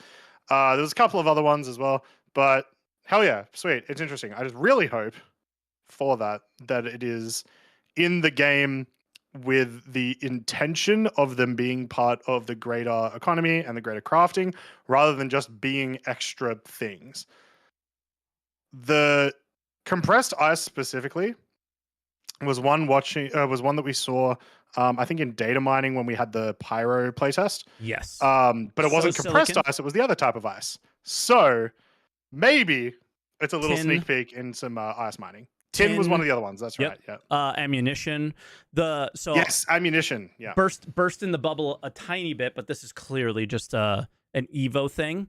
There was a couple of other ones as well, but hell yeah, sweet. It's interesting. I just really hope for that it is in the game with the intention of them being part of the greater economy and the greater crafting, rather than just being extra things. The compressed ice specifically was one that we saw, I think in data mining when we had the Pyro playtest. Yes. But it wasn't compressed ice; it was the other type of ice. So maybe it's a little sneak peek in some ice mining. Tin was one of the other ones. That's right. Yeah. Ammunition. Yes, ammunition. Yeah. Burst in the bubble a tiny bit, but this is clearly just an Evo thing.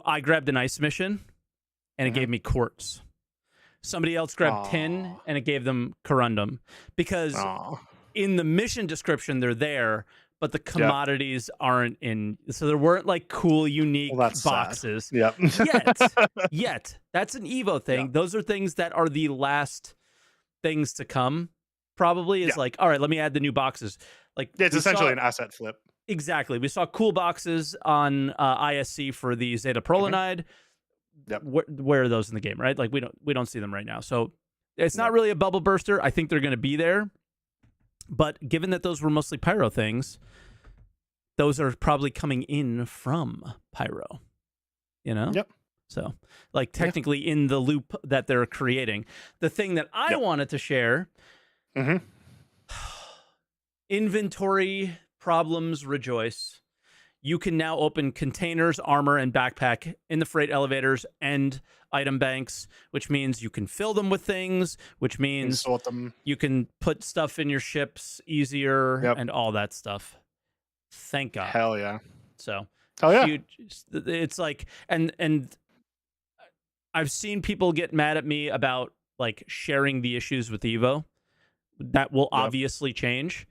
I grabbed an ice mission, and it gave me quartz. Somebody else grabbed tin, and it gave them corundum. Because in the mission description, they're there, but the commodities aren't in. So there weren't like cool, unique boxes. Yeah. Yet. That's an Evo thing. Yeah. Those are things that are the last things to come. Probably is like, all right, let me add the new boxes. Like it's essentially an asset flip. Exactly. We saw cool boxes on ISC for the Zeta Prolinide. Yep. Where are those in the game, right? Like we don't see them right now. So it's not really a bubble burster. I think they're going to be there. But given that those were mostly Pyro things, those are probably coming in from Pyro, Yep. So, like, technically in the loop that they're creating. The thing that I wanted to share, inventory problems rejoice. You can now open containers, armor, and backpack in the freight elevators and item banks, which means you can fill them with things, which means sort them. You can put stuff in your ships easier and all that stuff. Thank God. Hell yeah. So, huge. It's like, and I've seen people get mad at me about like sharing the issues with Evo. That will obviously change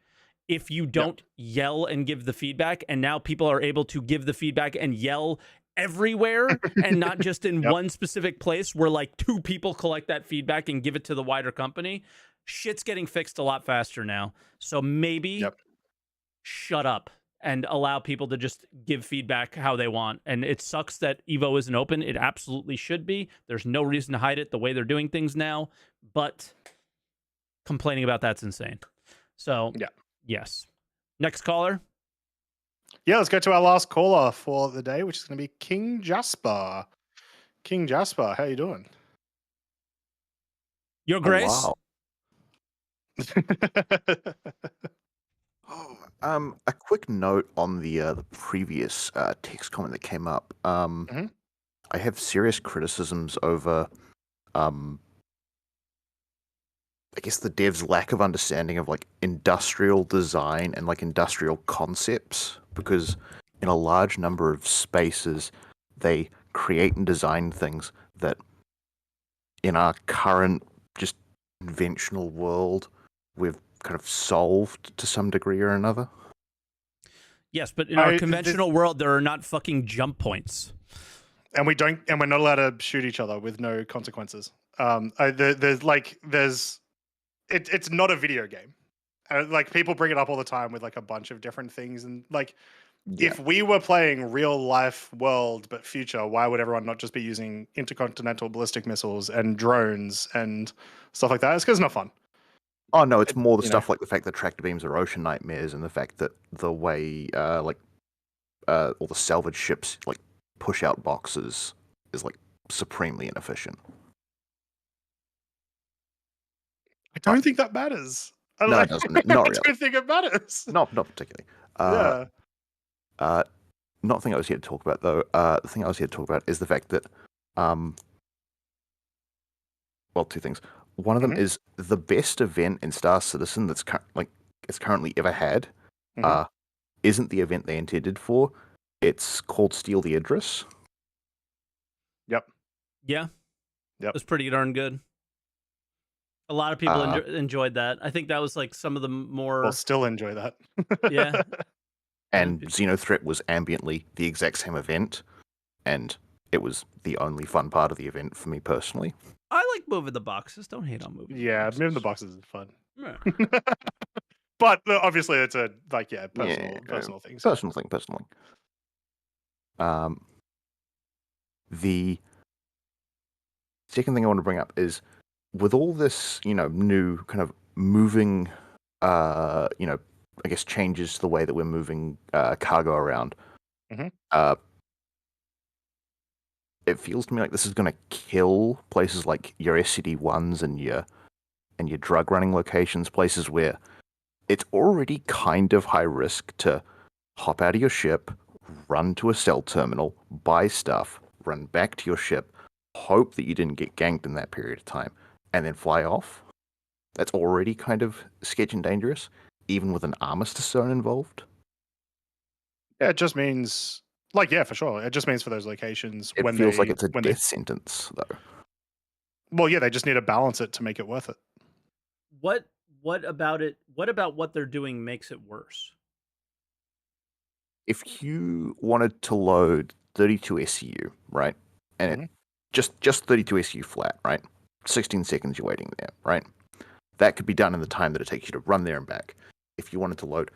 if you don't yell and give the feedback. And now people are able to give the feedback and yell everywhere and not just in one specific place where like 2 people collect that feedback and give it to the wider company. shit's getting fixed a lot faster now. So maybe shut up and allow people to just give feedback how they want. And it sucks that Evo isn't open. It absolutely should be. There's no reason to hide it the way they're doing things now. But complaining about that's insane. So, yes. Next caller. Yeah, let's go to our last caller for the day, which is going to be King Jasper. King Jasper, how you doing? Your Grace. Oh, wow. A quick note on the previous text comment that came up. I have serious criticisms over, I guess, the devs' lack of understanding of like industrial design and like industrial concepts, because in a large number of spaces they create and design things that in our current just conventional world we've kind of solved to some degree or another. Yes, but in our conventional world, there are not fucking jump points, and we're not allowed to shoot each other with no consequences. It's not a video game. Like, people bring it up all the time with like a bunch of different things, and like, if we were playing real life world but future, why would everyone not just be using intercontinental ballistic missiles and drones and stuff like that? It's because it's not fun. Oh no, it's more the stuff like the fact that tractor beams are ocean nightmares, and the fact that the way all the salvage ships like push out boxes is like supremely inefficient. I don't think that matters. No, it doesn't. Not really. I don't think it matters. Not particularly. Not the thing I was here to talk about though. The thing I was here to talk about is the fact that, well, two things. One of them is the best event in Star Citizen that's it's currently ever had. Isn't the event they intended for? It's called Steal the Idris. Yep. Yeah. Yep. It was pretty darn good. A lot of people enjoyed that. I think that was like some of the more. We'll still enjoy that. Yeah. And Xenothreat was ambiently the exact same event, and it was the only fun part of the event for me personally. I like moving the boxes. Don't hate on moving. Yeah, moving the boxes is fun. Yeah. But obviously, it's a personal thing. So. Personal thing. The second thing I want to bring up is, with all this, new kind of moving, I guess changes to the way that we're moving cargo around. It feels to me like this is going to kill places like your SCD-1s and your drug running locations, places where it's already kind of high risk to hop out of your ship, run to a cell terminal, buy stuff, run back to your ship, hope that you didn't get ganked in that period of time, and then fly off. That's already kind of sketchy and dangerous, even with an armistice zone involved. Yeah, it just means, for sure. It just means for those locations it feels like it's a death sentence, though. Well, yeah, they just need to balance it to make it worth it. What about it? What about what they're doing makes it worse? If you wanted to load 32 SCU, right, and it just 32 SCU flat, right, 16 seconds you're waiting there, right, that could be done in the time that it takes you to run there and back. If you wanted to load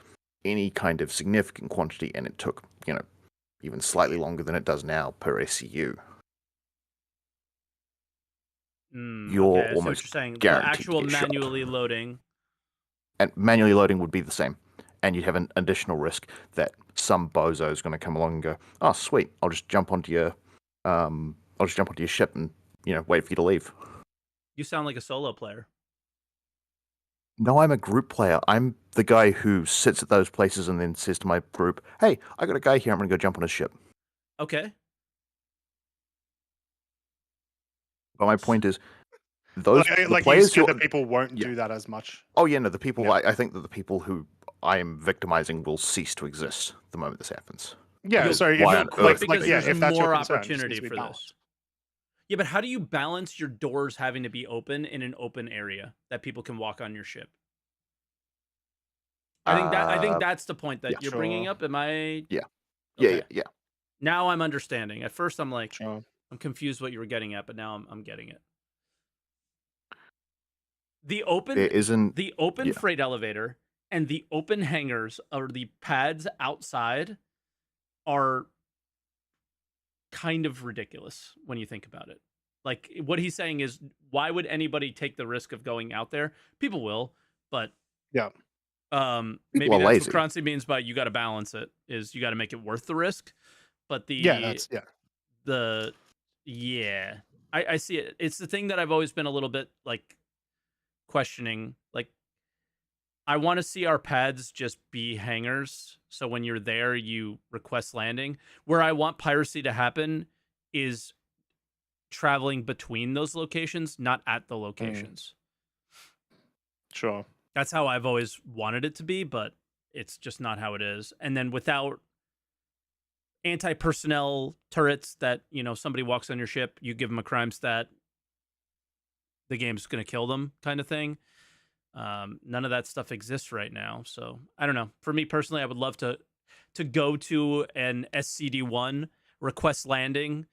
any kind of significant quantity and it took, even slightly longer than it does now per SCU, you're almost guaranteed the actual to get manually shot. Loading. And manually loading would be the same. And you'd have an additional risk that some bozo is going to come along and go, "Oh, sweet! I'll just jump onto your, ship and wait for you to leave." You sound like a solo player. No, I'm a group player. I'm the guy who sits at those places and then says to my group, "Hey, I got a guy here. I'm going to go jump on his ship." Okay. But my point is, those like players you said, that people won't do that as much. Oh yeah, no, the people. Yeah. I think that the people who I am victimizing will cease to exist the moment this happens. Yeah, so if that's more opportunity for this. Yeah, but how do you balance your doors having to be open in an open area that people can walk on your ship? I think that's the point that you're bringing up. Am I? Yeah. Okay. Yeah. Now I'm understanding. At first, I'm like, I'm confused what you were getting at, but now I'm getting it. The open There isn't. the open yeah. freight elevator and the open hangars or the pads outside are kind of ridiculous when you think about it. Like what he's saying is, why would anybody take the risk of going out there? People will, but Yeah. maybe are that's lazy. what Croncy means by you got to balance it. Is you got to make it worth the risk. But I see it. It's the thing that I've always been a little bit like questioning. Like, I want to see our pads just be hangars. So when you're there, you request landing. Where I want piracy to happen is traveling between those locations, not at the locations. Sure. That's how I've always wanted it to be, but it's just not how it is. And then without anti-personnel turrets that, somebody walks on your ship, you give them a crime stat, the game's going to kill them kind of thing. None of that stuff exists right now. So I don't know. For me personally, I would love to go to an SCD-1, request landing,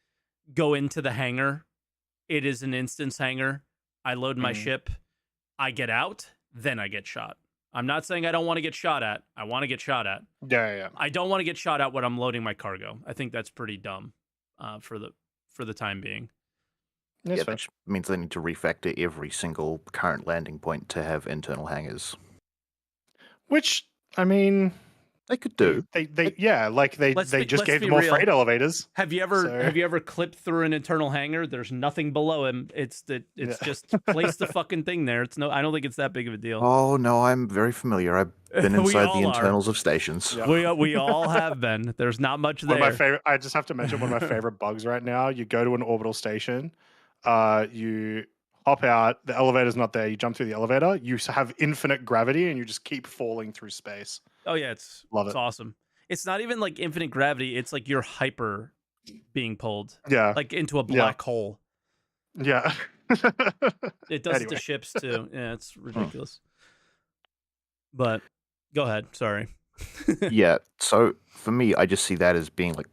go into the hangar. It is an instance hangar. I load my ship. I get out. Then I get shot. I'm not saying I don't want to get shot at. I want to get shot at. Yeah. I don't want to get shot at when I'm loading my cargo. I think that's pretty dumb for the time being. That's Yeah, fair. which means they need to refactor every single current landing point to have internal hangars. Which, I mean, They could do. they just let's gave be them more real. freight elevators. Have you ever clipped through an internal hangar? There's nothing below him. It's just place the fucking thing there. I don't think it's that big of a deal. Oh no, I'm very familiar. I've been We inside all the are. internals of stations. Yeah. We all have been. There's not much One there. of my favorite. I just have to mention one of my favorite bugs right now. You go to an orbital station, you hop out. The elevator's not there. You jump through the elevator. You have infinite gravity, and you just keep falling through space. Oh yeah, it's awesome. It's not even like infinite gravity. It's like you're hyper being pulled, Yeah. like into a black hole. Yeah. It does it Anyway. to ships too. Yeah, it's ridiculous. But go ahead. Sorry. Yeah, so for me, I just see that as being like,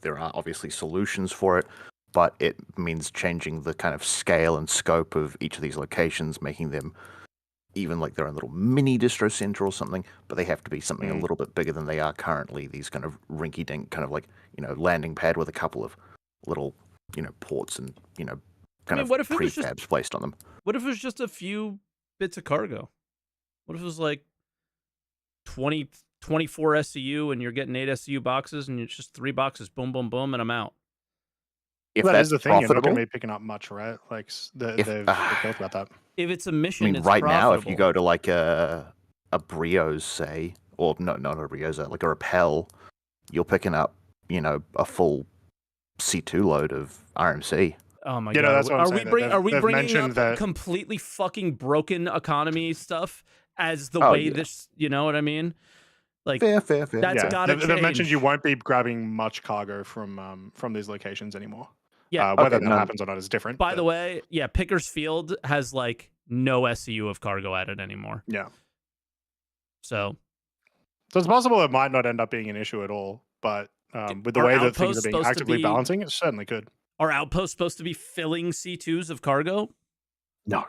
there are obviously solutions for it, but it means changing the kind of scale and scope of each of these locations, making them even like their own little mini distro center or something, but they have to be something a little bit bigger than they are currently. These kind of rinky-dink kind of like, landing pad with a couple of little, ports and, kind of what if it was just- prefabs placed on them. What if it was just a few bits of cargo? What if it was like 24 SCU and you're getting 8 SCU boxes and it's just 3 boxes, boom, boom, boom, and I'm out. If That that's is the thing. You're not profitable, going to be picking up much, right? Like they've talked about that. If it's a mission, I mean, it's right now, if you profitable. go to like a Brios, say, or no, not a Brios, like a Rappel, you're picking up, a full C2 load of RMC. Oh my Yeah, god! no, that's what I'm saying. Are we They've bringing mentioned up that- completely fucking broken economy stuff as the Oh, way yeah. this? You know what I mean? Like Fair. that's gotta They've mentioned change. you won't be grabbing much cargo from these locations anymore. Yeah. Whether Okay, that no. happens or not is different. By but the way, yeah, Pickersfield has like no SCU of cargo added anymore. yeah. So So it's possible it might not end up being an issue at all, but with the Are way that things outposts are being supposed to actively be- balancing, it certainly could. are outposts supposed to be filling C2s of cargo? No.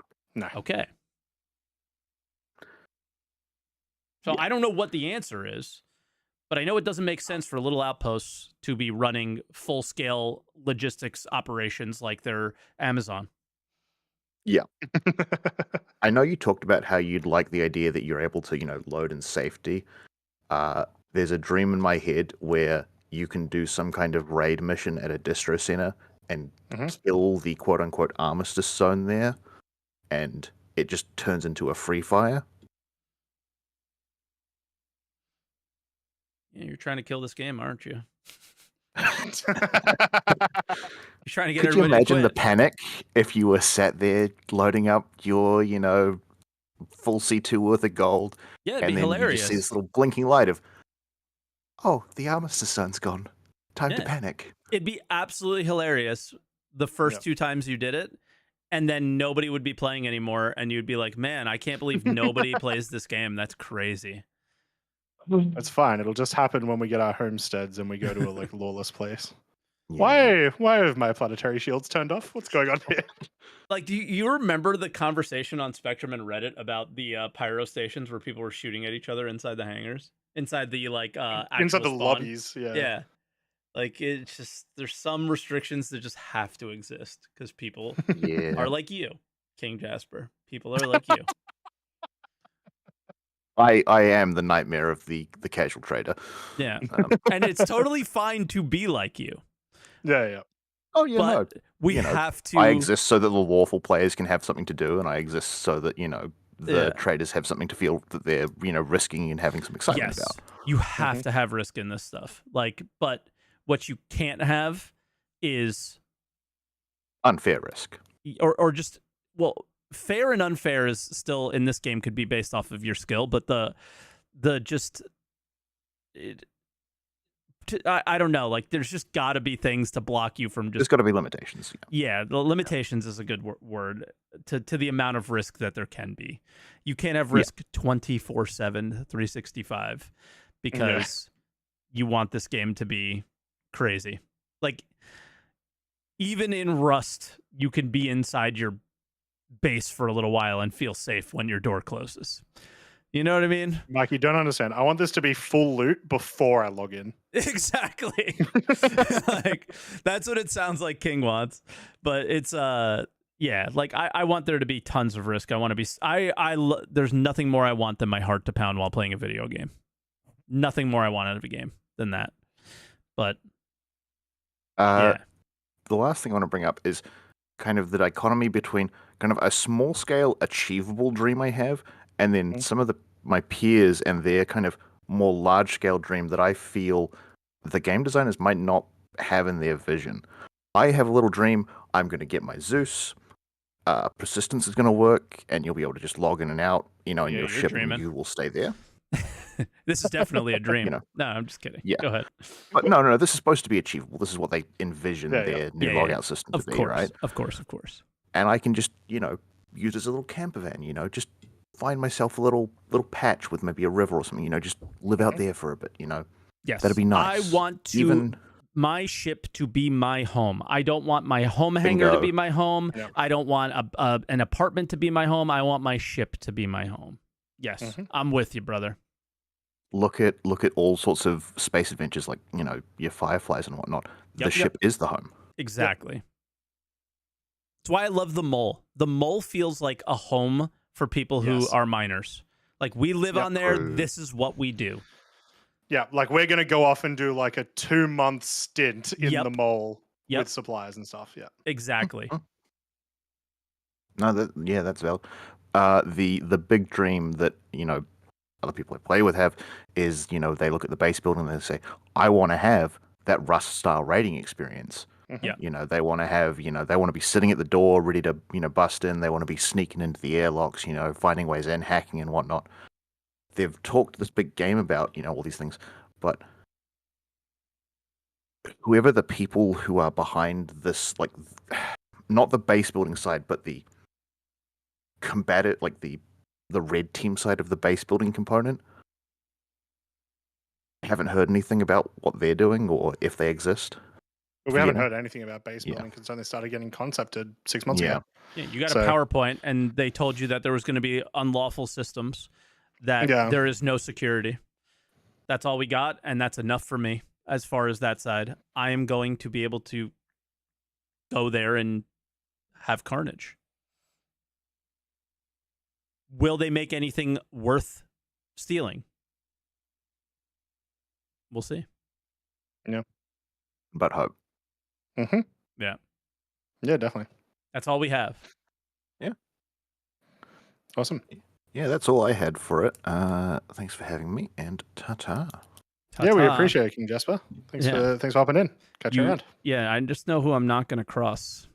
Okay. So I don't know what the answer is, but I know it doesn't make sense for little outposts to be running full-scale logistics operations like they're Amazon. I know you talked about how you'd like the idea that you're able to, load in safety. There's a dream in my head where you can do some kind of raid mission at a distro center and kill the quote-unquote armistice zone there, and it just turns into a free fire. Yeah, you're trying to kill this game, aren't you? You're trying to get Could you everybody to imagine the quit. panic if you were sat there loading up your, full C2 worth of gold, Yeah, it'd and be then you hilarious. just see this little blinking light of, oh, the armistice zone's gone. Time to Yeah. panic. It'd be absolutely hilarious the first Yep. 2 times you did it, and then nobody would be playing anymore, and you'd be like, man, I can't believe nobody plays this game. That's crazy. That's fine. It'll just happen when we get our homesteads and we go to a lawless place. Why have my planetary shields turned off? What's going on here? Like, do you remember the conversation on Spectrum and Reddit about the pyro stations where people were shooting at each other inside the hangars, inside the actual Inside the spawn? lobbies? Yeah. Like, it's just, there's some restrictions that just have to exist because people are like you, King Jasper. People are like you. I am the nightmare of the casual trader. Yeah. And it's totally fine to be like you. Yeah. Oh yeah, But no. we You know, have to. I exist so that the lawful players can have something to do, and I exist so that the traders have something to feel that they're risking and having some excitement about. You have to have risk in this stuff. Like, but what you can't have is Unfair risk. or just, well, fair and unfair is still in this game could be based off of your skill, but I don't know. Like, there's just got to be things to block you from just. There's got to be limitations. Yeah, the limitations is a good word to the amount of risk that there can be. You can't have risk 24/7, 365 because you want this game to be crazy. Like, even in Rust, you can be inside your base for a little while and feel safe when your door closes. You know what I mean? Mike, you don't understand. I want this to be full loot before I log in. Exactly. Like, that's what it sounds like King wants. But it's like I want there to be tons of risk. I want to be there's nothing more I want than my heart to pound while playing a video game. Nothing more I want out of a game than that. But the last thing I want to bring up is kind of the dichotomy between kind of a small scale achievable dream I have and then some of my peers and their kind of more large scale dream that I feel the game designers might not have in their vision. I have a little dream. I'm going to get my Zeus. Persistence is going to work, and you'll be able to just log in and out. And your ship and you will stay there. This is definitely a dream. No, I'm just kidding. Yeah. Go ahead. But no, this is supposed to be achievable. This is what they envision their new logout system to be, right? Of course. And I can just, use it as a little camper van, just find myself a little patch with maybe a river or something, just live out there for a bit, Yes. That'd be nice. I want my ship to be my home. I don't want my home hangar to be my home. Yep. I don't want an apartment to be my home. I want my ship to be my home. Yes, I'm with you, brother. Look at all sorts of space adventures like, your Fireflies and whatnot. The ship is the home. Exactly. That's why I love the mole. The mole feels like a home for people who are miners. Like, we live on there. This is what we do. Yeah, like we're going to go off and do like a 2-month stint in the mole with supplies and stuff. Yeah, exactly. No, that's valid. The big dream that, other people I play with have is, they look at the base building and they say, I want to have that Rust style raiding experience. Yeah. They want to have, they want to be sitting at the door ready to, bust in. They want to be sneaking into the airlocks, finding ways in, hacking and whatnot. They've talked this big game about, all these things, but whoever the people who are behind this, like, not the base building side, but the combative, like the red team side of the base building component, haven't heard anything about what they're doing or if they exist. We haven't heard anything about base building because they started getting concepted 6 months ago. Yeah, you got a PowerPoint, and they told you that there was going to be unlawful systems, that there is no security. That's all we got, and that's enough for me as far as that side. I am going to be able to go there and have carnage. Will they make anything worth stealing? We'll see. Yeah. But hope. Yeah. Yeah, definitely. That's all we have. Yeah. Awesome. Yeah, that's all I had for it. Thanks for having me, and ta-ta. Yeah, we appreciate it, King Jasper. Thanks for hopping in. Catch you around. Yeah, I just know who I'm not going to cross.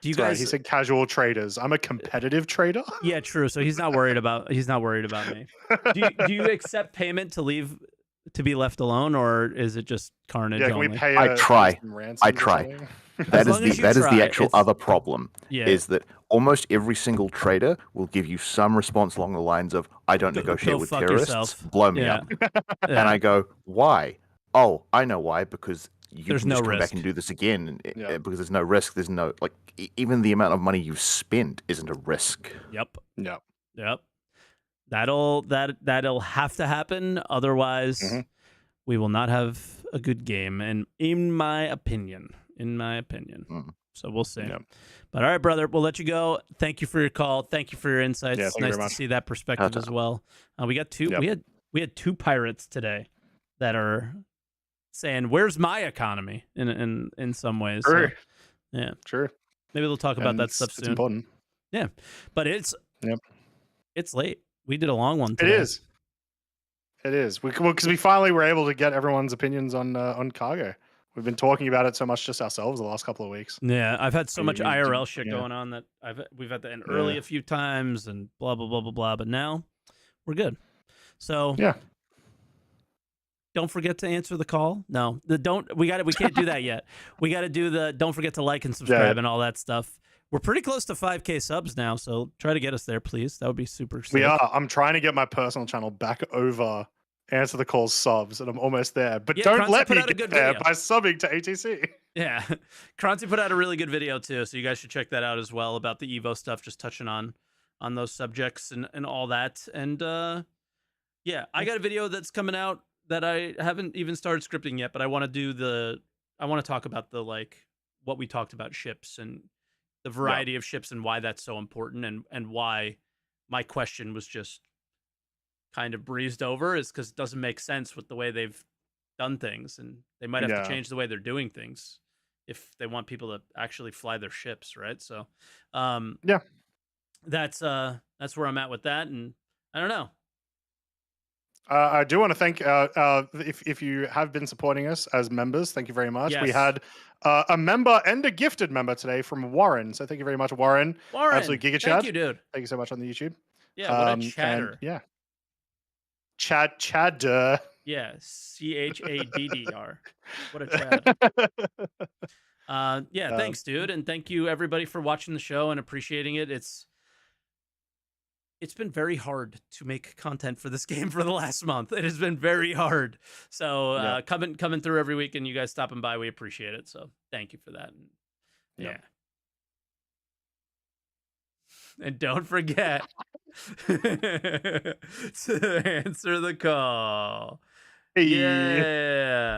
Do you guys? He said casual traders. I'm a competitive trader. Yeah, true. So he's not worried about me. Do you accept payment to leave, to be left alone, or is it just carnage? Yeah, can only? we pay? I try. That is the actual other problem. Is that almost every single trader will give you some response along the lines of, "I don't negotiate with terrorists. Yourself. Blow me up." And I go, "Why?" Oh, I know why. Because you There's can no just come risk. back and do this again. Yeah. Because there's no risk. There's no even the amount of money you spend isn't a risk. Yep. Yeah. Yep. That'll have to happen. Otherwise, Mhm. we will not have a good game. And in my opinion. Mm. So we'll see. Yep. But all right, brother, we'll let you go. Thank you for your call. Thank you for your insights. Yeah, It's thank you nice very to much. see that perspective as well. We got two. Yep. We had two pirates today that are saying, "Where's my economy?" In some ways. So, True. yeah. True. Maybe we'll talk about And that stuff it's soon. important. Yeah, but it's late. We did a long one today. It is. It is. Because we finally were able to get everyone's opinions on cargo. We've been talking about it so much just ourselves the last couple of weeks. Yeah, I've had so much You IRL did- shit yeah. going on that we've had to end early Yeah. a few times and blah blah blah blah blah. But now we're good. So Yeah. don't forget to answer the call. No, we can't do that yet. We got to do the don't forget to like and subscribe and all that stuff. We're pretty close to 5K subs now, so try to get us there, please. That would be super sick. We are. I'm trying to get my personal channel back over Answer the Calls subs, and I'm almost there. But Yeah, don't Croncy let put me out a get good there video. by subbing to ATC. Yeah, Croncy put out a really good video too, so you guys should check that out as well about the Evo stuff, just touching on those subjects and all that. And yeah, I got a video that's coming out that I haven't even started scripting yet, but I want to talk about the what we talked about ships and the variety of ships and why that's so important and why my question was just kind of breezed over is because it doesn't make sense with the way they've done things, and they might have to change the way they're doing things if they want people to actually fly their ships, right? So that's where I'm at with that, and I don't know. I do want to thank if you have been supporting us as members, thank you very much. We Yes. had a member and a gifted member today from Warren, so thank you very much, Warren. Warren, Absolute Giga thank Chad. you, dude. Thank you so much on the YouTube. Yeah, what a And, chatter. yeah, Chad. Yeah, CHADDR. What a Chad. Yeah, thanks, dude, and thank you everybody for watching the show and appreciating it. It's been very hard to make content for this game for the last month. It has been very hard. So coming through every week and you guys stopping by, we appreciate it. So thank you for that. Yeah. And don't forget to answer the call. Hey. Yeah.